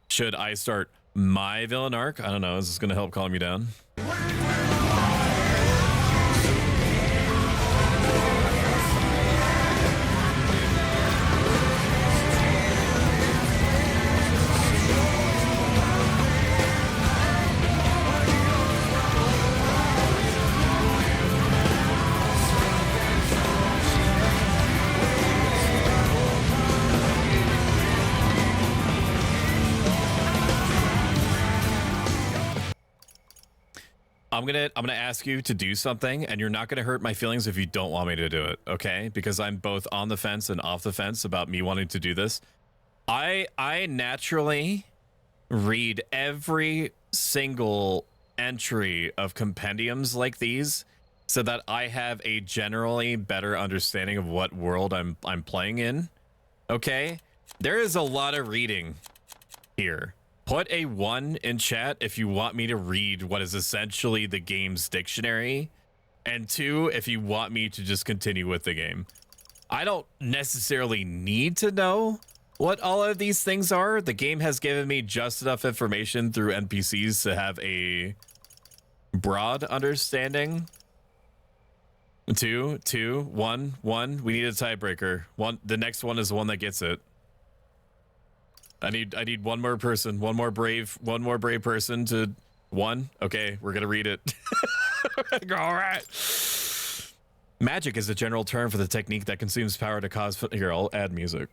Should I start my villain arc? I don't know. Is this going to help calm you down? I'm gonna ask you to do something, and you're not gonna hurt my feelings if you don't want me to do it, okay? Because I'm both on the fence and off the fence about me wanting to do this. I naturally read every single entry of compendiums like these so that I have a generally better understanding of what world I'm playing in. Okay? There is a lot of reading here. Put a 1 in chat if you want me to read what is essentially the game's dictionary, and 2 if you want me to just continue with the game. I don't necessarily need to know what all of these things are. The game has given me just enough information through NPCs to have a broad understanding. 2, 1, 1. We need a tiebreaker. The next one is the one that gets it. I need one more person, one more brave person to 1. Okay, we're gonna read it. All right. Magic is a general term for the technique that consumes power to cause. Here, I'll add music.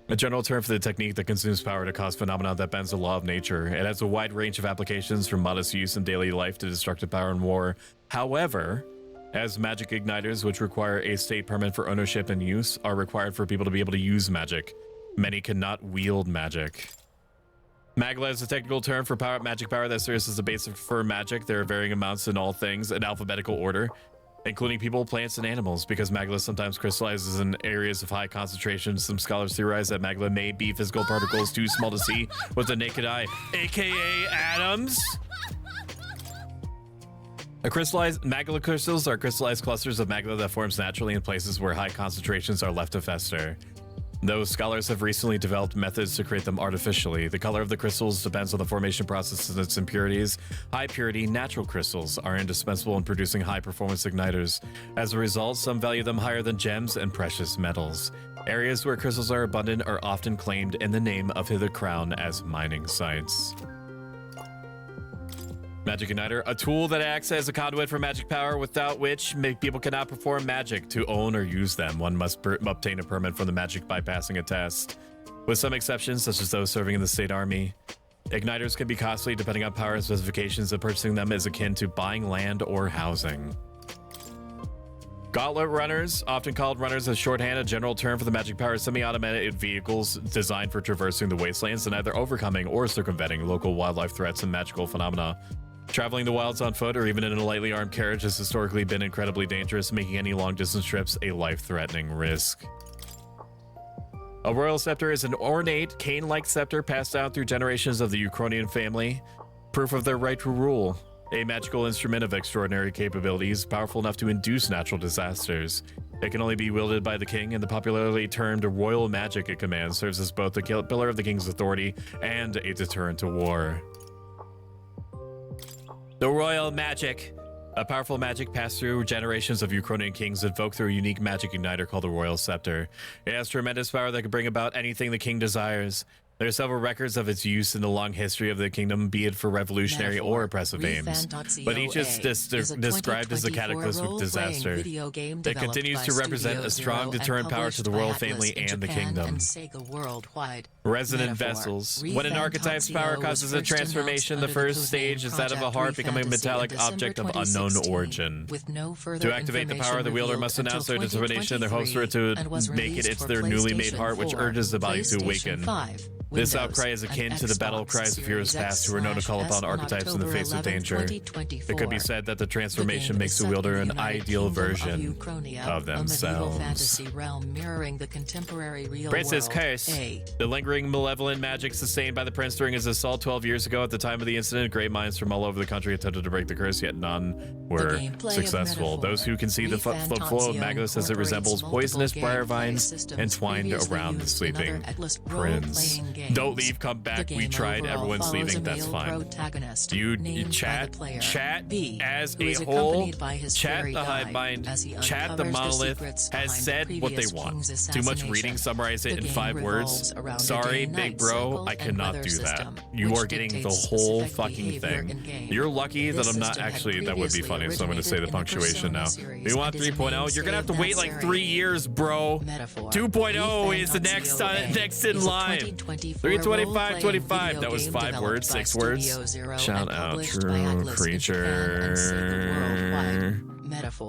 A general term for the technique that consumes power to cause phenomena that bends the law of nature. It has a wide range of applications from modest use in daily life to destructive power in war. However, as magic igniters, which require a state permit for ownership and use, are required for people to be able to use magic. Many cannot wield magic. Magla is a technical term for magic power that serves as the base for magic. There are varying amounts in all things in alphabetical order, including people, plants, and animals. Because magla sometimes crystallizes in areas of high concentration, some scholars theorize that magla may be physical particles too small to see with the naked eye, aka atoms. Magla crystals are crystallized clusters of magma that forms naturally in places where high concentrations are left to fester. Though scholars have recently developed methods to create them artificially, the color of the crystals depends on the formation process and its impurities. High purity natural crystals are indispensable in producing high performance igniters. As a result, some value them higher than gems and precious metals. Areas where crystals are abundant are often claimed in the name of the crown as mining sites. Magic Igniter, a tool that acts as a conduit for magic power, without which people cannot perform magic. To own or use them, one must obtain a permit from the magic by passing a test. With some exceptions, such as those serving in the state army. Igniters can be costly depending on power and specifications, and purchasing them is akin to buying land or housing. Gauntlet runners, often called runners as shorthand, a general term for the magic power semi-automated vehicles designed for traversing the wastelands and either overcoming or circumventing local wildlife threats and magical phenomena. Traveling the wilds on foot or even in a lightly armed carriage has historically been incredibly dangerous, making any long-distance trips a life-threatening risk. A royal scepter is an ornate, cane-like scepter passed down through generations of the Ukrainian family, proof of their right to rule. a magical instrument of extraordinary capabilities, powerful enough to induce natural disasters. It can only be wielded by the king, and the popularly termed royal magic it commands serves as both the pillar of the king's authority and a deterrent to war. The royal magic. A powerful magic passed through generations of Ukrainian kings, invoked through a unique magic igniter called the Royal Scepter. It has tremendous power that can bring about anything the king desires. There are several records of its use in the long history of the kingdom, be it for revolutionary or oppressive aims, but each is described as a cataclysmic disaster. It continues to represent a strong deterrent power to the royal family and the kingdom. Resonant vessels. When an archetype's power causes a transformation, the first stage is that of a heart becoming a metallic object of unknown origin. To activate the power, the wielder must announce their determination and their hopes for it to make it their newly made heart, which urges the body to awaken. This outcry is akin to the battle cries of heroes past who were known to call upon archetypes in the face of danger. It could be said that the transformation makes the wielder an ideal version of themselves. Prince's Curse. The lingering malevolent magic sustained by the prince during his assault 12 years ago. At the time of the incident, great minds from all over the country attempted to break the curse, yet none were successful. Those who can see the flow of Magnus as it resembles poisonous briar vines entwined around the sleeping prince. Don't leave, come back. We tried. Everyone's leaving. That's fine. You chat as a whole. Chat the hive mind. Chat the monolith has said what they want. Too much reading. Summarize it in 5 words. Sorry, big bro. I cannot do that. You are getting the whole fucking thing. You're lucky that I'm not actually. That would be funny. So I'm going to say the punctuation now. We want 3.0. You're going to have to wait like 3 years, bro. 2.0 is the next in line. 325. That was 5 words, 6 words. Shout out, True Creature.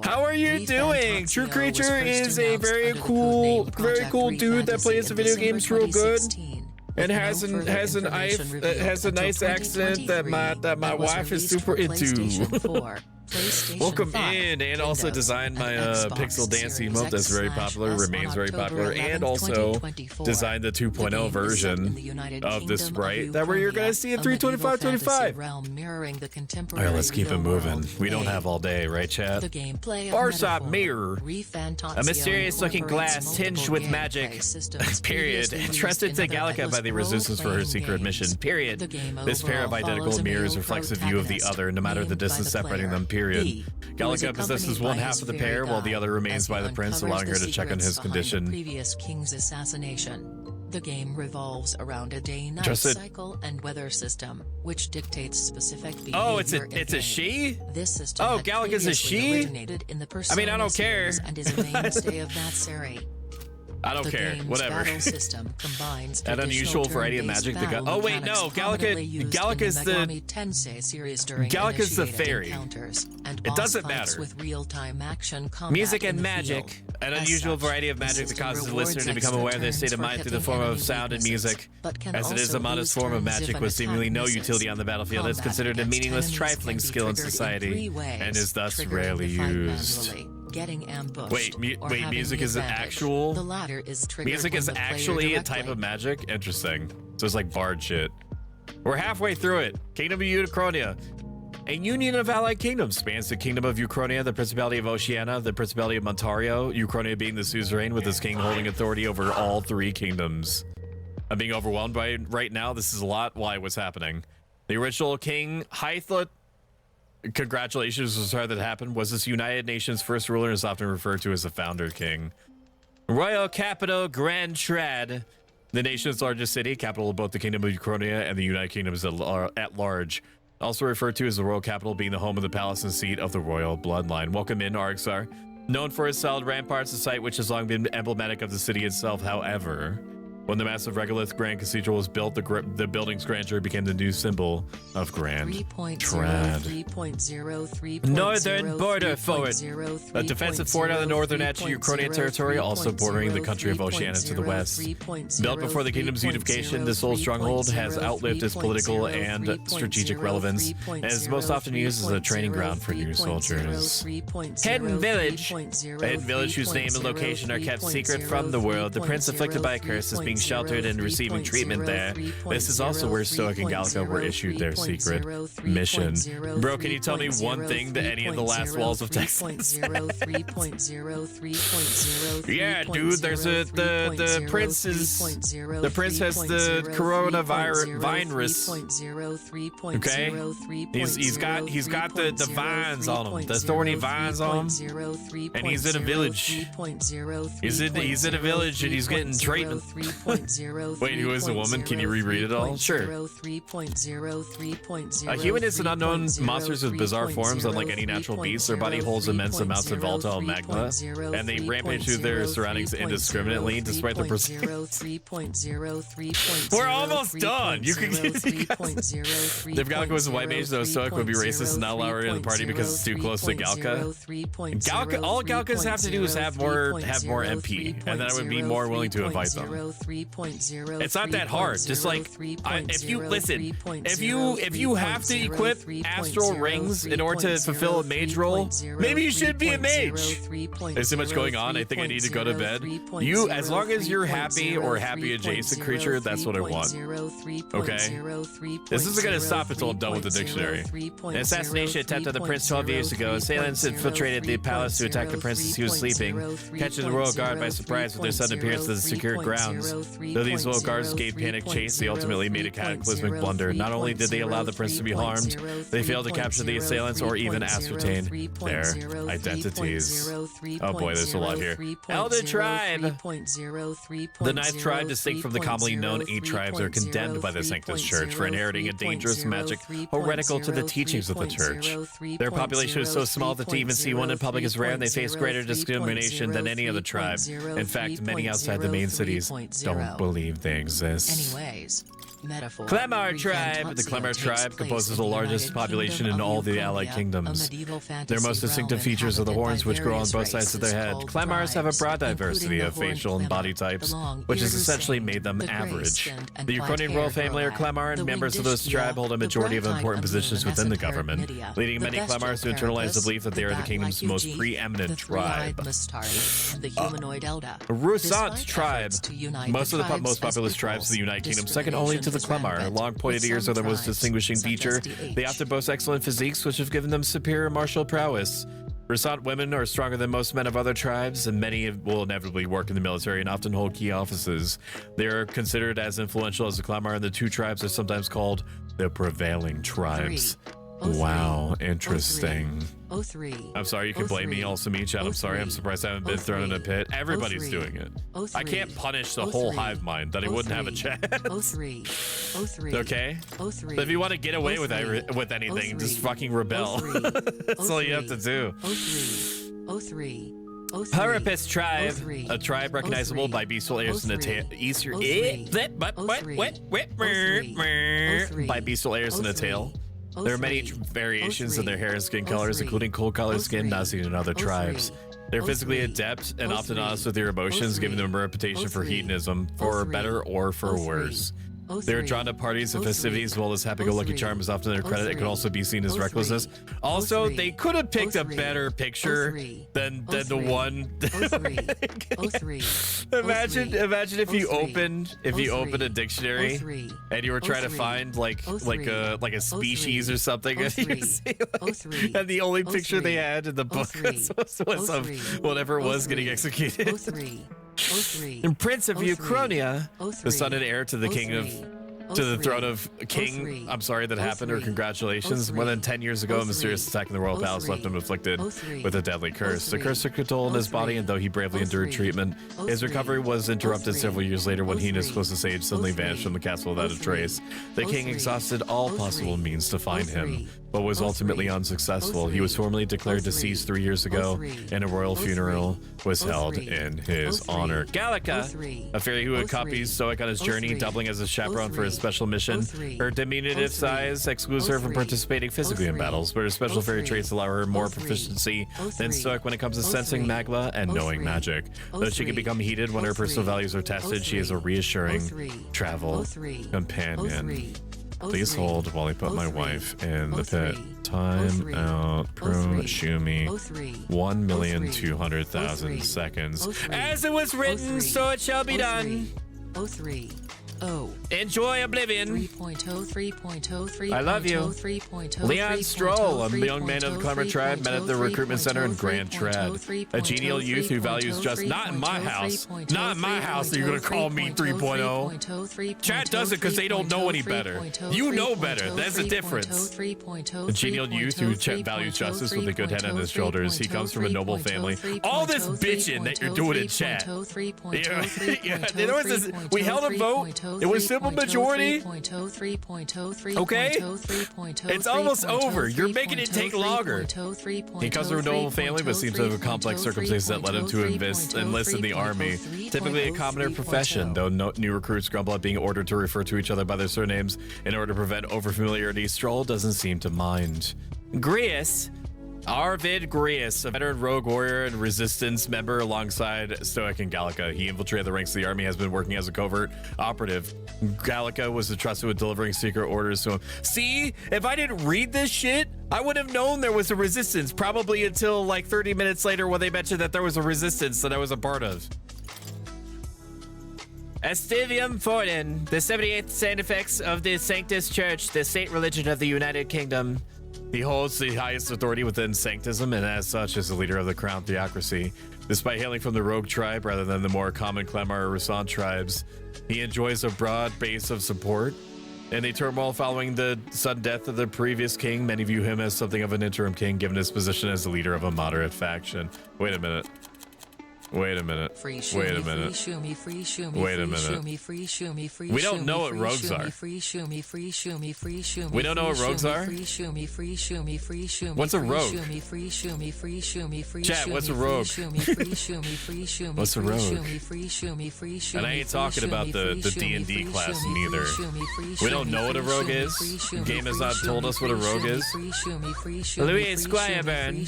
How are you doing? True Creature is a very cool dude that plays the video games real good and has a nice accent that my wife is super into. Welcome in, and also designed my pixel dance emote that's very popular, remains very popular, and also designed the 2.0 version of the sprite that you're gonna see at 325. All right, let's keep it moving. We don't have all day, right, chat? Barshop Mirror, a mysterious-looking glass tinged with magic. Period. Entrusted to Gallica by the Resistance for her secret mission. Period. This pair of identical mirrors reflects the view of the other, no matter the distance separating them. Period. Gallica possesses one half of the pair, while the other remains by the prince, allowing her to check on his condition. Previous king's assassination. The game revolves around a day-night cycle and weather system, which dictates specific behavior. Oh, it's a she? This system Gallica's a she? I mean, I don't care. And is a mainstay of that series. I don't care. Whatever. System combines an unusual variety of magic. Oh wait, no. Gallica's the fairy. It doesn't matter. With real-time action music and magic. An unusual variety of magic that causes the listener to become aware of their state of mind through the form of sound and music. As it is a modest form of magic with seemingly no utility on the battlefield, it's considered a meaningless, trifling skill in society and is thus rarely used. Getting ambushed. Wait, music is an actual. The latter is music is actually a type of magic. Interesting. So it's like bard shit. We're halfway through it. Kingdom of Ukrainia. A union of allied kingdoms spans the kingdom of Ukrainia, the Principality of Oceania, the Principality of Montario, Ukrainia being the suzerain with its king holding authority over all 3 kingdoms. I'm being overwhelmed by it right now. This is a lot. Why? What's happening? The original king, Hythla. Congratulations, was sorry that happened. Was this United Nations first ruler and is often referred to as the founder king. Royal capital, Grand Trad. The nation's largest city, capital of both the Kingdom of Ukrainia and the United Kingdoms at large. Also referred to as the royal capital, being the home of the palace and seat of the royal bloodline. Welcome in, Argsar. Known for its solid ramparts, a site which has long been emblematic of the city itself, however. When the massive regolith Grand Cathedral was built, the building's grandeur became the new symbol of Grand Trad. Northern border fort. A defensive fort on the northern edge of Ukrainian territory, also bordering the country of Oceania to the west. Built before the kingdom's unification, this old stronghold has outlived its political and strategic relevance, and is most often used as a training ground for new soldiers. Hidden Village. A hidden village whose name and location are kept secret from the world. The prince afflicted by a curse is being being sheltered and receiving treatment there. This is also where Stoic and Gallica were issued their secret mission. Bro, can you tell me one thing that any of the last walls of Texas Yeah, dude, there's the prince has the coronavirus. Okay, he's got the vines on him, the thorny vines on him, and he's in a village. He's in a village and he's getting treatment. Wait, who is a woman? Can you reread it all? Sure. A human is an unknown monsters with bizarre forms. Unlike any natural beast, their body holds immense amounts of volatile magma, and they rampage through their surroundings indiscriminately, despite their persistence. We're almost done. You can get if Gallica was a white mage, though Stoic would be racist and not allow her in the party because it's too close to Gallica. All Gallicas have to do is have more MP, and then I would be more willing to invite them. It's not that hard. Just like if you have to equip astral rings in order to fulfill a mage role, maybe you should be a mage. There's so much going on. I think I need to go to bed. You, as long as you're happy or happy adjacent creature, that's what I want. Okay? This isn't going to stop until I'm done with the dictionary. An assassination attempt on the prince 12 years ago. Assailants infiltrated the palace to attack the prince as he was sleeping, catching the royal guard by surprise with their sudden appearance to the secure grounds. Though these royal guards gave panic chase, they ultimately made a cataclysmic blunder. Not only did they allow the prince to be harmed, they failed to capture the assailants or even ascertain their identities. Oh boy, there's a lot here. Elder Tribe. The ninth tribe, distinct from the commonly known 8 tribes, are condemned by the Sanctus Church for inheriting a dangerous magic heretical to the teachings of the church. Their population is so small that to even see one in public is rare, and they face greater discrimination than any other tribe. In fact, many outside the main cities don't believe they exist. Anyways, metaphor. Clemar tribe. The Clemar tribe composes the largest population in all the allied kingdoms. Their most distinctive features are the horns, which grow on both sides of their head. Clemars have a broad diversity of facial and body types, which has essentially made them average. The Ukrainian royal family are Clemar, and members of this tribe hold a majority of important positions within the government, leading many Clemars to internalize the belief that they are the kingdom's most preeminent tribe. The humanoid Elda. Rusant tribe. Most of the most populous tribes of the United Kingdom, second only to the Clemar. Long pointed ears are their most distinguishing feature. They often boast excellent physiques, which have given them superior martial prowess. Rusant women are stronger than most men of other tribes, and many will inevitably work in the military and often hold key offices. They are considered as influential as the Clemar, and the 2 tribes are sometimes called the prevailing tribes. Wow, interesting. 03. I'm sorry, you can blame me, also me, chat. I'm sorry, I'm surprised I haven't been thrown in a pit. Everybody's doing it. I can't punish the whole hive mind that I wouldn't have a chance. 03. Okay? But if you want to get away with anything, just fucking rebel. That's all you have to do. 03. Parapus tribe, a tribe recognizable by bestial airs in a tail. By bestial airs in a tail. There are many variations in their hair and skin colors, including cold colored skin not seen in other tribes. They're physically adept and often honest with their emotions, giving them a reputation for hedonism, for better or for worse. They're drawn to parties and festivities, as well as happy-go-lucky charm is often their credit. It could also be seen as recklessness. Also, they could have picked a better picture than the one. Imagine if you opened a dictionary and you were trying to find like a species or something, and the only picture they had in the book was of whatever was getting executed. And Prince of Ukrainia, the son and heir to the throne of King, I'm sorry that happened, or congratulations. More than 10 years ago, a mysterious attack in the royal palace left him afflicted with a deadly curse. The curse took a toll on his body, and though he bravely endured treatment, his recovery was interrupted several years later when he and his closest sage suddenly vanished from the castle without a trace. The king exhausted all possible means to find him, but was ultimately unsuccessful. He was formally declared deceased 3 years ago, and a royal funeral was held in his honor. Gallica, a fairy who accompanies Stoic on his journey, doubling as a chaperone for his special mission. Her diminutive size excludes her from participating physically in battles, but her special fairy traits allow her more proficiency than Stoic when it comes to sensing magma and knowing magic. Though she can become heated when her personal values are tested, she is a reassuring travel companion. Please hold while I put my wife in the pit. Time out. Shumi. 1,200,000 seconds. As it was written, so it shall be done. 3.03. Enjoy Oblivion. 3.03.03. I love you. Leon Stroll, a young man of the Clemmer tribe, met at the recruitment center in Grand Trad. A genial youth who values just not in my house. Not in my house are you going to call me 3.0. Chat does it because they don't know any better. You know better. That's the difference. A genial youth who values justice with a good head on his shoulders. He comes from a noble family. All this bitching that you're doing in chat. Yeah, there was this, we held a vote. It was simple majority. Okay? It's almost over. You're making it take longer. He comes from a noble family, but seems to have a complex circumstances that led him to enlist in the army. Typically a commoner profession, though new recruits grumble at being ordered to refer to each other by their surnames in order to prevent overfamiliarity. Stroll doesn't seem to mind. Grius. Arvid Grius, a veteran rogue warrior and resistance member alongside Stoic and Gallica. He infiltrated the ranks of the army, has been working as a covert operative. Gallica was entrusted with delivering secret orders to him. See, if I didn't read this shit, I would have known there was a resistance, probably until like 30 minutes later when they mentioned that there was a resistance that I was a part of. Estivium Forden, the 78th Sanctifex of the Sanctus Church, the state religion of the United Kingdom. He holds the highest authority within Sanctism and as such is the leader of the Crown Theocracy. Despite hailing from the Rogue tribe rather than the more common Clemar or Rasan tribes, he enjoys a broad base of support. In the turmoil following the sudden death of the previous king, many view him as something of an interim king given his position as the leader of a moderate faction. Wait a minute. Wait a minute. Wait a minute. Wait a minute. We don't know what rogues are. We don't know what rogues are? What's a rogue? Chat, what's a rogue? What's a rogue? And I ain't talking about the D&D class neither. We don't know what a rogue is. The game has not told us what a rogue is. Louis Squireburn,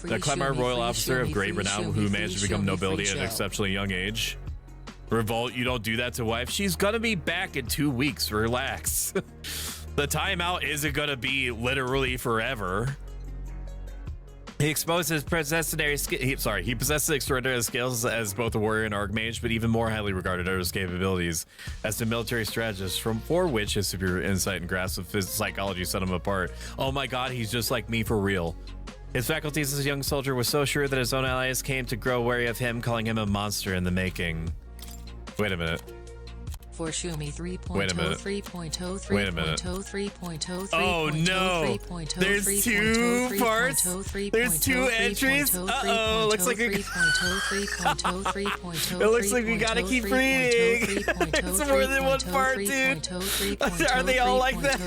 the Clemar royal officer of great renown who managed to become nobility at an exceptionally young age. Revolt, you don't do that to wife. She's gonna be back in 2 weeks. Relax. The timeout isn't gonna be literally forever. He possesses extraordinary skills as both a warrior and archmage, but even more highly regarded are his capabilities as a military strategist, for which his superior insight and grasp of his psychology set him apart. Oh my god, he's just like me for real. His faculties as a young soldier were so sure that his own allies came to grow wary of him, calling him a monster in the making. Wait a minute. For Shumi 3.0, Wait a minute. 3.0, Wait a minute. 3.0, Oh no! There's two parts. There's two entries. Uh-oh! Looks like it looks like we gotta keep reading. There's more than one part, dude. Are they all like that?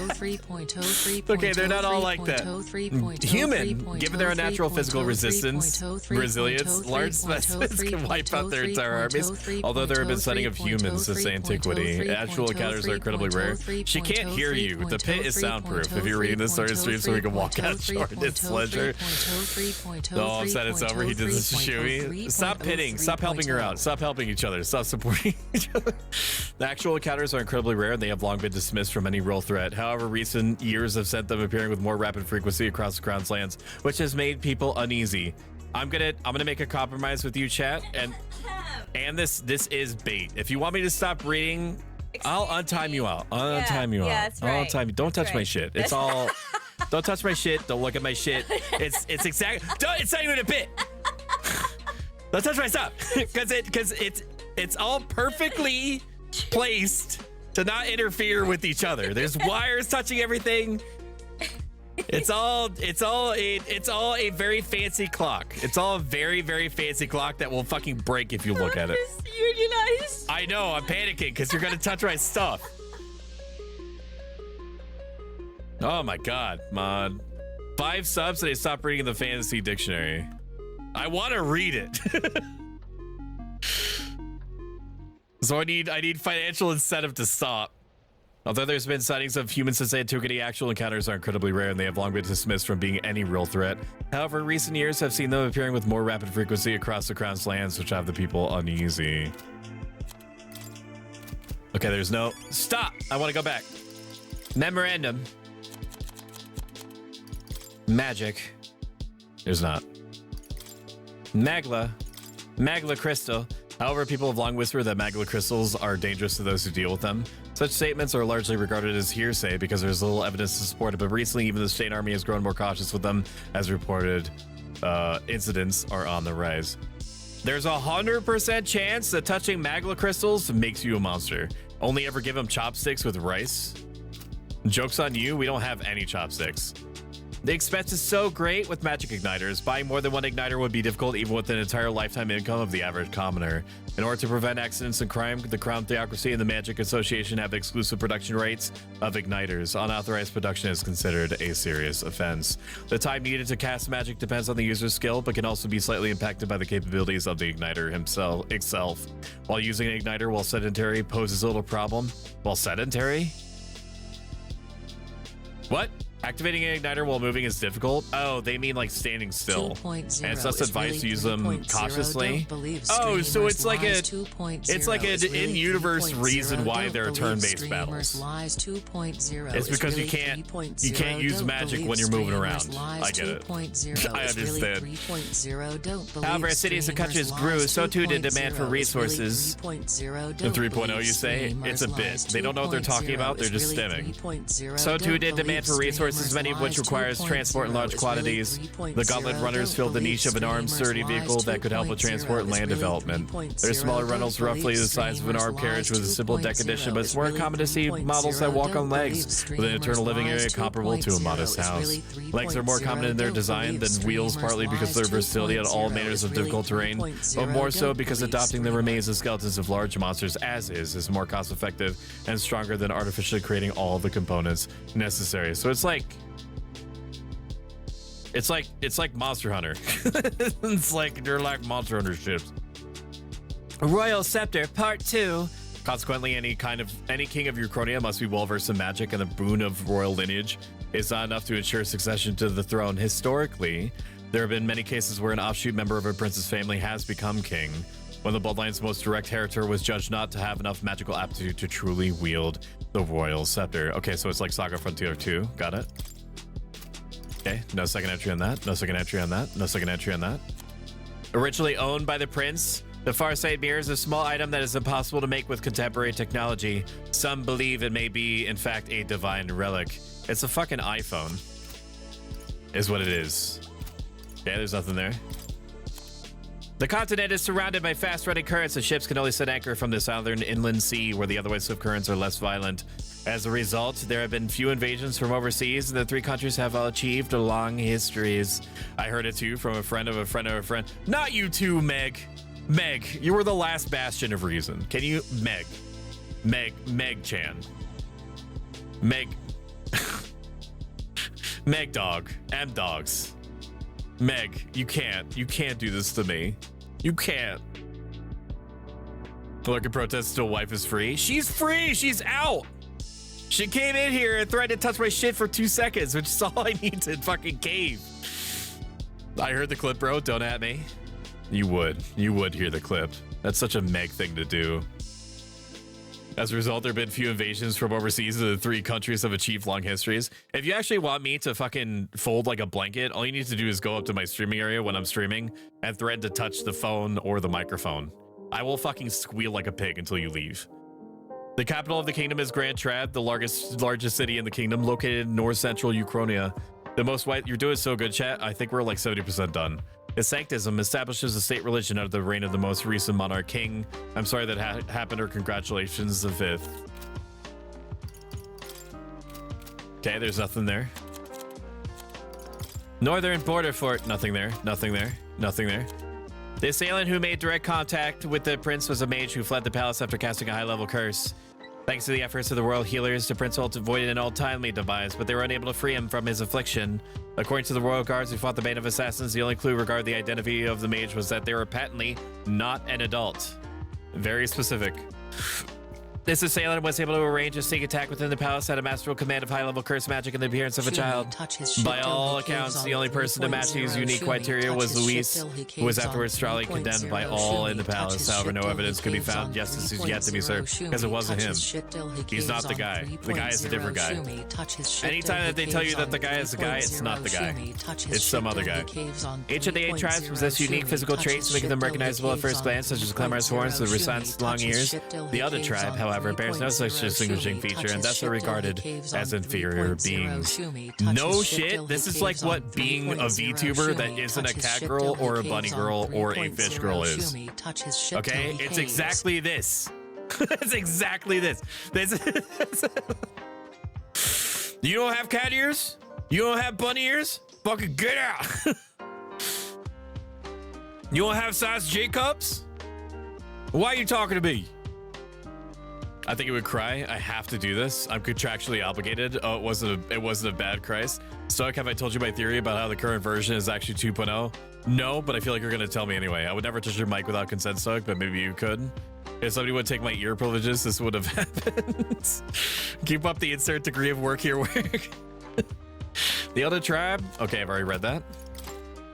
Okay, they're not all like that. Human, given their unnatural physical resilience, large specimens can wipe out their entire armies. Although there have been sighting of humans since antiquity. Actual encounters are incredibly rare. She can't hear you. The pit is soundproof. If you're reading this during the stream so we can walk out short at its pleasure. Oh, I'm sad it's over. He did this to Shumi. Stop pitting. Stop helping her out. Stop helping each other. Stop supporting each other. The actual encounters are incredibly rare and they have long been dismissed from any real threat. However, recent years have sent them appearing with more rapid frequency across the Crown's lands, which has made people uneasy. I'm gonna make a compromise with you, chat, and this is bait. If you want me to stop reading, I'll untime you out. I'll untime you out. That's right. I'll untime you. Don't touch my shit. It's all. Don't touch my shit. Don't look at my shit. It's exact. It's not even a bit. Don't touch my stuff because it's all perfectly placed to not interfere with each other. There's wires touching everything. It's all a very fancy clock. It's all a very, very fancy clock that will fucking break if you look at it. Unionize. I know, I'm panicking because you're gonna touch my stuff. Oh my god, mod. 5 subs and they stopped reading the fantasy dictionary. I want to read it. So I need financial incentive to stop. Although there's been sightings of humans since antiquity, actual encounters are incredibly rare and they have long been dismissed from being any real threat. However, recent years have seen them appearing with more rapid frequency across the Crown's lands, which have the people uneasy. Okay, there's no... Stop! I want to go back. Memorandum. Magic. There's not. Magla crystal. However, people have long whispered that magma crystals are dangerous to those who deal with them. Such statements are largely regarded as hearsay because there's little evidence to support it, but recently even the state army has grown more cautious with them, as reported incidents are on the rise. There's 100% chance that touching magma crystals makes you a monster. Only ever give them chopsticks with rice? Joke's on you, we don't have any chopsticks. The expense is so great with magic igniters. Buying more than one igniter would be difficult even with an entire lifetime income of the average commoner. In order to prevent accidents and crime, the Crown Theocracy and the Magic Association have exclusive production rates of igniters. Unauthorized production is considered a serious offense. The time needed to cast magic depends on the user's skill, but can also be slightly impacted by the capabilities of the igniter itself. While using an igniter while sedentary poses a little problem. While sedentary? What? Activating an igniter while moving is difficult? Oh, they mean like standing still. And it's less advised to use them cautiously. Oh, so it's like an in-universe reason why they're turn-based battles. It's because you can't use magic when you're moving around. I get it. I understand. However, as cities and countries grew, so too did demand for resources. In 3.0, you say? It's a bit. They don't know what they're talking about, they're just stimming. So too did demand for resources, many of which requires transport in large quantities. The Gauntlet Runners filled the niche of an armed, sturdy vehicle that could help with transport and land development. Their smaller runnels roughly the size of an armed carriage with a simple deck addition, but it's more common to see models that walk on legs with an internal living area comparable to a modest house. Legs are more common in their design than wheels, partly because of their versatility on all manners of difficult terrain, but more so because adopting the remains and skeletons of large monsters as is more cost effective and stronger than artificially creating all the components necessary. So it's like Monster Hunter. It's like they're like Monster Hunter ships. Royal Scepter Part 2. Consequently, any king of Uchronia must be well versed in magic, and the boon of royal lineage is not enough to ensure succession to the throne. Historically, there have been many cases where an offshoot member of a prince's family has become king, when the bloodline's most direct inheritor was judged not to have enough magical aptitude to truly wield the royal scepter. Okay, so it's like Saga Frontier 2. Got it. Okay, no second entry on that. No second entry on that. No second entry on that. Originally owned by the prince, the Farsight Mirror is a small item that is impossible to make with contemporary technology. Some believe it may be, in fact, a divine relic. It's a fucking iPhone, is what it is. Yeah, there's nothing there. The continent is surrounded by fast-running currents, and ships can only set anchor from the southern inland sea, where the otherwise swift currents are less violent. As a result, there have been few invasions from overseas, and the three countries have achieved long histories. I heard it too from a friend of a friend of a friend. Not you too, Meg. Meg, you were the last bastion of reason. Can you, Meg-chan. Meg. Meg dog. M-dogs. Meg, you can't do this to me. You can't. The lurking protest still wife is free. She's free, she's out. She came in here and threatened to touch my shit for 2 seconds, which is all I need to fucking cave. I heard the clip, bro, don't at me. You would hear the clip. That's such a Meg thing to do. As a result, there have been few invasions from overseas. The three countries have achieved long histories. If you actually want me to fucking fold like a blanket, all you need to do is go up to my streaming area when I'm streaming and threaten to touch the phone or the microphone. I will fucking squeal like a pig until you leave. The capital of the kingdom is Grand Trad, the largest city in the kingdom, located in north-central Uchronia. The most white... You're doing so good, chat. I think we're like 70% done. Its sanctism establishes a state religion out of the reign of the most recent monarch king. I'm sorry that happened, or congratulations, the 5th. Okay, there's nothing there. Northern border fort, nothing there, nothing there, nothing there. The assailant who made direct contact with the prince was a mage who fled the palace after casting a high-level curse. Thanks to the efforts of the royal healers, the prince avoided an untimely demise, but they were unable to free him from his affliction. According to the royal guards who fought the band of assassins, the only clue regarding the identity of the mage was that they were patently not an adult. Very specific. This assailant was able to arrange a sneak attack within the palace at a masterful command of high-level curse magic and the appearance of a child. By all accounts, the only person to match these unique criteria was Luis, who was afterwards strongly condemned by all in the palace. However, no evidence could be found. Justice is yet to be served, because it wasn't him. He's not the guy. The guy is a different guy. Anytime that they tell you that the guy is the guy, it's not the guy. It's some other guy. Each of the 8 tribes possess unique physical traits, making them recognizable at first glance, such as clamorous horns, the Resistance long ears. The other tribe, however, bears no such distinguishing feature, and thus are regarded as inferior beings. No shit, this is like what being a VTuber that isn't a cat girl or a bunny girl or a fish girl is. Okay, it's exactly this. It's exactly this. You don't have cat ears? You don't have bunny ears? Fucking get out. You don't have size Jacobs? Why are you talking to me? I think it would cry. I have to do this. I'm contractually obligated. Oh, it wasn't a bad Christ. Stoic, have I told you my theory about how the current version is actually 2.0? No, but I feel like you're gonna tell me anyway. I would never touch your mic without consent, Stoic, but maybe you could. If somebody would take my ear privileges, this would have happened. Keep up the insert degree of work here, work. The other tribe. Okay, I've already read that.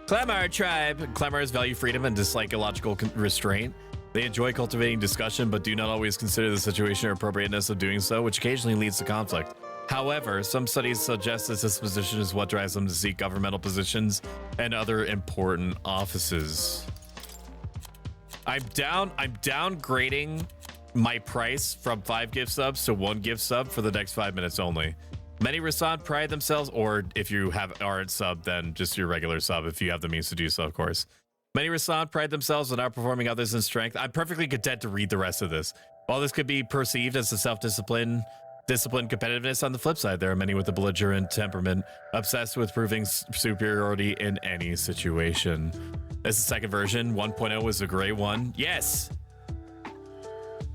Clamar tribe. Clamars value freedom and dislike illogical restraint. They enjoy cultivating discussion, but do not always consider the situation or appropriateness of doing so, which occasionally leads to conflict. However, some studies suggest this disposition is what drives them to seek governmental positions and other important offices. I'm downgrading my price from 5 gift subs to 1 gift sub for the next 5 minutes only. Many Rasan pride themselves, or if you aren't sub, then just your regular sub if you have the means to do so, of course. Many Rasan pride themselves on outperforming others in strength. I'm perfectly content to read the rest of this. While this could be perceived as a disciplined competitiveness, on the flip side, there are many with a belligerent temperament, obsessed with proving superiority in any situation. This is the second version. 1.0 was a great one. Yes.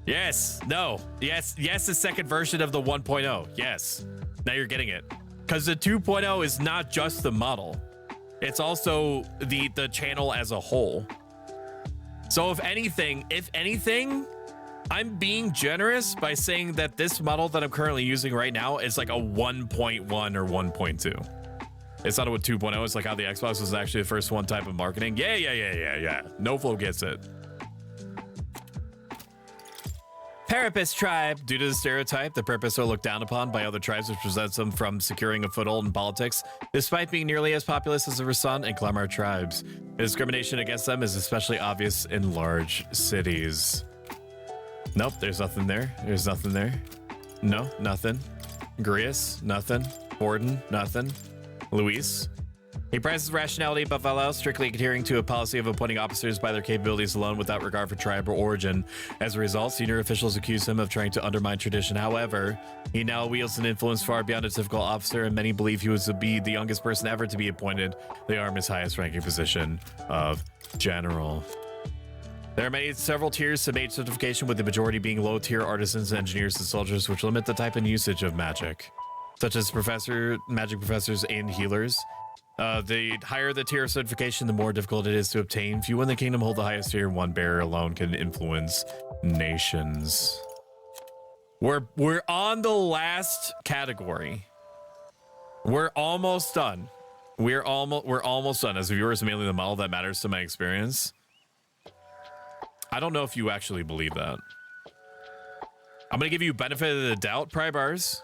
Yes. No. Yes. Yes, the second version of the 1.0. Yes. Now you're getting it. Because the 2.0 is not just the model. It's also the channel as a whole. So if anything, I'm being generous by saying that this model that I'm currently using right now is like a 1.1 or 1.2. It's not a 2.0. It's like how the Xbox was actually the first one type of marketing. Yeah. No Flow gets it. Parapus tribe. Due to the stereotype, the Parapus are looked down upon by other tribes, which prevents them from securing a foothold in politics, despite being nearly as populous as the Rasan and Clamar tribes. The discrimination against them is especially obvious in large cities. Nope, there's nothing there. There's nothing there. No, nothing. Grius, nothing. Borden, nothing. Luis. He prizes rationality above all else, strictly adhering to a policy of appointing officers by their capabilities alone without regard for tribe or origin. As a result, senior officials accuse him of trying to undermine tradition. However, he now wields an influence far beyond a typical officer, and many believe he was to be the youngest person ever to be appointed the Army's highest ranking position of general. There are several tiers to mage certification, with the majority being low-tier artisans, engineers, and soldiers, which limit the type and usage of magic, such as magic professors and healers. The higher the tier of certification, the more difficult it is to obtain. Few in the kingdom hold the highest tier, and one bearer alone can influence nations. We're on the last category. We're almost done. We're almost done. As a viewer, it's mainly the model that matters to my experience. I don't know if you actually believe that. I'm gonna give you benefit of the doubt, Prybars,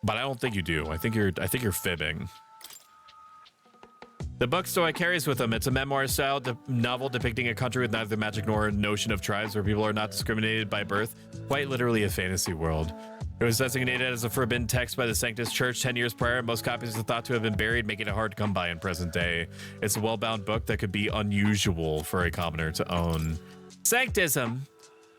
but I don't think you do. I think you're fibbing. The book Stoic carries with him. It's a memoir-style novel depicting a country with neither magic nor a notion of tribes, where people are not discriminated by birth. Quite literally a fantasy world. It was designated as a forbidden text by the Sanctus Church 10 years prior. Most copies are thought to have been buried, making it hard to come by in present day. It's a well-bound book that could be unusual for a commoner to own. Sanctism.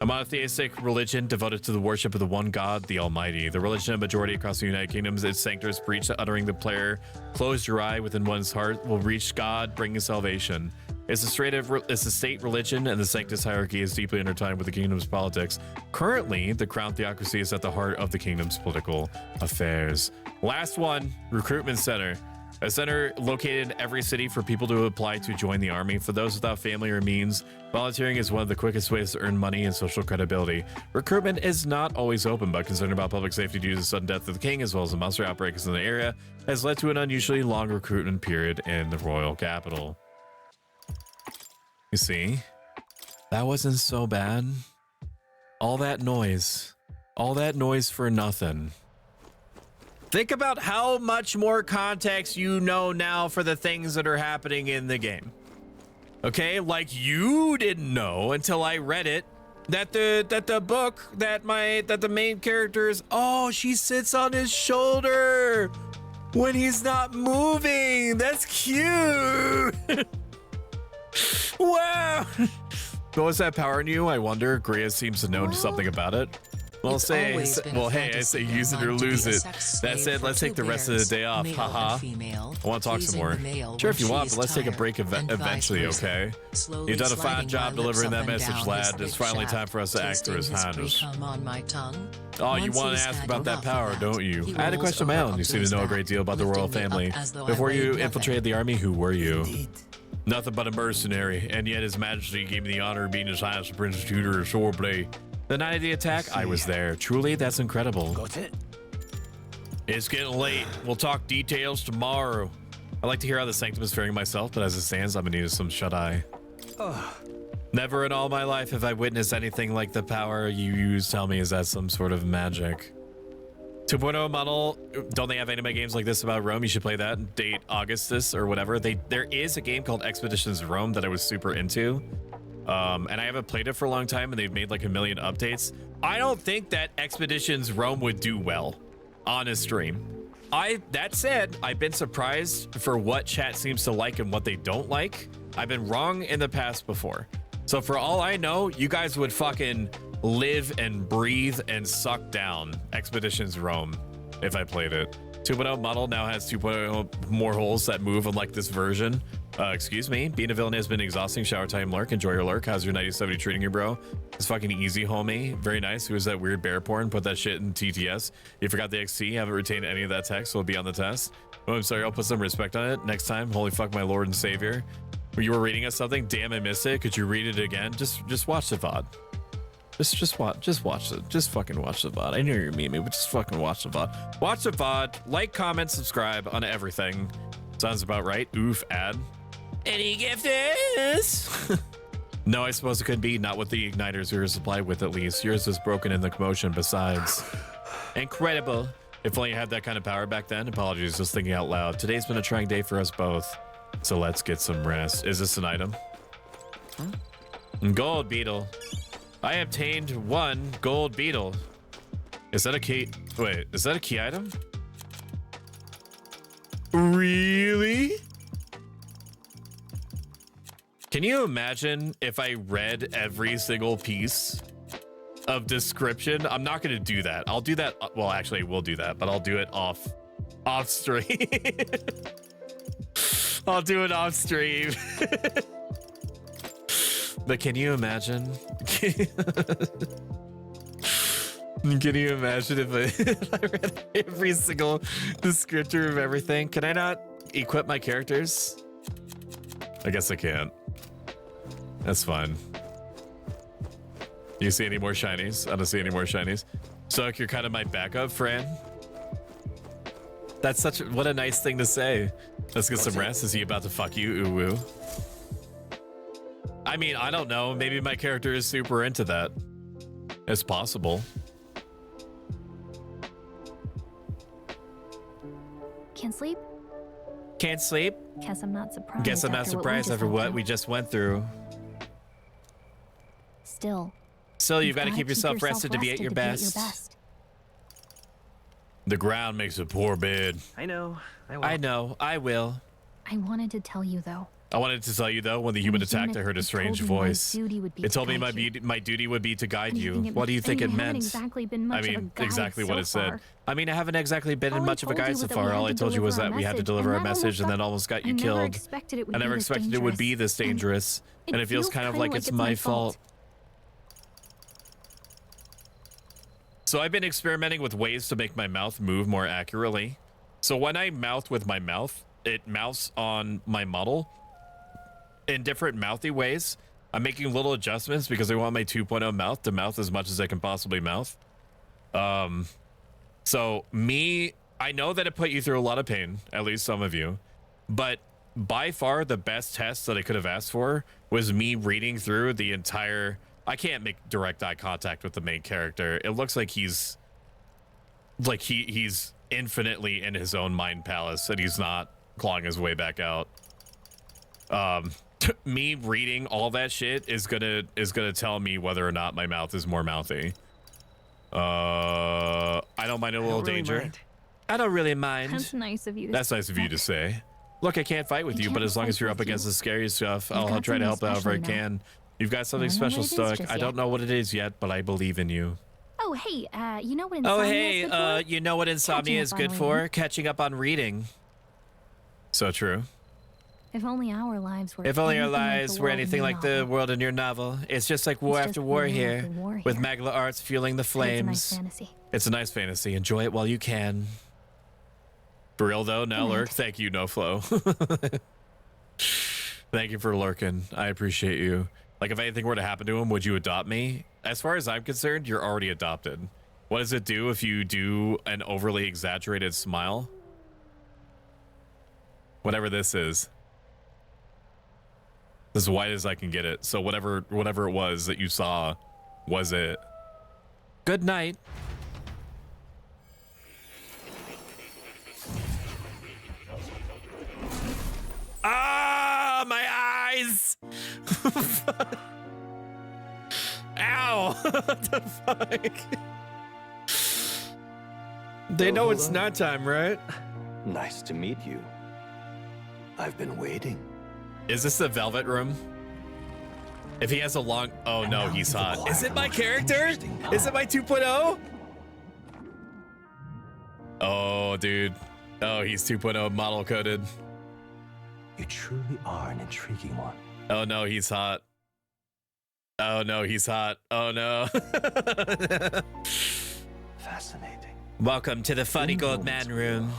A monotheistic religion devoted to the worship of the one God, the Almighty. The religion of majority across the United Kingdoms, its sanctors preach that uttering the prayer, close your eye within one's heart, will reach God, bringing salvation. It's a state religion, and the Sanctus hierarchy is deeply intertwined with the kingdom's politics. Currently, the crown theocracy is at the heart of the kingdom's political affairs. Last one, recruitment center. A center located in every city for people to apply to join the army. For those without family or means, volunteering is one of the quickest ways to earn money and social credibility. Recruitment is not always open, but concern about public safety due to the sudden death of the king, as well as the monster outbreaks in the area, has led to an unusually long recruitment period in the royal capital. You see, that wasn't so bad. All that noise for nothing. Think about how much more context you know now for the things that are happening in the game. Okay, like you didn't know until I read it that the book that the main character is, oh, she sits on his shoulder when he's not moving. That's cute. Wow. What was that power in you? I wonder. Greya seems to know something about it. Well, hey, I say use it or lose it. That said, let's take the rest of the day off. Haha. I want to talk some more. Sure, if you want, but let's take a break eventually, okay? You've done a fine job delivering that message, lad. It's finally time for us to act through his highness. Oh, you want to ask about that power, don't you? I had a question of my own. You seem to know a great deal about the royal family. Before you infiltrated the army, who were you? Nothing but a mercenary, and yet His Majesty gave me the honor of being His Highness Prince Tutor of Swordplay. The night of the attack, I was there. Truly, that's incredible. Got it. It's getting late. We'll talk details tomorrow. I'd like to hear how the Sanctum is faring myself, but as it stands, I'm in need of some shut-eye. Never in all my life have I witnessed anything like the power you use. Tell me, is that some sort of magic? 2.0 model, don't they have anime games like this about Rome? You should play that. Date Augustus or whatever. There is a game called Expeditions Rome that I was super into. And I haven't played it for a long time, and they've made like a million updates. I don't think that Expeditions Rome would do well on a stream. That said, I've been surprised for what chat seems to like and what they don't like. I've been wrong in the past before. So for all I know, you guys would fucking live and breathe and suck down Expeditions Rome if I played it. 2.0 model now has 2.0 more holes that move unlike this version. Excuse me. Being a villain has been exhausting. Shower time lurk. Enjoy your lurk. How's your 9070 treating you, bro? It's fucking easy, homie. Very nice. Who is that weird bear porn? Put that shit in TTS. You forgot the XT. Haven't retained any of that text, so it'll be on the test. Oh, I'm sorry. I'll put some respect on it next time. Holy fuck, my lord and savior. You were reading us something? Damn, I missed it. Could you read it again? Just watch the VOD. Just watch it. Just fucking watch the VOD. I know you're memeing, but just fucking watch the VOD. Watch the VOD. Like, comment, subscribe on everything. Sounds about right. Oof, ad. Any gift is? No, I suppose it could be. Not with the igniters we were supplied with, at least. Yours was broken in the commotion besides. Incredible. If only you had that kind of power back then. Apologies, just thinking out loud. Today's been a trying day for us both. So let's get some rest. Is this an item? Gold beetle. I obtained 1 gold beetle. Is that a key? Wait, is that a key item? Really? Can you imagine if I read every single piece of description? I'm not going to do that. I'll do that. Well, actually, I will do that, but I'll do it off stream. I'll do it off stream. But can you imagine? Can you imagine if I read every single descriptor of everything? Can I not equip my characters? I guess I can't. That's fine. You see any more shinies? I don't see any more shinies. Stoic, you're kind of my backup, Fran. That's what a nice thing to say. Let's get some rest. Is he about to fuck you, Uwu? I mean, I don't know. Maybe my character is super into that. It's possible. Can't sleep? Can't sleep? Guess I'm not surprised. Guess I'm not surprised after what we just went through. Still, you've got to keep yourself rested to be at your best. The ground makes a poor bed. I know. I will. I wanted to tell you, though. When the human attacked, I heard a strange voice. It told me my duty would be to guide you. What do you think it meant? I mean, exactly what it said. I mean, I haven't exactly been in much of a guide so far. All I told you was that we had to deliver our message and then almost got you killed. I never expected it would be this dangerous. And it feels kind of like it's my fault. So I've been experimenting with ways to make my mouth move more accurately. So when I mouth with my mouth, it mouths on my model in different mouthy ways. I'm making little adjustments because I want my 2.0 mouth to mouth as much as I can possibly mouth. So I know that it put you through a lot of pain, at least some of you, but by far the best test that I could have asked for was me reading through the entire... I can't make direct eye contact with the main character. It looks like he's infinitely in his own mind palace and he's not clawing his way back out. Me reading all that shit is gonna tell me whether or not my mouth is more mouthy. I don't mind a little danger. I don't really mind. That's nice of you. That's nice of you to say. Look, I can't fight with you, but as long as you're up against the scary stuff, I'll try to help however I can. You've got something special, Stoic. I don't know what it is yet, but I believe in you. Oh, hey, you know what insomnia is good for? You know what insomnia is good for? Catching up on reading. So true. If only our lives were anything like the world in your novel. It's just like war after war here, with Magla Arts fueling the flames. It's a nice fantasy. It's a nice fantasy. Enjoy it while you can. For real though, now lurk. Thank you, NoFlow. Thank you for lurking. I appreciate you. Like, if anything were to happen to him, would you adopt me? As far as I'm concerned, you're already adopted. What does it do if you do an overly exaggerated smile? Whatever this is. As white as I can get it. So whatever it was that you saw was it. Good night. Ah, my eyes. Ow. What the fuck? They know it's night time, right? Nice to meet you. I've been waiting. Is this the Velvet Room? If he has a long... Oh, no, he's hot. Is it my character? Is it my 2.0? Oh, dude. Oh, he's 2.0 model coded. You truly are an intriguing one. Oh, no, he's hot. Oh, no, he's hot. Oh, no. Fascinating. Welcome to the Funny Gold Man Room.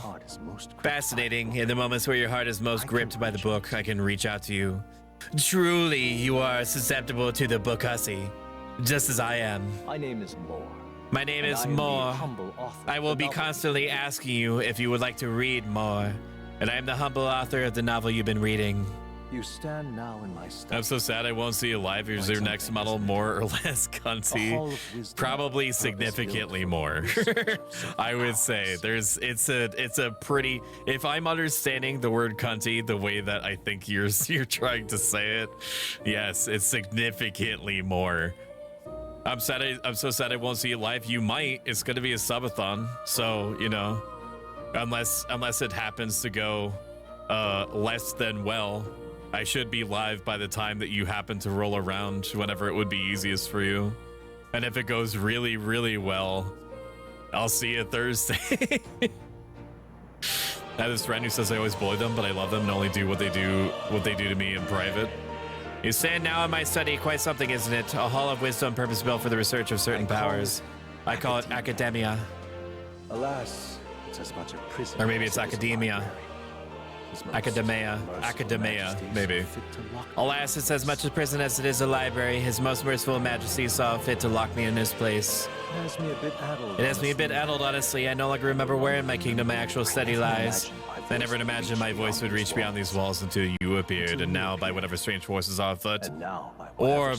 Fascinating. In the moments where your heart is most gripped by the book, I can reach out to you. Truly, you are susceptible to the book hussy, just as I am. My name is Moore. My name is Moore. I will be constantly asking you if you would like to read more. And I am the humble author of the novel you've been reading. You stand now in my study. I'm so sad I won't see you live. Is your next model more or less cunty? Probably significantly more. I would say it's a pretty, if I'm understanding the word cunty the way that I think you're trying to say it, yes, it's significantly more. I'm so sad I won't see you live. You might. It's gonna be a subathon, so you know, unless it happens to go less than well, I should be live by the time that you happen to roll around, whenever it would be easiest for you. And if it goes really, really well, I'll see you Thursday. I have this friend who says I always bully them, but I love them and only do what they do to me in private. You stand now in my study, quite something, isn't it? A hall of wisdom purpose-built for the research of certain powers. I call it academia. Alas, it's as much a prison. Or maybe it's academia. Academia, maybe. Alas, it's as much a prison as it is a library. His most merciful majesty saw fit to lock me in his place. It has me a bit addled, honestly. I no longer remember where in my kingdom my actual study lies. I never imagined my voice would reach beyond these walls until you appeared, and now by whatever strange forces are afoot, or